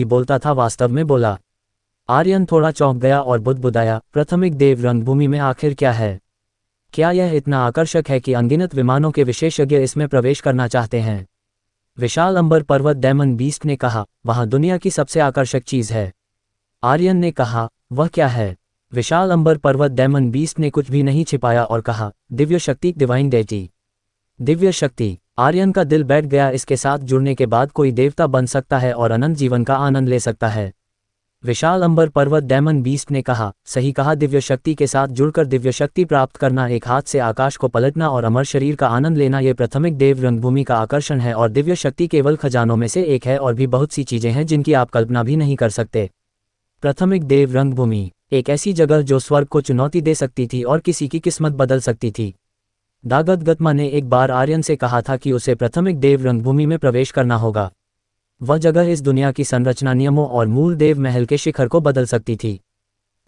भी बोलता था वास्तव में बोला। आर्यन थोड़ा चौंक गया और बुदबुदाया, प्राथमिक देव रंगभूमि में आखिर क्या है? क्या यह इतना आकर्षक है कि अनगिनत विमानों के विशेषज्ञ इसमें प्रवेश करना चाहते हैं? विशाल अंबर पर्वत डायमंड बीस्ट ने कहा, वहाँ दुनिया की सबसे आकर्षक चीज़ है। आर्यन ने कहा, वह क्या है? विशाल अंबर पर्वत डायमंड बीस्ट ने कुछ भी नहीं छिपाया और कहा, दिव्य शक्ति, डिवाइन डेटी। दिव्य शक्ति। आर्यन का दिल बैठ गया। इसके साथ जुड़ने के बाद कोई देवता बन सकता है और अनंत जीवन का आनंद ले सकता है। विशाल अंबर पर्वत डायमंड बीस्ट ने कहा, सही कहा, दिव्य शक्ति के साथ जुड़कर दिव्य शक्ति प्राप्त करना, एक हाथ से आकाश को पलटना और अमर शरीर का आनंद लेना, ये प्राथमिक देव रंगभूमि का आकर्षण है। और दिव्य शक्ति केवल खजानों में से एक है और भी बहुत सी चीजें हैं जिनकी आप कल्पना भी नहीं कर सकते। प्राथमिक देव रंगभूमि, एक ऐसी जगह जो स्वर्ग को चुनौती दे सकती थी और किसी की किस्मत बदल सकती थी। दागद गत्मा ने एक बार आर्यन से कहा था कि उसे प्राथमिक देव रंगभूमि में प्रवेश करना होगा। वह जगह इस दुनिया की संरचना, नियमों और मूल देव महल के शिखर को बदल सकती थी।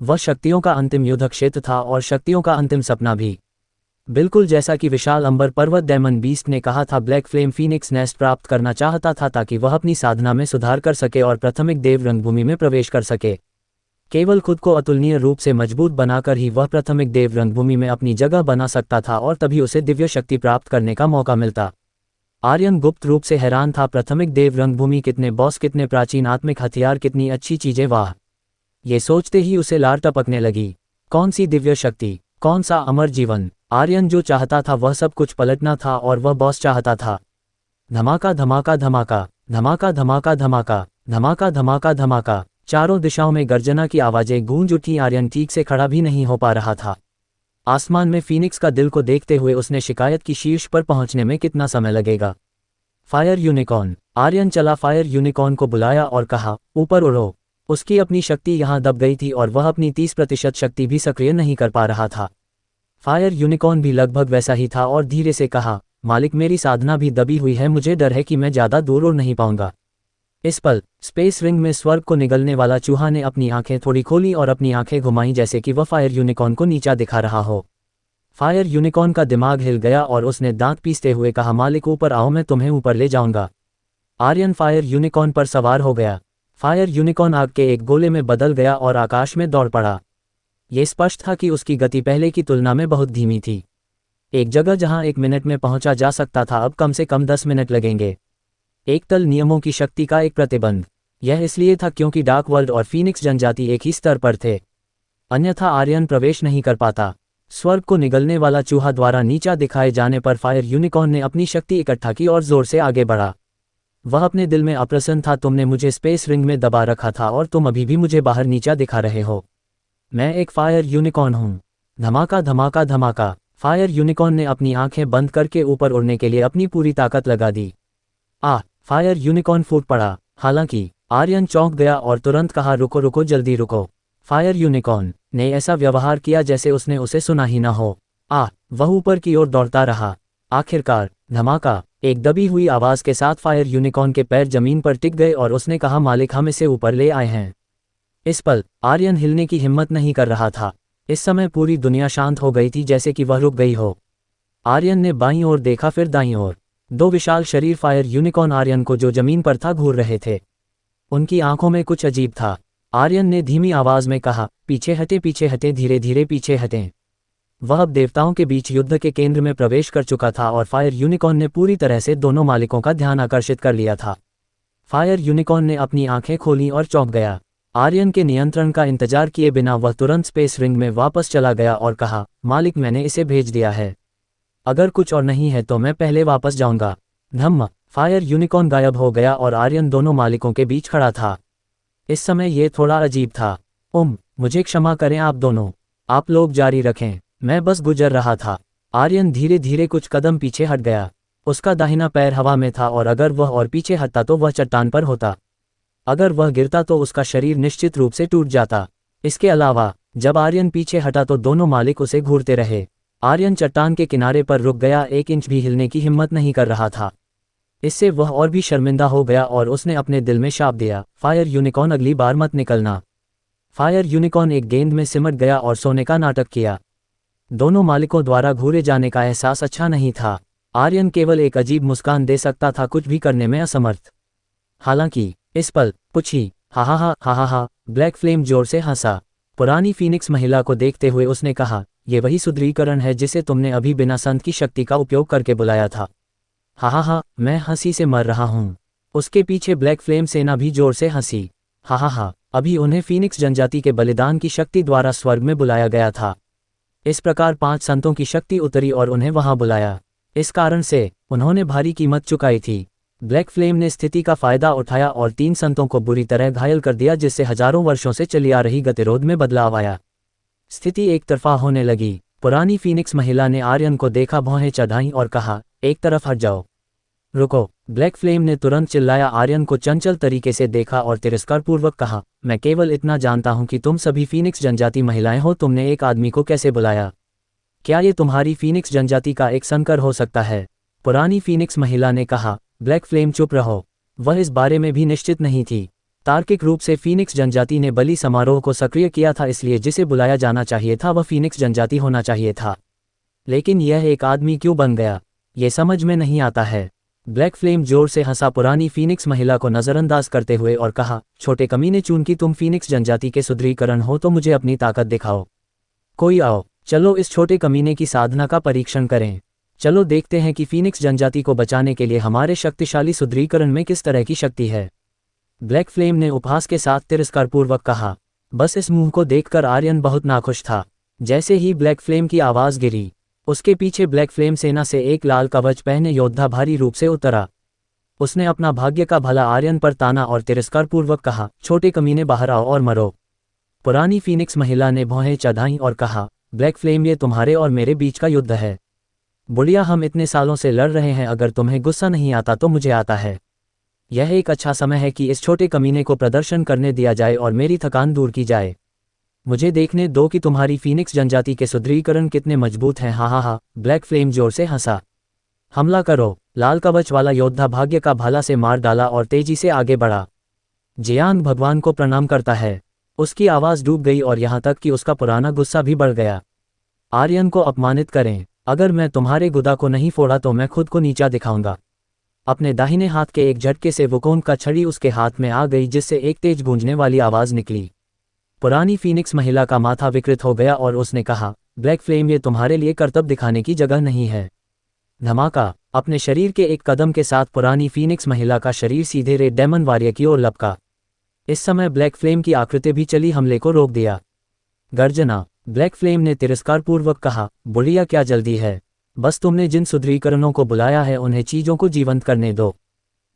वह शक्तियों का अंतिम युद्ध क्षेत्र था और शक्तियों का अंतिम सपना भी। बिल्कुल जैसा कि विशाल अंबर पर्वत डायमंड बीस्ट ने कहा था, ब्लैक फ्लेम फीनिक्स नेस्ट प्राप्त करना चाहता था ताकि वह अपनी साधना में सुधार कर सके और प्राथमिक देव रंगभूमि में प्रवेश कर सके। केवल खुद को अतुलनीय रूप से मजबूत बनाकर ही वह प्राथमिक देव रंगभूमि में अपनी जगह बना सकता था और तभी उसे दिव्य शक्ति प्राप्त करने का मौका मिलता। आर्यन गुप्त रूप से हैरान था। प्राथमिक देव रंगभूमि, कितने बॉस, कितने प्राचीन आत्मिक हथियार, कितनी अच्छी चीजें, वाह! ये सोचते ही उसे लार टपकने लगी। कौन सी दिव्य शक्ति, कौन सा अमर जीवन! आर्यन जो चाहता था वह सब कुछ पलटना था और वह बॉस चाहता था। धमाका धमाका धमाका, धमाका धमाका धमाका, धमाका धमाका धमाका। चारों दिशाओं में गर्जना की आवाजें गूंज उठी। आर्यन ठीक से खड़ा भी नहीं हो पा रहा था। आसमान में फीनिक्स का दिल को देखते हुए उसने शिकायत की, शीर्ष पर पहुंचने में कितना समय लगेगा? Fire unicorn. आर्यन चला फायर यूनिकॉर्न को बुलाया और कहा, ऊपर उड़ो। उसकी अपनी शक्ति यहां दब गई थी और वह अपनी 30% शक्ति भी सक्रिय नहीं कर पा रहा था। फायर यूनिकॉर्न भी लगभग वैसा ही था और धीरे से कहा, मालिक, मेरी साधना भी दबी हुई है, मुझे डर है कि मैं ज्यादा दूर उड़ नहीं पाऊंगा। इस पल स्पेस रिंग में स्वर्ग को निगलने वाला चूहा ने अपनी आंखें थोड़ी खोली और अपनी आंखें घुमाईं जैसे कि वह फायर यूनिकॉर्न को नीचा दिखा रहा हो। फायर यूनिकॉर्न का दिमाग हिल गया और उसने दांत पीसते हुए कहा, मालिक, ऊपर आओ, मैं तुम्हें ऊपर ले जाऊंगा। आर्यन फायर यूनिकॉर्न पर सवार हो गया। फायर यूनिकॉर्न आग के एक गोले में बदल गया और आकाश में दौड़ पड़ा। ये स्पष्ट था कि उसकी गति पहले की तुलना में बहुत धीमी थी। एक जगह जहां 1 मिनट में पहुंचा जा सकता था, अब कम से कम 10 मिनट लगेंगे। एक तल नियमों की शक्ति का एक प्रतिबंध। यह इसलिए था क्योंकि डार्क वर्ल्ड और फीनिक्स जनजाति एक ही स्तर पर थे, अन्यथा आर्यन प्रवेश नहीं कर पाता। स्वर्ग को निगलने वाला चूहा द्वारा नीचा दिखाए जाने पर फायर यूनिकॉर्न ने अपनी शक्ति इकट्ठा की और जोर से आगे बढ़ा। वह अपने दिल में अप्रसन्न था, तुमने मुझे स्पेस रिंग में दबा रखा था और तुम अभी भी मुझे बाहर नीचा दिखा रहे हो। मैं एक फायर यूनिकॉर्न हूँ। धमाका धमाका धमाका। फायर यूनिकॉर्न ने अपनी आंखें बंद करके ऊपर उड़ने के लिए अपनी पूरी ताकत लगा दी। फायर यूनिकॉर्न फूट पड़ा। हालांकि आर्यन चौंक गया और तुरंत कहा, रुको रुको, जल्दी रुको। फायर यूनिकॉर्न ने ऐसा व्यवहार किया जैसे उसने उसे सुना ही ना हो। वह ऊपर की ओर दौड़ता रहा। आखिरकार धमाका। एक दबी हुई आवाज के साथ फायर यूनिकॉर्न के पैर जमीन पर टिक गए और उसने कहा, मालिक, हम इसे ऊपर ले आए हैं। इस पल आर्यन हिलने की हिम्मत नहीं कर रहा था। इस समय पूरी दुनिया शांत हो गई थी, जैसे कि वह रुक गई हो। आर्यन ने बाईं ओर देखा, फिर दाईं ओर। 2 विशाल शरीर फायर यूनिकॉर्न आर्यन को जो जमीन पर था घूर रहे थे। उनकी आंखों में कुछ अजीब था। आर्यन ने धीमी आवाज में कहा, पीछे हटे, धीरे धीरे पीछे हटें। वह अब देवताओं के बीच युद्ध के केंद्र में प्रवेश कर चुका था और फायर यूनिकॉर्न ने पूरी तरह से दोनों मालिकों का ध्यान आकर्षित कर लिया था। फायर यूनिकॉर्न ने अपनी आंखें खोलीं और चौंक गया। आर्यन के नियंत्रण का इंतजार किए बिना वह तुरंत स्पेस रिंग में वापस चला गया और कहा, मालिक, मैंने इसे भेज दिया है। अगर कुछ और नहीं है तो मैं पहले वापस जाऊंगा। धम्म। फायर यूनिकॉर्न गायब हो गया और आर्यन दोनों मालिकों के बीच खड़ा था। इस समय यह थोड़ा अजीब था। मुझे क्षमा करें आप दोनों। आप लोग जारी रखें, मैं बस गुजर रहा था। आर्यन धीरे धीरे कुछ कदम पीछे हट गया। उसका दाहिना पैर हवा में था और अगर वह और पीछे हटता तो वह चट्टान पर होता। अगर वह गिरता तो उसका शरीर निश्चित रूप से टूट जाता। इसके अलावा जब आर्यन पीछे हटा तो दोनों मालिक उसे घूरते रहे। आर्यन चट्टान के किनारे पर रुक गया, 1 इंच भी हिलने की हिम्मत नहीं कर रहा था। इससे वह और भी शर्मिंदा हो गया और उसने अपने दिल में शाप दिया, फायर यूनिकॉर्न, अगली बार मत निकलना। फायर यूनिकॉर्न एक गेंद में सिमट गया और सोने का नाटक किया। दोनों मालिकों द्वारा घूरे जाने का एहसास अच्छा नहीं था। आर्यन केवल एक अजीब मुस्कान दे सकता था, कुछ भी करने में असमर्थ। हालांकि इस पल कुछ ही हा हा हा हा हा हा, ब्लैक फ्लेम जोर से हंसा। पुरानी फीनिक्स महिला को देखते हुए उसने कहा, ये वही सुदृढ़ीकरण है जिसे तुमने अभी बिना संत की शक्ति का उपयोग करके बुलाया था। हा हा हा, मैं हंसी से मर रहा हूँ। उसके पीछे ब्लैक फ्लेम सेना भी जोर से हंसी। हा हा हा, अभी उन्हें फीनिक्स जनजाति के बलिदान की शक्ति द्वारा स्वर्ग में बुलाया गया था। इस प्रकार 5 संतों की शक्ति उतरी और उन्हें वहां बुलाया। इस कारण से उन्होंने भारी कीमत चुकाई थी। ब्लैक फ्लेम ने स्थिति का फायदा उठाया और 3 संतों को बुरी तरह घायल कर दिया, जिससे हजारों वर्षों से चली आ रही गतिरोध में बदलाव आया। स्थिति एक तरफा होने लगी। पुरानी फीनिक्स महिला ने आर्यन को देखा, भौहें चढ़ाईं और कहा, एक तरफ हट जाओ। रुको। ब्लैक फ्लेम ने तुरंत चिल्लाया, आर्यन को चंचल तरीके से देखा और तिरस्कारपूर्वक कहा, मैं केवल इतना जानता हूं कि तुम सभी फीनिक्स जनजाति महिलाएं हो। तुमने एक आदमी को कैसे बुलाया? क्या ये तुम्हारी फीनिक्स जनजाति का एक संकर हो सकता है? पुरानी फीनिक्स महिला ने कहा। ब्लैक फ्लेम चुप रहो। वह इस बारे में भी निश्चित नहीं थी। तार्किक रूप से फीनिक्स जनजाति ने बलि समारोह को सक्रिय किया था, इसलिए जिसे बुलाया जाना चाहिए था वह फीनिक्स जनजाति होना चाहिए था। लेकिन यह एक आदमी क्यों बन गया, ये समझ में नहीं आता है। ब्लैक फ्लेम जोर से हंसा पुरानी फीनिक्स महिला को नज़रअंदाज करते हुए और कहा, छोटे कमीने, चूंकि तुम फीनिक्स जनजाति के सुदृढ़ीकरण हो तो मुझे अपनी ताकत दिखाओ। कोई आओ, चलो इस छोटे कमीने की साधना का परीक्षण करें। चलो देखते हैं कि फीनिक्स जनजाति को बचाने के लिए हमारे शक्तिशाली सुदृढ़ीकरण में किस तरह की शक्ति है। ब्लैक फ्लेम ने उपहास के साथ तिरस्कारपूर्वक कहा। बस इस मुंह को देखकर आर्यन बहुत नाखुश था। जैसे ही ब्लैक फ्लेम की आवाज़ गिरी, उसके पीछे ब्लैक फ्लेम सेना से एक लाल कवच पहने योद्धा भारी रूप से उतरा। उसने अपना भाग्य का भला आर्यन पर ताना और तिरस्कारपूर्वक कहा, छोटे कमीने, बाहर आओ और मरो। पुरानी फीनिक्स महिला ने भौहें चढ़ाईं और कहा, ब्लैक फ्लेम, ये तुम्हारे और मेरे बीच का युद्ध है। बुढ़िया, हम इतने सालों से लड़ रहे हैं, अगर तुम्हें गुस्सा नहीं आता तो मुझे आता है। यह एक अच्छा समय है कि इस छोटे कमीने को प्रदर्शन करने दिया जाए और मेरी थकान दूर की जाए। मुझे देखने दो कि तुम्हारी फीनिक्स जनजाति के सुदृढ़ीकरण कितने मजबूत हैं। हा हा हा, ब्लैक फ्लेम जोर से हंसा। हमला करो। लाल कवच वाला योद्धा भाग्य का भाला से मार डाला और तेजी से आगे बढ़ा। जियांग भगवान को प्रणाम करता है। उसकी आवाज़ डूब गई और यहाँ तक कि उसका पुराना गुस्सा भी बढ़ गया। आर्यन को अपमानित करें। अगर मैं तुम्हारे गुदा को नहीं फोड़ा तो मैं खुद को नीचा दिखाऊंगा। अपने दाहिने हाथ के एक झटके से वुकोन का छड़ी उसके हाथ में आ गई, जिससे एक तेज गूंजने वाली आवाज़ निकली। पुरानी फीनिक्स महिला का माथा विकृत हो गया और उसने कहा, ब्लैक फ्लेम, ये तुम्हारे लिए करतब दिखाने की जगह नहीं है। धमाका। अपने शरीर के एक कदम के साथ पुरानी फीनिक्स महिला का शरीर सीधे रेड डेमन वॉरियर की ओर लपका। इस समय ब्लैक फ्लेम की आकृति भी चली हमले को रोक दिया। गर्जना। ब्लैक फ्लेम ने तिरस्कारपूर्वक कहा, बुढ़िया, क्या जल्दी है? बस तुमने जिन सुदृढ़ीकरणों को बुलाया है उन्हें चीज़ों को जीवंत करने दो।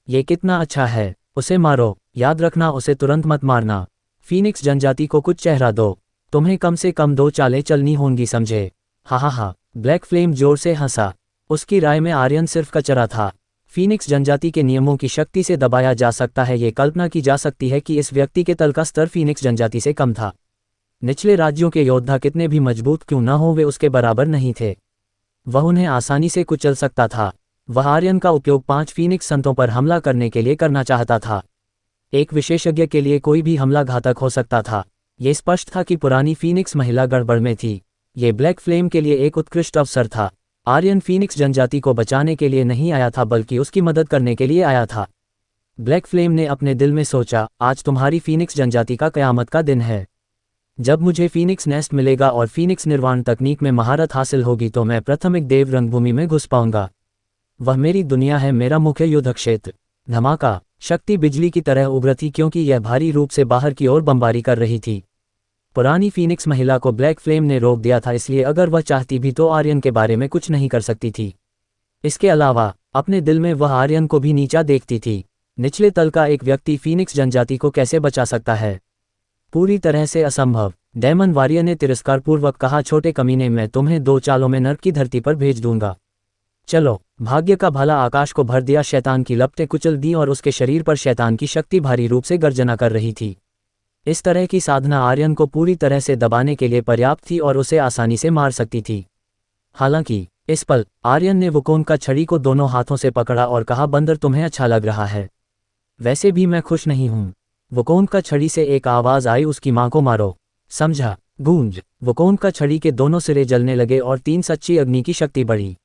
ये कितना अच्छा है। उसे मारो। याद रखना, उसे तुरंत मत मारना। फीनिक्स जनजाति को कुछ चेहरा दो। तुम्हें कम से कम 2 चालें चलनी होंगी, समझे? हा हा हा, ब्लैक फ्लेम जोर से हंसा। उसकी राय में आर्यन सिर्फ कचरा था। फीनिक्स जनजाति के नियमों की शक्ति से दबाया जा सकता है। ये कल्पना की जा सकती है कि इस व्यक्ति के तल का स्तर फीनिक्स जनजाति से कम था। निचले राज्यों के योद्धा कितने भी मजबूत क्यों न हो, वे उसके बराबर नहीं थे। वह उन्हें आसानी से कुचल सकता था। वह आर्यन का उपयोग 5 फीनिक्स संतों पर हमला करने के लिए करना चाहता था। एक विशेषज्ञ के लिए कोई भी हमला घातक हो सकता था। ये स्पष्ट था कि पुरानी फीनिक्स महिला गड़बड़ में थी। ये ब्लैक फ्लेम के लिए एक उत्कृष्ट अवसर था। आर्यन फीनिक्स जनजाति को बचाने के लिए नहीं आया था, बल्कि उसकी मदद करने के लिए आया था। ब्लैक फ्लेम ने अपने दिल में सोचा, आज तुम्हारी फीनिक्स जनजाति का कयामत का दिन है। जब मुझे फीनिक्स नेस्ट मिलेगा और फीनिक्स निर्वाण तकनीक में महारत हासिल होगी तो मैं प्राथमिक देव रंगभूमि में घुस पाऊंगा। वह मेरी दुनिया है, मेरा मुख्य युद्ध क्षेत्र। धमाका। शक्ति बिजली की तरह उभरी थी, क्योंकि यह भारी रूप से बाहर की ओर बमबारी कर रही थी। पुरानी फीनिक्स महिला को ब्लैक फ्लेम ने रोक दिया था, इसलिए अगर वह चाहती भी तो आर्यन के बारे में कुछ नहीं कर सकती थी। इसके अलावा अपने दिल में वह आर्यन को भी नीचा देखती थी। निचले तल का एक व्यक्ति फीनिक्स जनजाति को कैसे बचा सकता है? पूरी तरह से असंभव। डेमन वॉरियर ने तिरस्कारपूर्वक कहा, छोटे कमीने, मैं तुम्हें 2 चालों में नर्क की धरती पर भेज दूंगा। चलो। भाग्य का भला आकाश को भर दिया। शैतान की लपटें कुचल दी और उसके शरीर पर शैतान की शक्ति भारी रूप से गर्जना कर रही थी। इस तरह की साधना आर्यन को पूरी तरह से दबाने के लिए पर्याप्त थी और उसे आसानी से मार सकती थी। हालांकि इस पल आर्यन ने वुकोन का छड़ी को दोनों हाथों से पकड़ा और कहा, बंदर, तुम्हें अच्छा लग रहा है? वैसे भी मैं खुश नहीं हूं। वुकोन का छड़ी से एक आवाज आई, उसकी मां को मारो। समझा? गूंज। वुकोन का छड़ी के दोनों सिरे जलने लगे और 3 सच्ची अग्नि की शक्ति बढ़ी।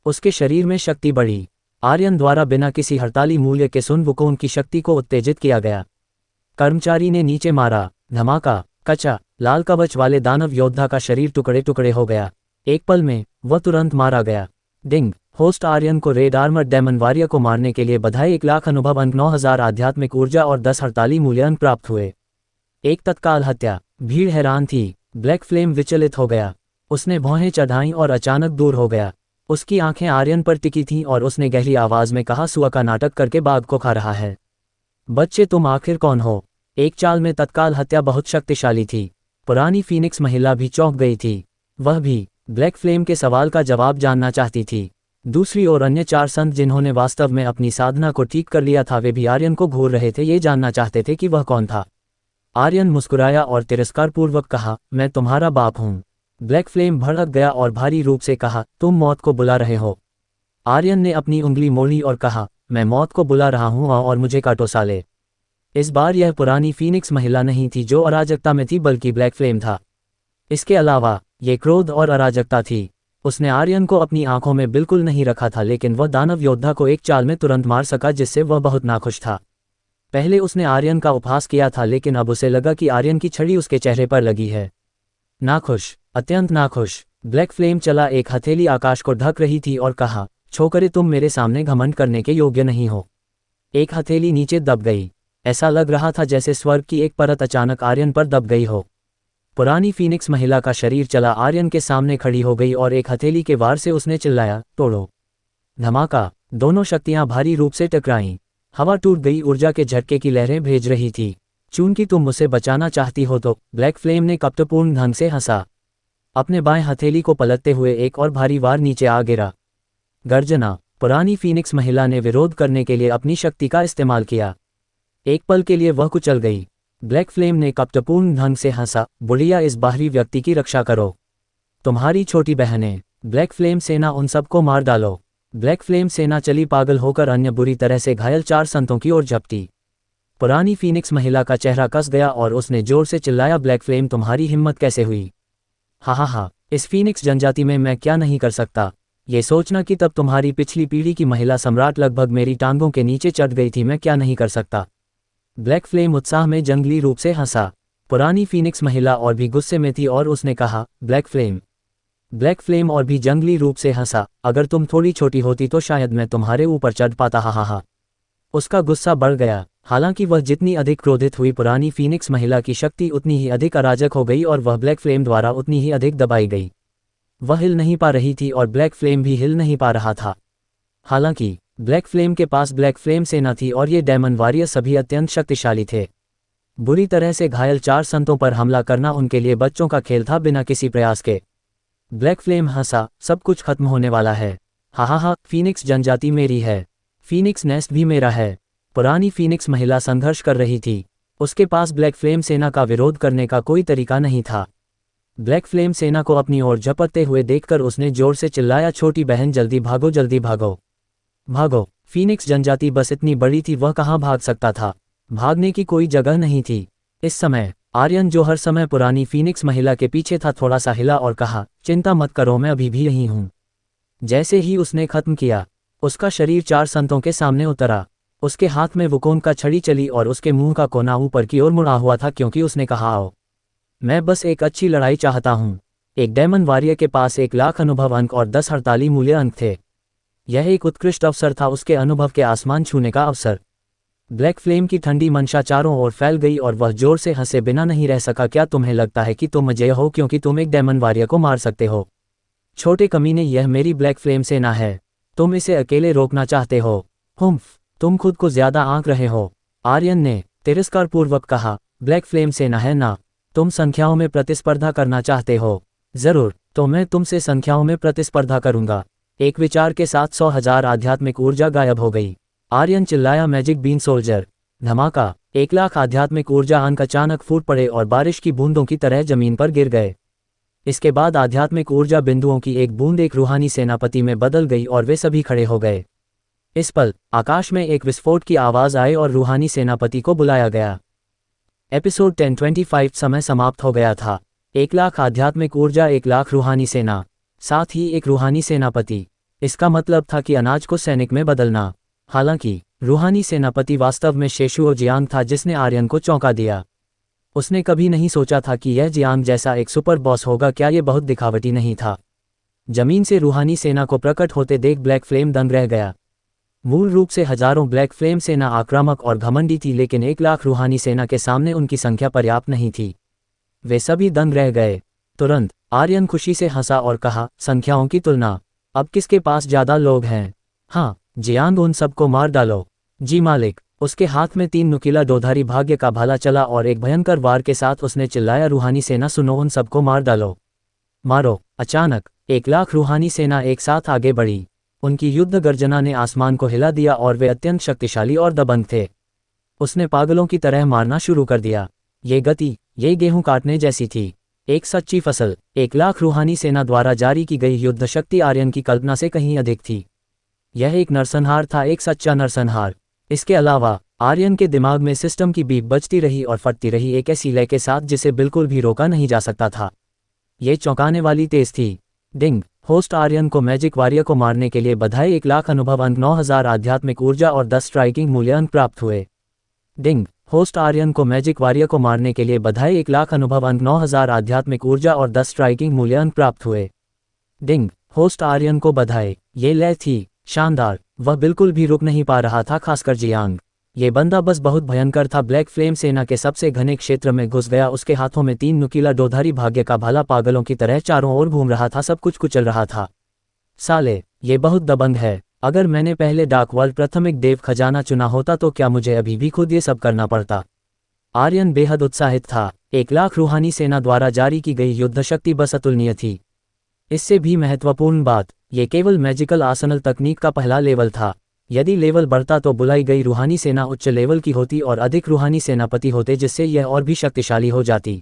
उसके शरीर में शक्ति बढ़ी। आर्यन द्वारा बिना किसी हड़ताली मूल्य के सुन वुकोन की शक्ति को उत्तेजित किया गया। कर्मचारी ने नीचे मारा। धमाका। कचा। लाल कवच वाले दानव योद्धा का शरीर टुकड़े टुकड़े हो गया। एक पल में वह तुरंत मारा गया। डिंग। होस्ट आर्यन को रेड आर्मर्ड डेमन वॉरियर को मारने के लिए बधाई। 1,00,000 अनुभव अंक, 9,000 आध्यात्मिक ऊर्जा और 10 हड़ताली मूल्य अंक प्राप्त हुए। एक तत्काल हत्या। भीड़ हैरान थी। ब्लैक फ्लेम विचलित हो गया। उसने भौहें चढ़ाईं और अचानक दूर हो गया। उसकी आंखें आर्यन पर टिकी थीं और उसने गहरी आवाज में कहा, सुआ का नाटक करके बाघ को खा रहा है। बच्चे, तुम आखिर कौन हो? एक चाल में तत्काल हत्या बहुत शक्तिशाली थी। पुरानी फीनिक्स महिला भी चौंक गई थी। वह भी ब्लैक फ्लेम के सवाल का जवाब जानना चाहती थी। दूसरी ओर अन्य 4 संत जिन्होंने वास्तव में अपनी साधना को ठीक कर लिया था, वे भी आर्यन को घूर रहे थे। ये जानना चाहते थे कि वह कौन था। आर्यन मुस्कुराया और तिरस्कारपूर्वक कहा, मैं तुम्हारा बाप हूं। ब्लैक फ्लेम भड़क गया और भारी रूप से कहा, तुम मौत को बुला रहे हो। आर्यन ने अपनी उंगली मोड़ी और कहा, मैं मौत को बुला रहा हूं और मुझे काटो साले। इस बार यह पुरानी फीनिक्स महिला नहीं थी जो अराजकता में थी, बल्कि ब्लैक फ्लेम था। इसके अलावा ये क्रोध और अराजकता थी। उसने आर्यन को अपनी आंखों में बिल्कुल नहीं रखा था, लेकिन वह दानव योद्धा को एक चाल में तुरंत मार सका, जिससे वह बहुत नाखुश था। पहले उसने आर्यन का उपहास किया था, लेकिन अब उसे लगा कि आर्यन की छड़ी उसके चेहरे पर लगी है। नाखुश, अत्यंत नाखुश। ब्लैक फ्लेम चला। एक हथेली आकाश को ढक रही थी और कहा, छोकरे, तुम मेरे सामने घमंड करने के योग्य नहीं हो। एक हथेली नीचे दब गई। ऐसा लग रहा था जैसे स्वर्ग की एक परत अचानक आर्यन पर दब गई हो। पुरानी फीनिक्स महिला का शरीर चला, आर्यन के सामने खड़ी हो गई और एक हथेली के वार से उसने चिल्लाया, तोड़ो। धमाका। दोनों शक्तियां भारी रूप से टकराईं। हवा टूट गई, ऊर्जा के झटके की लहरें भेज रही थी। चूंकि तुम मुझसे बचाना चाहती हो तो, ब्लैक फ्लेम ने कपटपूर्ण ढंग से हंसा। अपने बाएं हथेली को पलटते हुए एक और भारी वार नीचे आ गिरा। गर्जना। पुरानी फीनिक्स महिला ने विरोध करने के लिए अपनी शक्ति का इस्तेमाल किया। एक पल के लिए वह कुचल गई। ब्लैक फ्लेम ने कपटपूर्ण ढंग से हंसा, बुढ़िया, इस बाहरी व्यक्ति की रक्षा करो। तुम्हारी छोटी बहनें। ब्लैक फ्लेम सेना, उन सबको मार डालो। ब्लैक फ्लेम सेना चली, पागल होकर अन्य बुरी तरह से घायल 4 संतों की ओर झपटी। पुरानी फीनिक्स महिला का चेहरा कस गया और उसने जोर से चिल्लाया, ब्लैक फ्लेम, तुम्हारी हिम्मत कैसे हुई? हा, इस फीनिक्स जनजाति में मैं क्या नहीं कर सकता। ये सोचना कि तब तुम्हारी पिछली पीढ़ी की महिला सम्राट लगभग मेरी टांगों के नीचे चढ़ गई थी, मैं क्या नहीं कर सकता। ब्लैक फ्लेम उत्साह में जंगली रूप से हंसा। पुरानी फीनिक्स महिला और भी गुस्से में थी और उसने कहा, ब्लैक फ्लेम और भी जंगली रूप से हंसा, अगर तुम थोड़ी छोटी होती तो शायद मैं तुम्हारे ऊपर चढ़ पाता। हा। उसका गुस्सा बढ़ गया। हालांकि वह जितनी अधिक क्रोधित हुई, पुरानी फीनिक्स महिला की शक्ति उतनी ही अधिक अराजक हो गई और वह ब्लैक फ्लेम द्वारा उतनी ही अधिक दबाई गई। वह हिल नहीं पा रही थी और ब्लैक फ्लेम भी हिल नहीं पा रहा था। हालांकि ब्लैक फ्लेम के पास ब्लैक फ्लेम सेना थी और ये डेमन वॉरियर सभी अत्यंत शक्तिशाली थे। बुरी तरह से घायल 4 संतों पर हमला करना उनके लिए बच्चों का खेल था, बिना किसी प्रयास के। ब्लैक फ्लेम हंसा, सब कुछ खत्म होने वाला है। हा, फीनिक्स जनजाति मेरी है। फीनिक्स नेस्ट भी मेरा है। पुरानी फीनिक्स महिला संघर्ष कर रही थी। उसके पास ब्लैक फ्लेम सेना का विरोध करने का कोई तरीका नहीं था। ब्लैक फ्लेम सेना को अपनी ओर झपटते हुए देखकर उसने जोर से चिल्लाया, छोटी बहन, जल्दी भागो, जल्दी भागो। भागो। फीनिक्स जनजाति बस इतनी बड़ी थी, वह कहाँ भाग सकता था। भागने की कोई जगह नहीं थी। इस समय आर्यन, जो हर समय पुरानी फीनिक्स महिला के पीछे था, थोड़ा सा हिला और कहा, चिंता मत करो, मैं अभी भी यहीं हूं। जैसे ही उसने खत्म किया, उसका शरीर 4 संतों के सामने उतरा। उसके हाथ में वुकोन का छड़ी चली और उसके मुंह का कोना ऊपर की ओर मुड़ा हुआ था, क्योंकि उसने कहा, आओ, मैं बस एक अच्छी लड़ाई चाहता हूं। एक डेमन वॉरियर के पास 1,00,000 अनुभव अंक और 10 हड़ताली मूल्य अंक थे। यह एक उत्कृष्ट अवसर था, उसके अनुभव के आसमान छूने का अवसर। ब्लैक फ्लेम की ठंडी मंशा चारों ओर फैल गई और वह जोर से हंसे बिना नहीं रह सका। क्या तुम्हें लगता है कि तुम अजय हो क्योंकि तुम एक डेमन वॉरियर को मार सकते हो? छोटे कमीने, यह मेरी ब्लैक फ्लेम सेना है। तुम इसे अकेले रोकना चाहते हो? हुम्फ, तुम खुद को ज्यादा आंक रहे हो। आर्यन ने तिरस्कारपूर्वक कहा, ब्लैक फ्लेम सेना है ना? तुम संख्याओं में प्रतिस्पर्धा करना चाहते हो? जरूर, तो मैं तुमसे संख्याओं में प्रतिस्पर्धा करूंगा। एक विचार के साथ 100,000 आध्यात्मिक ऊर्जा गायब हो गई। आर्यन चिल्लाया, मैजिक बीन सोल्जर। धमाका। 1,00,000 आध्यात्मिक ऊर्जा अंक अचानक फूट पड़े और बारिश की बूंदों की तरह जमीन पर गिर गए। इसके बाद आध्यात्मिक ऊर्जा बिंदुओं की एक बूंद एक रूहानी सेनापति में बदल गई और वे सभी खड़े हो गए। इस पल आकाश में एक विस्फोट की आवाज आई और रूहानी सेनापति को बुलाया गया। एपिसोड 1025 समय समाप्त हो गया था। 1,00,000 आध्यात्मिक ऊर्जा, 1,00,000 रूहानी सेना, साथ ही एक रूहानी सेनापति। इसका मतलब था कि अनाज को सैनिक में बदलना। हालांकि रूहानी सेनापति वास्तव में शेशुओ जियांग था जिसने आर्यन को चौंका दिया। उसने कभी नहीं सोचा था कि यह जियांग जैसा एक सुपर बॉस होगा। क्या ये बहुत दिखावटी नहीं था? जमीन से रूहानी सेना को प्रकट होते देख ब्लैक फ्लेम दंग रह गया। मूल रूप से हजारों ब्लैक फ्लेम सेना आक्रामक और घमंडी थी, लेकिन 1 लाख रूहानी सेना के सामने उनकी संख्या पर्याप्त नहीं थी। वे सभी दंग रह गए। तुरंत आर्यन खुशी से हंसा और कहा, संख्याओं की तुलना, अब किसके पास ज्यादा लोग हैं? हाँ, जियांग, उन सबको मार डालो। जी मालिक। उसके हाथ में 3 नुकीला दोधारी भाग्य का भाला चला और एक भयंकर वार के साथ उसने चिल्लाया, रूहानी सेना सुनो, उन सबको मार डालो, मारो। अचानक 1 लाख रूहानी सेना एक साथ आगे बढ़ी। उनकी युद्ध गर्जना ने आसमान को हिला दिया और वे अत्यंत शक्तिशाली और दबंग थे। उसने पागलों की तरह मारना शुरू कर दिया। ये गति, ये गेहूं काटने जैसी थी। एक सच्ची फसल। 1 लाख रूहानी सेना द्वारा जारी की गई युद्ध शक्ति आर्यन की कल्पना से कहीं अधिक थी। यह एक नरसंहार था, एक सच्चा नरसंहार। इसके अलावा आर्यन के दिमाग में सिस्टम की बीप बजती रही और फटती रही, एक ऐसी लय के साथ जिसे बिल्कुल भी रोका नहीं जा सकता था। ये चौंकाने वाली तेज थी। डिंग। होस्ट आर्यन को मैजिक वॉरियर को मारने के लिए बधाई। 1 लाख अनुभव अंक, 9000 आध्यात्मिक ऊर्जा और 10 स्ट्राइकिंग मूल्य अंक प्राप्त हुए। डिंग। होस्ट आर्यन को मैजिक वॉरियर को मारने के लिए बधाई। 1 लाख अनुभव अंक, 9000 आध्यात्मिक ऊर्जा और 10 स्ट्राइकिंग मूल्य अंक प्राप्त हुए। डिंग। होस्ट आर्यन को बधाई। ये लय थी शानदार। वह बिल्कुल भी रुक नहीं पा रहा था, खासकर जियांग। ये बंदा बस बहुत भयंकर था। ब्लैक फ्लेम सेना के सबसे घने क्षेत्र में घुस गया। उसके हाथों में 3 नुकीला दोधारी भाग्य का भाला पागलों की तरह चारों ओर घूम रहा था, सब कुछ कुचल रहा था। साले, ये बहुत दबंग है। अगर मैंने पहले डार्क वर्ल्ड प्राथमिक देव खजाना चुना होता तो क्या मुझे अभी भी खुद ये सब करना पड़ता? आर्यन बेहद उत्साहित था। 1 लाख रूहानी सेना द्वारा जारी की गई युद्ध शक्ति बस अतुलनीय थी। इससे भी महत्वपूर्ण बात, ये केवल मैजिकल आर्सेनल तकनीक का पहला लेवल था। यदि लेवल बढ़ता तो बुलाई गई रूहानी सेना उच्च लेवल की होती और अधिक रूहानी सेनापति होते, जिससे यह और भी शक्तिशाली हो जाती।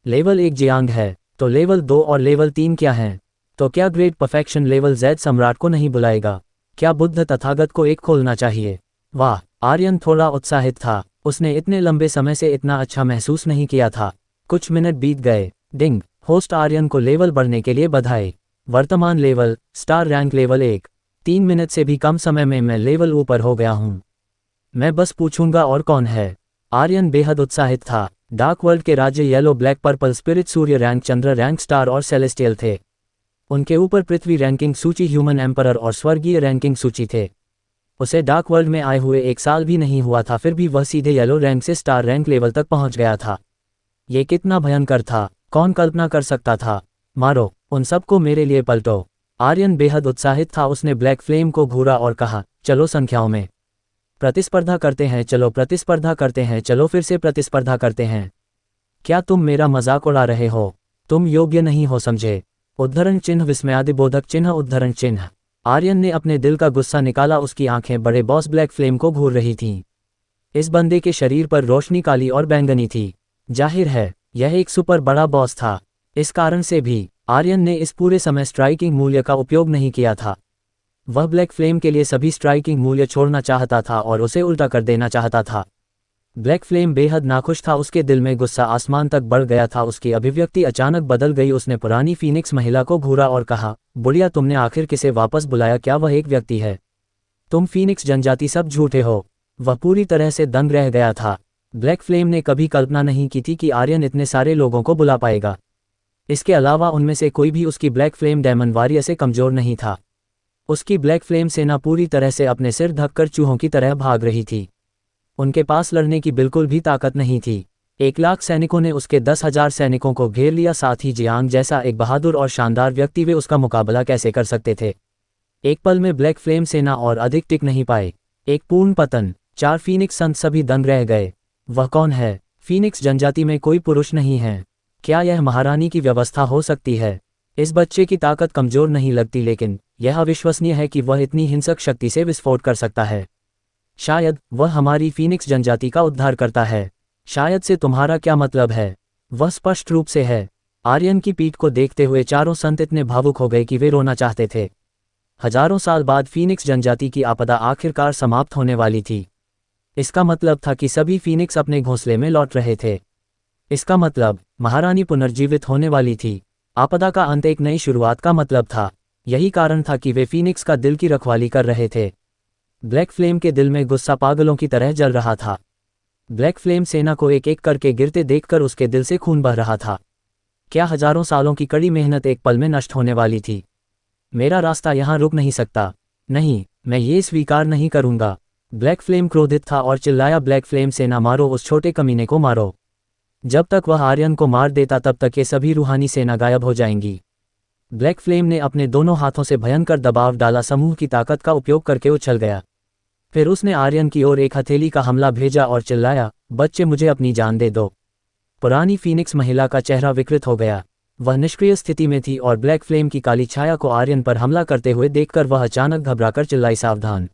लेवल 1 जियांग है, तो लेवल 2 और लेवल 3 क्या हैं? तो क्या ग्रेट परफेक्शन लेवल जेड सम्राट को नहीं बुलाएगा? क्या बुद्ध तथागत को एक खोलना चाहिए? वाह, आर्यन थोड़ा उत्साहित था। उसने इतने लंबे समय से इतना अच्छा महसूस नहीं किया था। कुछ मिनट बीत गए। डिंग। होस्ट आर्यन को लेवल बढ़ने के लिए बधाई। वर्तमान level star rank level 1। 3 minute से भी कम समय में मैं लेवल ऊपर हो गया हूँ। मैं बस पूछूंगा और कौन है? आर्यन बेहद उत्साहित था। डार्क वर्ल्ड के राज्य येलो, ब्लैक, पर्पल, स्पिरिट, सूर्य रैंक, चंद्र रैंक, स्टार और सेलेस्टियल थे। उनके ऊपर पृथ्वी रैंकिंग सूची, ह्यूमन एम्परर और स्वर्गीय रैंकिंग सूची थे। उसे डार्क वर्ल्ड में आए हुए 1 साल भी नहीं हुआ था, फिर भी वह सीधे येलो रैंक से स्टार रैंक लेवल तक पहुंच गया था। ये कितना भयंकर था, कौन कल्पना कर सकता था? मारो, उन सबको मेरे लिए पलटो। आर्यन बेहद उत्साहित था। उसने ब्लैक फ्लेम को घूरा और कहा, चलो संख्याओं में प्रतिस्पर्धा करते हैं, चलो प्रतिस्पर्धा करते हैं, चलो फिर से प्रतिस्पर्धा करते हैं। क्या तुम मेरा मजाक उड़ा रहे हो? तुम योग्य नहीं हो, समझे? उद्धरण चिन्ह, विस्मयादिबोधक चिन्ह, उद्धरण चिन्ह। आर्यन ने अपने दिल का गुस्सा निकाला। उसकी आंखें बड़े बॉस ब्लैक फ्लेम को घूर रही थीं। इस बंदे के शरीर पर रोशनी काली और बैंगनी थी। जाहिर है यह एक सुपर बड़ा बॉस था। इस कारण से भी आर्यन ने इस पूरे समय स्ट्राइकिंग मूल्य का उपयोग नहीं किया था। वह ब्लैक फ्लेम के लिए सभी स्ट्राइकिंग मूल्य छोड़ना चाहता था और उसे उल्टा कर देना चाहता था। ब्लैक फ्लेम बेहद नाखुश था। उसके दिल में गुस्सा आसमान तक बढ़ गया था। उसकी अभिव्यक्ति अचानक बदल गई। उसने पुरानी फीनिक्स महिला को घूरा और कहा, बुढ़िया, तुमने आखिर किसे वापस बुलाया? क्या वह एक व्यक्ति है? तुम फीनिक्स जनजाति सब झूठे हो। वह पूरी तरह से दंग रह गया था। ब्लैक फ्लेम ने कभी कल्पना नहीं की थी कि आर्यन इतने सारे लोगों को बुला पाएगा। इसके अलावा उनमें से कोई भी उसकी ब्लैक फ्लेम डेमन वॉरियर से कमजोर नहीं था। उसकी ब्लैक फ्लेम सेना पूरी तरह से अपने सिर ढककर चूहों की तरह भाग रही थी। उनके पास लड़ने की बिल्कुल भी ताकत नहीं थी। 1 लाख सैनिकों ने उसके 10,000 सैनिकों को घेर लिया। साथ ही जियांग जैसा एक बहादुर और शानदार व्यक्ति, वे उसका मुकाबला कैसे कर सकते थे? एक पल में ब्लैक फ्लेम सेना और अधिक टिक नहीं पाए। एक पूर्ण पतन। 4 फीनिक्स संत सभी दंग रह गए। वह कौन है? फीनिक्स जनजाति में कोई पुरुष नहीं है। क्या यह महारानी की व्यवस्था हो सकती है? इस बच्चे की ताकत कमजोर नहीं लगती, लेकिन यह अविश्वसनीय है कि वह इतनी हिंसक शक्ति से विस्फोट कर सकता है। शायद वह हमारी फीनिक्स जनजाति का उद्धार करता है। शायद से तुम्हारा क्या मतलब है? वह स्पष्ट रूप से है। आर्यन की पीठ को देखते हुए चारों संत इतने भावुक हो गए कि वे रोना चाहते थे। हजारों साल बाद फीनिक्स जनजाति की आपदा आखिरकार समाप्त होने वाली थी। इसका मतलब था कि सभी फीनिक्स अपने घोंसले में लौट रहे थे। इसका मतलब महारानी पुनर्जीवित होने वाली थी। आपदा का अंत एक नई शुरुआत का मतलब था। यही कारण था कि वे फीनिक्स का दिल की रखवाली कर रहे थे। ब्लैक फ्लेम के दिल में गुस्सा पागलों की तरह जल रहा था। ब्लैक फ्लेम सेना को एक एक करके गिरते देखकर उसके दिल से खून बह रहा था। क्या हजारों सालों की कड़ी मेहनत एक पल में नष्ट होने वाली थी? मेरा रास्ता यहाँ रुक नहीं सकता। नहीं, मैं ये स्वीकार नहीं करूँगा। ब्लैक फ्लेम क्रोधित था और चिल्लाया, ब्लैक फ्लेम सेना मारो, उस छोटे कमीने को मारो। जब तक वह आर्यन को मार देता तब तक ये सभी रूहानी सेना गायब हो जाएंगी। ब्लैक फ्लेम ने अपने दोनों हाथों से भयंकर दबाव डाला, समूह की ताकत का उपयोग करके उछल गया। फिर उसने आर्यन की ओर एक हथेली का हमला भेजा और चिल्लाया, बच्चे मुझे अपनी जान दे दो। पुरानी फीनिक्स महिला का चेहरा विकृत हो गया। वह निष्क्रिय स्थिति में थी और ब्लैक फ्लेम की काली छाया को आर्यन पर हमला करते हुए देखकर वह अचानक घबराकर चिल्लाई, सावधान।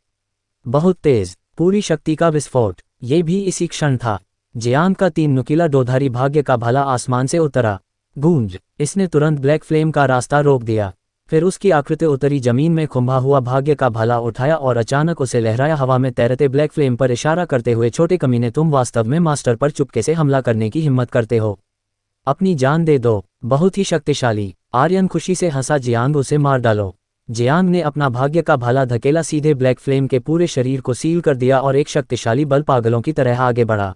बहुत तेज, पूरी शक्ति का विस्फोट। ये भी इसी क्षण था। जियांग का 3 नुकीला डोधारी भाग्य का भला आसमान से उतरा। गूंज, इसने तुरंत ब्लैक फ्लेम का रास्ता रोक दिया। फिर उसकी आकृति उतरी जमीन में खुंभा हुआ भाग्य का भाला उठाया और अचानक उसे लहराया, हवा में तैरते ब्लैक फ्लेम पर इशारा करते हुए, छोटे कमीने, तुम वास्तव में मास्टर पर चुपके से हमला करने की हिम्मत करते हो? अपनी जान दे दो। बहुत ही शक्तिशाली। आर्यन खुशी से हंसा, जियांग उसे मार डालो। जियांग ने अपना भाग्य का भाला धकेला, सीधे ब्लैक फ्लेम के पूरे शरीर को सील कर दिया और एक शक्तिशाली बल पागलों की तरह आगे बढ़ा।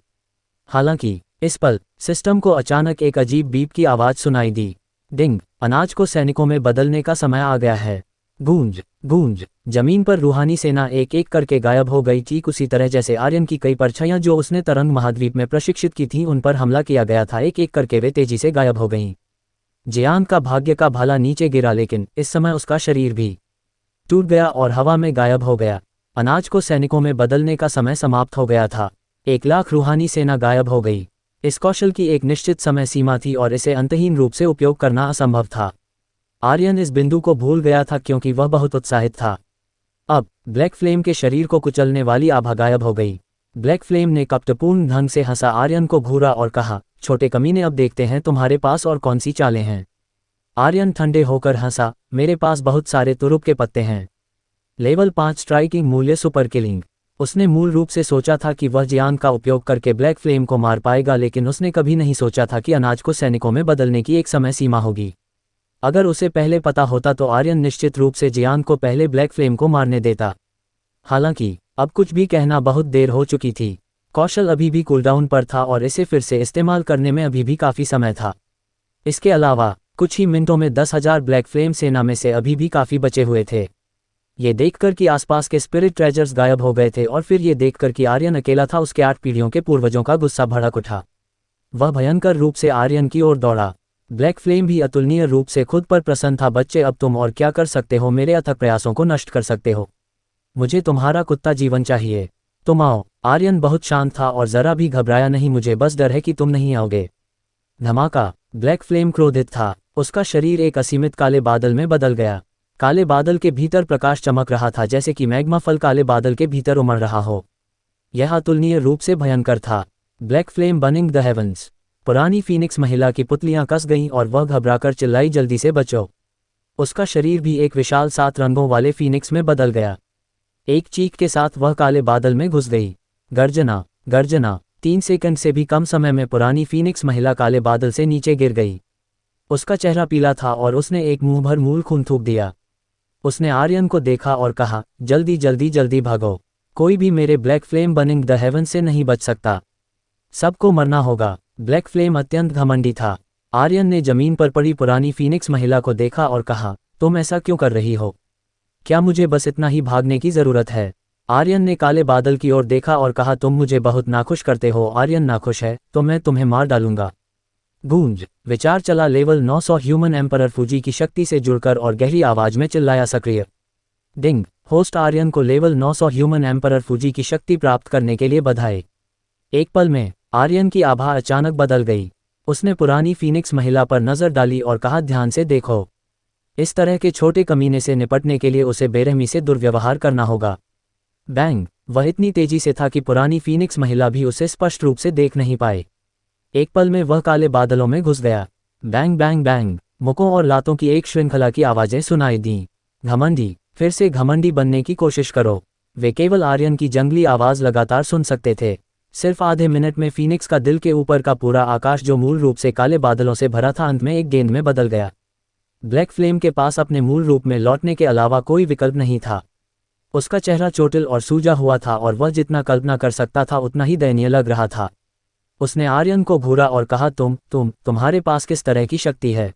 हालांकि इस पल सिस्टम को अचानक एक अजीब बीप की आवाज सुनाई दी। डिंग, अनाज को सैनिकों में बदलने का समय आ गया है। गूंज गूंज, जमीन पर रूहानी सेना एक एक करके गायब हो गई, ठीक उसी तरह जैसे आर्यन की कई परछाइयां जो उसने तरंग महाद्वीप में प्रशिक्षित की थीं उन पर हमला किया गया था, एक एक करके वे तेजी से गायब हो गईं। जियांग का भाग्य का भाला नीचे गिरा, लेकिन इस समय उसका शरीर भी टूट गया और हवा में गायब हो गया। अनाज को सैनिकों में बदलने का समय समाप्त हो गया था। 1,00,000 रूहानी सेना गायब हो गई। इस कौशल की एक निश्चित समय सीमा थी और इसे अंतहीन रूप से उपयोग करना असंभव था। आर्यन इस बिंदु को भूल गया था क्योंकि वह बहुत उत्साहित था। अब ब्लैक फ्लेम के शरीर को कुचलने वाली आभा गायब हो गई। ब्लैक फ्लेम ने कपटपूर्ण ढंग से हंसा, आर्यन को घूरा और कहा, छोटे कमीने, अब देखते हैं तुम्हारे पास और कौन सी चालें हैं। आर्यन ठंडे होकर हंसा, मेरे पास बहुत सारे तुरुप के पत्ते हैं। लेवल 5 स्ट्राइकिंग मूल्य, सुपर किलिंग। उसने मूल रूप से सोचा था कि वह जियांग का उपयोग करके ब्लैक फ्लेम को मार पाएगा, लेकिन उसने कभी नहीं सोचा था कि अनाज को सैनिकों में बदलने की एक समय सीमा होगी। अगर उसे पहले पता होता तो आर्यन निश्चित रूप से जियांग को पहले ब्लैक फ्लेम को मारने देता। हालांकि अब कुछ भी कहना बहुत देर हो चुकी थी। कौशल अभी भी कूलडाउन पर था और इसे फिर से इस्तेमाल करने में अभी भी काफ़ी समय था। इसके अलावा कुछ ही मिनटों में 10,000 ब्लैक फ्लेम सेना में से अभी भी काफ़ी बचे हुए थे। ये देखकर कि आसपास के स्पिरिट ट्रेजर्स गायब हो गए थे और फिर ये देखकर कि आर्यन अकेला था, उसके 8 पीढ़ियों के पूर्वजों का गुस्सा भड़क उठा। वह भयंकर रूप से आर्यन की ओर दौड़ा। ब्लैक फ्लेम भी अतुलनीय रूप से खुद पर प्रसन्न था। बच्चे, अब तुम और क्या कर सकते हो? मेरे अथक प्रयासों को नष्ट कर सकते हो? मुझे तुम्हारा कुत्ता जीवन चाहिए। तुम आओ। आर्यन बहुत शांत था और जरा भी घबराया नहीं। मुझे बस डर है कि तुम नहीं आओगे। धमाका। ब्लैक फ्लेम क्रोधित था। उसका शरीर एक असीमित काले बादल में बदल गया। काले बादल के भीतर प्रकाश चमक रहा था, जैसे कि मैग्मा फल काले बादल के भीतर उमड़ रहा हो। यह अतुलनीय रूप से भयंकर था। Black flame burning the heavens. पुरानी फीनिक्स महिला की पुतलियां कस गईं और वह घबराकर चिल्लाई, जल्दी से बचो। उसका शरीर भी एक विशाल 7 रंगों वाले फीनिक्स में बदल गया। एक चीख के साथ वह काले बादल में घुस गई। गर्जना गर्जना। 3 सेकंड से भी कम समय में पुरानी फीनिक्स महिला काले बादल से नीचे गिर गई। उसका चेहरा पीला था और उसने एक मुंह भर मूल खून थूक दिया। उसने आर्यन को देखा और कहा, जल्दी जल्दी जल्दी भागो। कोई भी मेरे black flame burning the haven से नहीं बच सकता। सबको मरना होगा। ब्लैक फ्लेम अत्यंत घमंडी था। आर्यन ने जमीन पर पड़ी पुरानी फीनिक्स महिला को देखा और कहा, तुम ऐसा क्यों कर रही हो? क्या मुझे बस इतना ही भागने की जरूरत है? आर्यन ने काले बादल की ओर देखा और कहा, तुम मुझे बहुत नाखुश करते हो। आर्यन नाखुश है तो मैं तुम्हें मार डालूंगा। गूंज। विचार चला, लेवल 900 ह्यूमन एम्परर फूजी की शक्ति से जुड़कर और गहरी आवाज में चिल्लाया, सक्रिय। डिंग। होस्ट आर्यन को लेवल 900 ह्यूमन एम्परर फूजी की शक्ति प्राप्त करने के लिए बधाई। एक पल में आर्यन की आभा अचानक बदल गई। उसने पुरानी फीनिक्स महिला पर नजर डाली और कहा, ध्यान से देखो। इस तरह के छोटे कमीने से निपटने के लिए उसे बेरहमी से दुर्व्यवहार करना होगा। बैंग। वह इतनी तेजी से था कि पुरानी फीनिक्स महिला भी उसे स्पष्ट रूप से देख नहीं पाए। एक पल में वह काले बादलों में घुस गया। Bang bang bang. मुक्कों और लातों की एक श्रृंखला की आवाजें सुनाई दीं। घमंडी। फिर से घमंडी बनने की कोशिश करो। वे केवल आर्यन की जंगली आवाज लगातार सुन सकते थे। सिर्फ आधे मिनट में फीनिक्स का दिल के ऊपर का पूरा आकाश, जो मूल रूप से काले बादलों से भरा था, अंत में एक गेंद में बदल गया। ब्लैक फ्लेम के पास अपने मूल रूप में लौटने के अलावा कोई विकल्प नहीं था। उसका चेहरा चोटिल और सूजा हुआ था और वह जितना कल्पना कर सकता था उतना ही दयनीय लग रहा था। उसने आर्यन को घूरा और कहा तुम्हारे पास किस तरह की शक्ति है?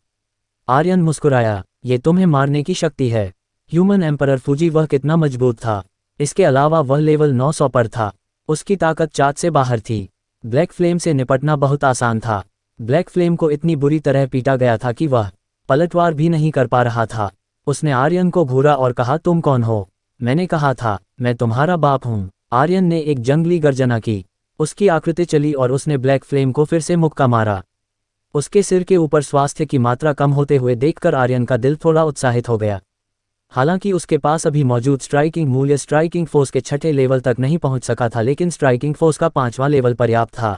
आर्यन मुस्कुराया, ये तुम्हें मारने की शक्ति है। ह्यूमन एम्परर फूजी वह कितना मजबूत था। इसके अलावा वह लेवल 900 पर था। उसकी ताकत चाँद से बाहर थी। ब्लैक फ्लेम से निपटना बहुत आसान था। ब्लैक फ्लेम को इतनी बुरी तरह पीटा गया था कि वह पलटवार भी नहीं कर पा रहा था। उसने आर्यन को घूरा और कहा, तुम कौन हो? मैंने कहा था, मैं तुम्हारा बाप हूँ। आर्यन ने एक जंगली गर्जना की। उसकी आकृति चली और उसने ब्लैक फ्लेम को फिर से मुक्का मारा। उसके सिर के ऊपर स्वास्थ्य की मात्रा कम होते हुए देखकर आर्यन का दिल थोड़ा उत्साहित हो गया। हालांकि उसके पास अभी मौजूद स्ट्राइकिंग मूल्य स्ट्राइकिंग फोर्स के 6ठे लेवल तक नहीं पहुंच सका था, लेकिन स्ट्राइकिंग फोर्स का 5वां लेवल पर्याप्त था।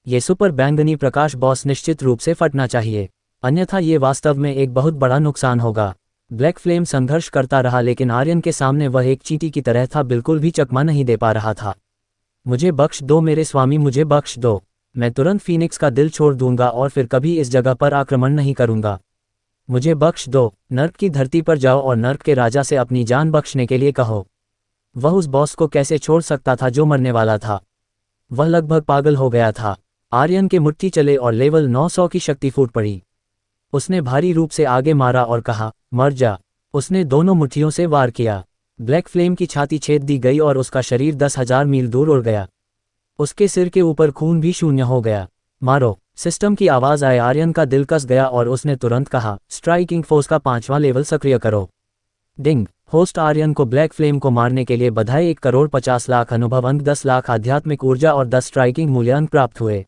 ये सुपर बैंगनी प्रकाश बॉस निश्चित रूप से फटना चाहिए, अन्यथा ये वास्तव में एक बहुत बड़ा नुकसान होगा। ब्लैक फ्लेम संघर्ष करता रहा, लेकिन आर्यन के सामने वह एक चींटी की तरह था, बिल्कुल भी चकमा नहीं दे पा रहा था। मुझे बख्श दो मेरे स्वामी, मुझे बख्श दो। मैं तुरंत फीनिक्स का दिल छोड़ दूंगा और फिर कभी इस जगह पर आक्रमण नहीं करूंगा। मुझे बख्श दो। नर्क की धरती पर जाओ और नर्क के राजा से अपनी जान बख्शने के लिए कहो। वह उस बॉस को कैसे छोड़ सकता था जो मरने वाला था? वह लगभग पागल हो गया था। आर्यन के मुट्ठी चले और लेवल 900 की शक्ति फूट पड़ी। उसने भारी रूप से आगे मारा और कहा, मर जा। उसने दोनों मुट्ठियों से वार किया। ब्लैक फ्लेम की छाती छेद दी गई और उसका शरीर 10,000 मील दूर उड़ गया। उसके सिर के ऊपर खून भी शून्य हो गया। मारो। सिस्टम की आवाज़ आए। आर्यन का दिल कस गया और उसने तुरंत कहा, स्ट्राइकिंग फोर्स का 5वां लेवल सक्रिय करो। डिंग। होस्ट आर्यन को ब्लैक फ्लेम को मारने के लिए बधाई। 1,50,00,000 अनुभव अंक, 10 लाख आध्यात्मिक ऊर्जा और 10 स्ट्राइकिंग मूल्य अंक प्राप्त हुए।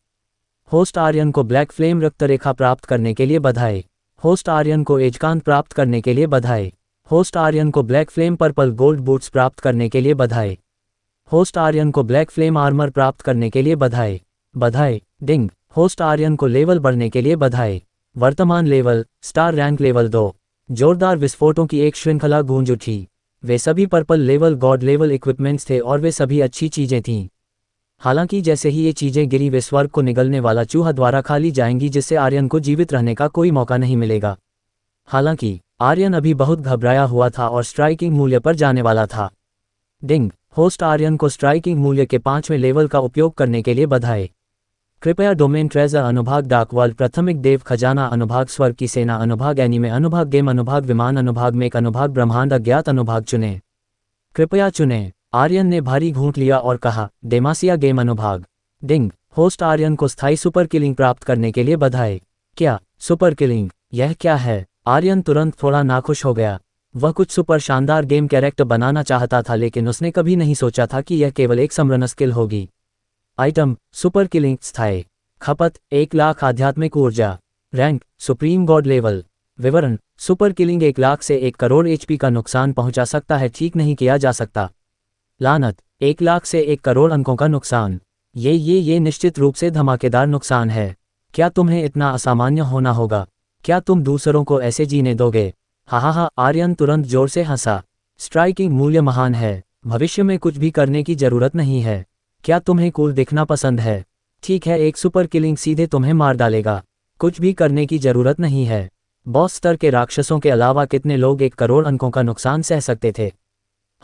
होस्ट आर्यन को ब्लैक फ्लेम रक्तरेखा प्राप्त करने के लिए बधाई। होस्ट आर्यन को एजकांत प्राप्त करने के लिए बधाई। होस्ट आर्यन को black flame purple gold boots प्राप्त करने के लिए बधाई। होस्ट आर्यन को ब्लैक फ्लेम आर्मर प्राप्त करने के लिए बधाई। बधाई। डिंग। होस्ट आर्यन को लेवल बढ़ने के लिए बधाई। वर्तमान लेवल स्टार रैंक लेवल 2। जोरदार विस्फोटों की एक श्रृंखला गूंज उठी। वे सभी purple level God level equipments थे और वे सभी अच्छी चीजें थीं। हालांकि जैसे ही ये चीजें गिरी वे स्वर्ग को निगलने वाला चूहा द्वारा खा ली जाएंगी, जिससे आर्यन को जीवित रहने का कोई मौका नहीं मिलेगा। हालांकि आर्यन अभी बहुत घबराया हुआ था और स्ट्राइकिंग मूल्य पर जाने वाला था। डिंग। होस्ट आर्यन को स्ट्राइकिंग मूल्य के 5वें लेवल का उपयोग करने के लिए बधाई। कृपया डोमेन ट्रेजर अनुभाग डार्क वर्ल्ड प्राथमिक देव खजाना अनुभाग स्वर्ग की सेना अनुभाग एनीमे अनुभाग गेम अनुभाग विमान अनुभाग मेक अनुभाग ब्रह्मांड अज्ञात अनुभाग चुनें। कृपया चुनें। आर्यन ने भारी घूंट लिया और कहा, डेमासिया गेम अनुभाग। डिंग। होस्ट आर्यन को स्थायी सुपर किलिंग प्राप्त करने के लिए बधाई। क्या सुपर किलिंग? यह क्या है? आर्यन तुरंत थोड़ा नाखुश हो गया। वह कुछ सुपर शानदार गेम कैरेक्टर बनाना चाहता था, लेकिन उसने कभी नहीं सोचा था कि यह केवल एक समरन स्किल होगी। आइटम सुपर किलिंग स्थायी। खपत 1 लाख आध्यात्मिक ऊर्जा। Rank supreme God level. विवरण सुपर किलिंग 1 लाख से 1 करोड़ एचपी का नुकसान पहुंचा सकता है, ठीक नहीं किया जा सकता। लानत 1 लाख से 1 करोड़ अंकों का नुकसान। ये निश्चित रूप से धमाकेदार नुकसान है। क्या तुम्हें इतना असामान्य होना होगा? क्या तुम दूसरों को ऐसे जीने दोगे? हा। आर्यन तुरंत जोर से हंसा। स्ट्राइकिंग मूल्य महान है। भविष्य में कुछ भी करने की जरूरत नहीं है। क्या तुम्हें कूल दिखना पसंद है? ठीक है, एक सुपर किलिंग सीधे तुम्हें मार डालेगा। कुछ भी करने की जरूरत नहीं है। बॉस स्तर के राक्षसों के अलावा कितने लोग 1 करोड़ अंकों का नुकसान सह सकते थे?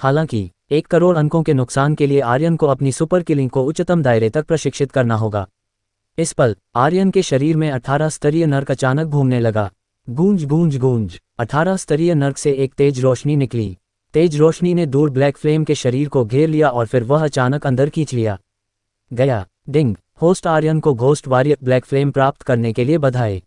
हालांकि 1 करोड़ अंकों के नुकसान के लिए आर्यन को अपनी सुपर किलिंग को उच्चतम दायरे तक प्रशिक्षित करना होगा। इस पल आर्यन के शरीर में 18 स्तरीय नर्क अचानक घूमने लगा। गूंज गूंज गूंज। 18 स्तरीय नर्क से एक तेज रोशनी निकली। तेज रोशनी ने दूर ब्लैक फ्लेम के शरीर को घेर लिया और फिर वह अचानक अंदर खींच लिया गया। डिंग। होस्ट आर्यन को घोस्ट वॉरियर ब्लैक फ्लेम प्राप्त करने के लिए बधाई।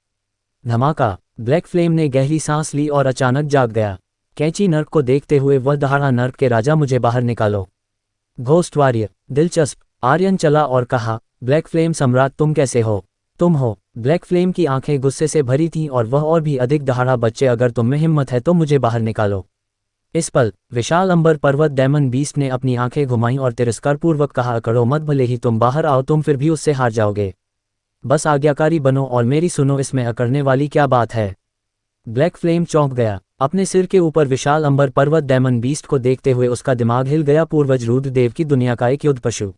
धमाका। ब्लैक फ्लेम ने गहरी सांस ली और अचानक जाग गया। कैंची नर्क को देखते हुए वह दहाड़ा, नर्क के राजा मुझे बाहर निकालो। Ghost warrior. दिलचस्प। आर्यन चला और कहा, ब्लैक फ्लेम सम्राट तुम कैसे हो? तुम हो। ब्लैक फ्लेम की आंखें गुस्से से भरी थीं और वह और भी अधिक दहाड़ा, बच्चे अगर तुम में हिम्मत है तो मुझे बाहर निकालो। इस पल विशाल अंबर पर्वत डेमन बीस्ट ने अपनी आंखें घुमाईं और तिरस्कारपूर्वक कहा, करो मत, भले ही तुम बाहर आओ तुम फिर भी उससे हार जाओगे। बस आज्ञाकारी बनो और मेरी सुनो, इसमें अकड़ने वाली क्या बात है? ब्लैक फ्लेम चौंक गया। अपने सिर के ऊपर विशाल अंबर पर्वत डेमन बीस्ट को देखते हुए उसका दिमाग हिल गया। पूर्वज रुद्रदेव की दुनिया का एक युद्ध पशु।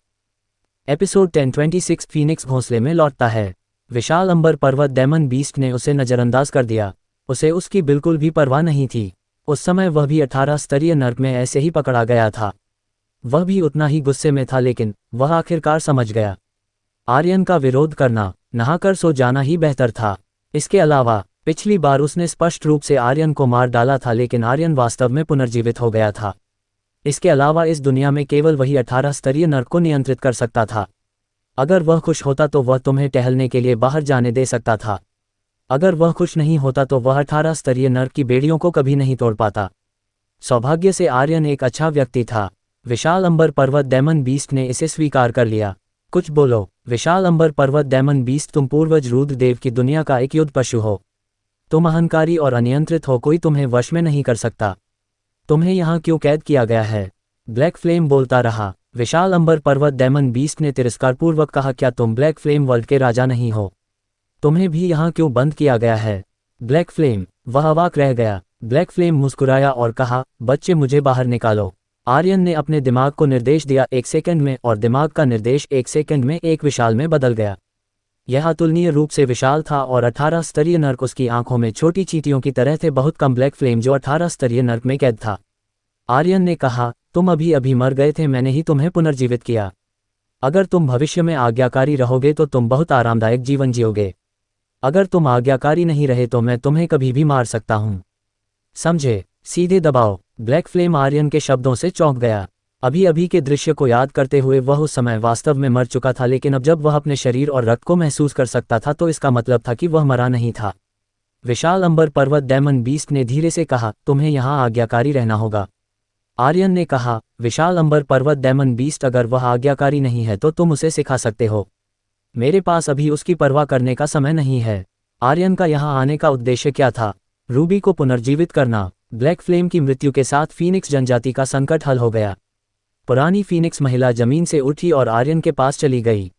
एपिसोड 1026 फीनिक्स घोंसले में लौटता है। विशाल अंबर पर्वत डेमन बीस्ट ने उसे नजरअंदाज कर दिया। उसे उसकी बिल्कुल भी परवाह नहीं थी। उस समय वह भी 18 स्तरीय नर्क में ऐसे ही पकड़ा गया था। वह भी उतना ही गुस्से में था, लेकिन वह आखिरकार समझ गया। आर्यन का विरोध करना, नहाकर सो जाना ही बेहतर था। इसके अलावा पिछली बार उसने स्पष्ट रूप से आर्यन को मार डाला था, लेकिन आर्यन वास्तव में पुनर्जीवित हो गया था। इसके अलावा इस दुनिया में केवल वही 18 स्तरीय नर्क को नियंत्रित कर सकता था। अगर वह खुश होता तो वह तुम्हें टहलने के लिए बाहर जाने दे सकता था। अगर वह खुश नहीं होता तो वह 18 स्तरीय नर्क की बेड़ियों को कभी नहीं तोड़ पाता। सौभाग्य से आर्यन एक अच्छा व्यक्ति था। विशाल अंबर पर्वत डेमन बीस्ट ने इसे स्वीकार कर लिया। कुछ बोलो। विशाल अंबर पर्वत डेमन बीस्ट, तुम पूर्वज रुद्रदेव की दुनिया का एक युद्ध पशु हो। तुम अहंकारी और अनियंत्रित हो, कोई तुम्हें वश में नहीं कर सकता। तुम्हें यहाँ क्यों कैद किया गया है? ब्लैक फ्लेम बोलता रहा। विशाल अंबर पर्वत डेमन बीस्ट ने तिरस्कारपूर्वक कहा, क्या तुम ब्लैक फ्लेम वर्ल्ड के राजा नहीं हो? तुम्हें भी यहाँ क्यों बंद किया गया है? ब्लैक फ्लेम, वह अवाक रह गया। ब्लैक फ्लेम मुस्कुराया और कहा, बच्चे मुझे बाहर निकालो। आर्यन ने अपने दिमाग को निर्देश दिया 1 सेकंड में, और दिमाग का निर्देश 1 सेकंड में एक विशाल में बदल गया। यह अतुलनीय रूप से विशाल था और 18 स्तरीय नर्क उसकी आंखों में छोटी चींटियों की तरह थे, बहुत कम ब्लैक फ्लेम जो 18 स्तरीय नर्क में कैद था। आर्यन ने कहा, तुम अभी अभी मर गए थे, मैंने ही तुम्हें पुनर्जीवित किया। अगर तुम भविष्य में आज्ञाकारी रहोगे तो तुम बहुत आरामदायक जीवन जियोगे। अगर तुम आज्ञाकारी नहीं रहे तो मैं तुम्हें कभी भी मार सकता हूं। समझे? सीधे दबाओ। ब्लैक फ्लेम आर्यन के शब्दों से चौंक गया। अभी अभी के दृश्य को याद करते हुए वह उस समय वास्तव में मर चुका था, लेकिन अब जब वह अपने शरीर और रक्त को महसूस कर सकता था तो इसका मतलब था कि वह मरा नहीं था। विशाल अंबर पर्वत डेमन बीस्ट ने धीरे से कहा, तुम्हें यहाँ आज्ञाकारी रहना होगा। आर्यन ने कहा, विशाल अंबर पर्वत डेमन बीस्ट, अगर वह आज्ञाकारी नहीं है तो तुम उसे सिखा सकते हो। मेरे पास अभी उसकी परवाह करने का समय नहीं है। आर्यन का यहाँ आने का उद्देश्य क्या था? रूबी को पुनर्जीवित करना। ब्लैक फ्लेम की मृत्यु के साथ फीनिक्स जनजाति का संकट हल हो गया। पुरानी फीनिक्स महिला जमीन से उठी और आर्यन के पास चली गई।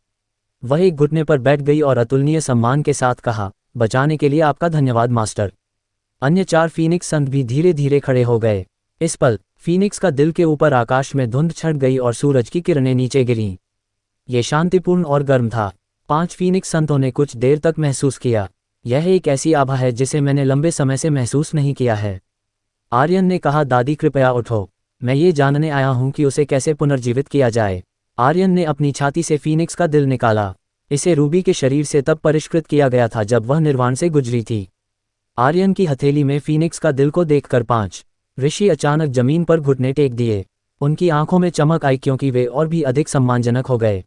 वह एक घुटने पर बैठ गई और अतुलनीय सम्मान के साथ कहा, बचाने के लिए आपका धन्यवाद मास्टर। अन्य 4 फीनिक्स संत भी धीरे धीरे खड़े हो गए। इस पल फीनिक्स का दिल के ऊपर आकाश में धुंध छट गई और सूरज की किरणें नीचे गिरीं। ये शांतिपूर्ण और गर्म था। 5 फीनिक्स संतों ने कुछ देर तक महसूस किया, यह एक ऐसी आभा है जिसे मैंने लंबे समय से महसूस नहीं किया है। आर्यन ने कहा, दादी कृपया उठो, मैं ये जानने आया हूं कि उसे कैसे पुनर्जीवित किया जाए। आर्यन ने अपनी छाती से फीनिक्स का दिल निकाला। इसे रूबी के शरीर से तब परिष्कृत किया गया था जब वह निर्वाण से गुजरी थी। आर्यन की हथेली में फीनिक्स का दिल को देखकर 5 ऋषि अचानक जमीन पर घुटने टेक दिए। उनकी आंखों में चमक आई क्योंकि वे और भी अधिक सम्मानजनक हो गए।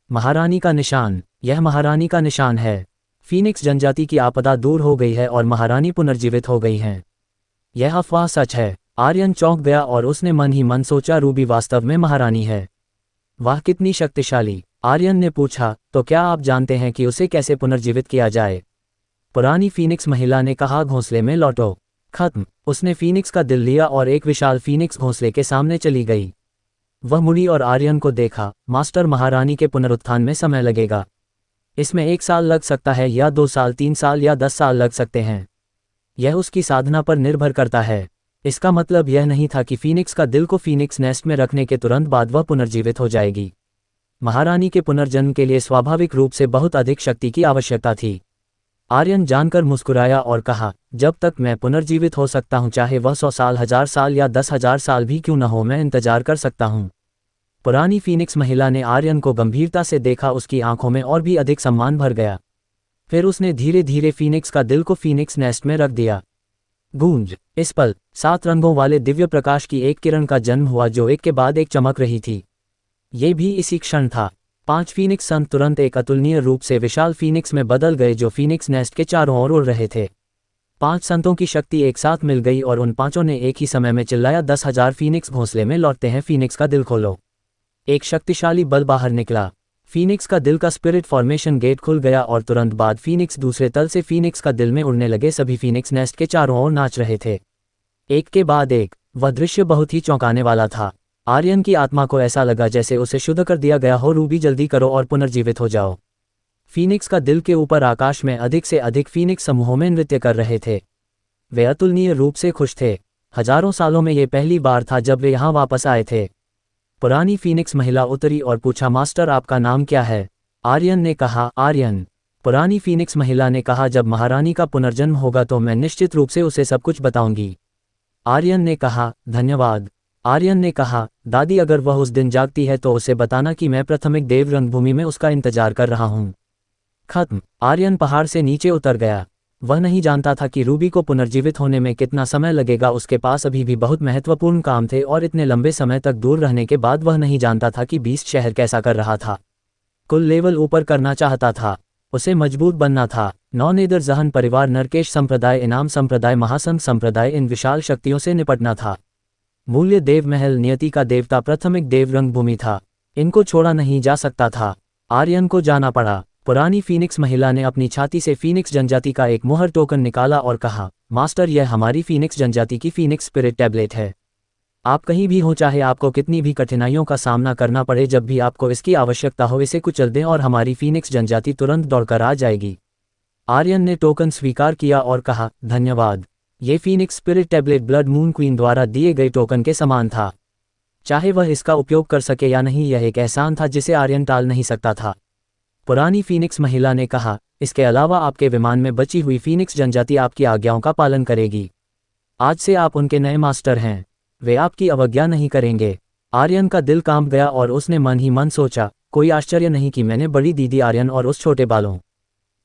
महारानी का निशान, यह महारानी का निशान है। फीनिक्स जनजाति की आपदा दूर हो गई है और महारानी पुनर्जीवित हो गई हैं। यह अफवाह सच है। आर्यन चौंक गया और उसने मन ही मन सोचा, रूबी वास्तव में महारानी है। वाह, कितनी शक्तिशाली। आर्यन ने पूछा, तो क्या आप जानते हैं कि उसे कैसे पुनर्जीवित किया जाए? पुरानी फीनिक्स महिला ने कहा, घोंसले में लौटो। खत्म। उसने फीनिक्स का दिल लिया और एक विशाल फीनिक्स घोंसले के सामने चली गई। वह मुड़ी और आर्यन को देखा, मास्टर, महारानी के पुनरुत्थान में समय लगेगा। इसमें 1 साल लग सकता है या 2 साल, 3 साल या 10 साल लग सकते हैं। यह उसकी साधना पर निर्भर करता है। इसका मतलब यह नहीं था कि फीनिक्स का दिल को फीनिक्स नेस्ट में रखने के तुरंत बाद वह पुनर्जीवित हो जाएगी। महारानी के पुनर्जन्म के लिए स्वाभाविक रूप से बहुत अधिक शक्ति की आवश्यकता थी। आर्यन जानकर मुस्कुराया और कहा, जब तक मैं पुनर्जीवित हो सकता हूं, चाहे वह 100 साल, 1000 साल या 10,000 साल भी क्यों न हो, मैं इंतजार कर सकता हूं। पुरानी फीनिक्स महिला ने आर्यन को गंभीरता से देखा, उसकी आंखों में और भी अधिक सम्मान भर गया। फिर उसने धीरे धीरे फीनिक्स का दिल को फीनिक्स नेस्ट में रख दिया। गूंज। इस पल 7 रंगों वाले दिव्य प्रकाश की एक किरण का जन्म हुआ जो एक के बाद एक चमक रही थी। ये भी इसी क्षण था। 5 फीनिक्स संत तुरंत एक अतुलनीय रूप से विशाल फीनिक्स में बदल गए जो फीनिक्स नेस्ट के चारों ओर उड़ रहे थे। 5 संतों की शक्ति एक साथ मिल गई और उन 5ओं ने एक ही समय में चिल्लाया, 10,000 फीनिक्स घोंसले में लौटते हैं, फीनिक्स का दिल खोलो। एक शक्तिशाली बल बाहर निकला। फीनिक्स का दिल का स्पिरिट फॉर्मेशन गेट खुल गया और तुरंत बाद फीनिक्स दूसरे तल से फीनिक्स का दिल में उड़ने लगे। सभी फीनिक्स नेस्ट के चारों ओर नाच रहे थे, एक के बाद एक। वह दृश्य बहुत ही चौंकाने वाला था। आर्यन की आत्मा को ऐसा लगा जैसे उसे शुद्ध कर दिया गया हो। रूबी, जल्दी करो और पुनर्जीवित हो जाओ। फीनिक्स का दिल के ऊपर आकाश में अधिक से अधिक फीनिक्स समूहों में नृत्य कर रहे थे। वे अतुलनीय रूप से खुश थे। हजारों सालों में ये पहली बार था जब वे यहाँ वापस आए थे। पुरानी फीनिक्स महिला उतरी और पूछा, मास्टर, आपका नाम क्या है? आर्यन ने कहा, आर्यन। पुरानी फीनिक्स महिला ने कहा, जब महारानी का पुनर्जन्म होगा तो मैं निश्चित रूप से उसे सब कुछ बताऊंगी। आर्यन ने कहा, धन्यवाद। आर्यन ने कहा, दादी अगर वह उस दिन जागती है तो उसे बताना कि मैं प्राथमिक देव रंगभूमि में उसका इंतजार कर रहा हूँ। खत्म। आर्यन पहाड़ से नीचे उतर गया। वह नहीं जानता था कि रूबी को पुनर्जीवित होने में कितना समय लगेगा। उसके पास अभी भी बहुत महत्वपूर्ण काम थे और इतने लंबे समय तक दूर रहने के बाद वह नहीं जानता था कि बीस्ट शहर कैसा कर रहा था। कुल लेवल ऊपर करना चाहता था। उसे मजबूत बनना था। नौनेदर जहन परिवार, नरकेश संप्रदाय, इनाम संप्रदाय, महासंघ संप्रदाय, इन विशाल शक्तियों से निपटना था। मूल्य देव महल, नियति का देवता, प्राथमिक देव रंगभूमि था। इनको छोड़ा नहीं जा सकता था। आर्यन को जाना पड़ा। पुरानी फीनिक्स महिला ने अपनी छाती से फीनिक्स जनजाति का एक मुहर टोकन निकाला और कहा, मास्टर, यह हमारी फीनिक्स जनजाति की फीनिक्स स्पिरिट टैबलेट है। आप कहीं भी हो, चाहे आपको कितनी भी कठिनाइयों का सामना करना पड़े, जब भी आपको इसकी आवश्यकता हो इसे कुचल दें और हमारी फीनिक्स जनजाति तुरंत दौड़कर आ जाएगी। आर्यन ने टोकन स्वीकार किया और कहा, धन्यवाद। ये Phoenix spirit tablet blood moon queen द्वारा दिए गए टोकन के समान था। चाहे वह इसका उपयोग कर सके या नहीं, यह एक एहसान था जिसे आर्यन टाल नहीं सकता था। पुरानी फीनिक्स महिला ने कहा, इसके अलावा आपके विमान में बची हुई फीनिक्स जनजाति आपकी आज्ञाओं का पालन करेगी। आज से आप उनके नए मास्टर हैं। वे आपकी अवज्ञा नहीं करेंगे। आर्यन का दिल कांप गया और उसने मन ही मन सोचा, कोई आश्चर्य नहीं कि मैंने बड़ी दीदी आर्यन और उस छोटे बालों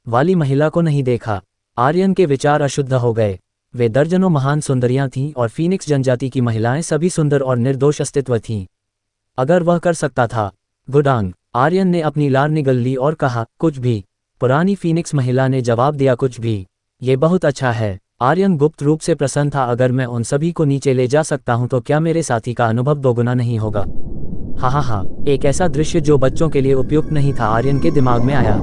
वाली महिला को नहीं देखा। आर्यन के विचार अशुद्ध हो गए। वे दर्जनों महान सुंदरियां थीं और फीनिक्स जनजाति की महिलाएं सभी सुंदर और निर्दोष अस्तित्व थीं। अगर वह कर सकता था। गुडांग। आर्यन ने अपनी लार निगल ली और कहा, कुछ भी। पुरानी फीनिक्स महिला ने जवाब दिया, कुछ भी। ये बहुत अच्छा है। आर्यन गुप्त रूप से प्रसन्न था। अगर मैं उन सभी को नीचे ले जा सकता हूं तो क्या मेरे साथी का अनुभव दोगुना नहीं होगा? हा, एक ऐसा दृश्य जो बच्चों के लिए उपयुक्त नहीं था आर्यन के दिमाग में आया।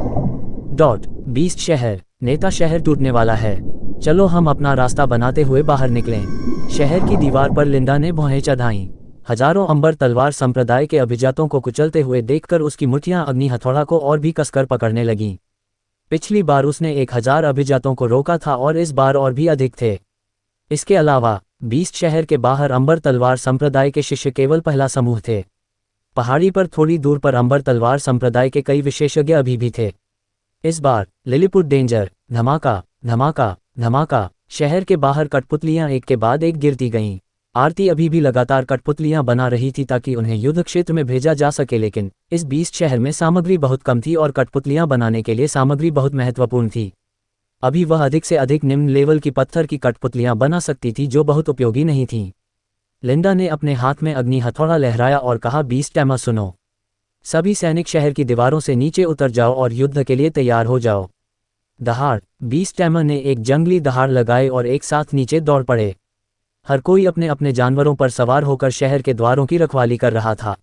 बीस्ट शहर। नेता, शहर टूटने वाला है। चलो हम अपना रास्ता बनाते हुए बाहर निकलें। शहर की दीवार पर लिंडा ने भौहें चढ़ाईं। हजारों अंबर तलवार संप्रदाय के अभिजातों को कुचलते हुए देखकर उसकी मुठ्ठियां अग्नि हथौड़ा को और भी कसकर पकड़ने लगीं। पिछली बार उसने 1000 अभिजातों को रोका था और इस बार और भी अधिक थे। इसके अलावा बीस्ट शहर के बाहर अंबर तलवार संप्रदाय के शिष्य केवल पहला समूह थे। पहाड़ी पर थोड़ी दूर पर अंबर तलवार संप्रदाय के कई विशेषज्ञ अभी भी थे। इस बार लिलीपुट डेंजर। धमाका, धमाका, धमाका। शहर के बाहर कठपुतलियां एक के बाद एक गिरती गईं। आरती अभी भी लगातार कठपुतलियां बना रही थी ताकि उन्हें युद्ध क्षेत्र में भेजा जा सके, लेकिन इस बीस्ट शहर में सामग्री बहुत कम थी और कठपुतलियां बनाने के लिए सामग्री बहुत महत्वपूर्ण थी। अभी वह अधिक से अधिक निम्न लेवल की पत्थर की कठपुतलियां बना सकती थी जो बहुत उपयोगी नहीं थीं। लिंडा ने अपने हाथ में अग्नि हथौड़ा लहराया और कहा, बीस्ट टैमर, सुनो। सभी सैनिक शहर की दीवारों से नीचे उतर जाओ और युद्ध के लिए तैयार हो जाओ। दहाड़। बीस्ट टैमर ने एक जंगली दहाड़ लगाए और एक साथ नीचे दौड़ पड़े। हर कोई अपने अपने जानवरों पर सवार होकर शहर के द्वारों की रखवाली कर रहा था।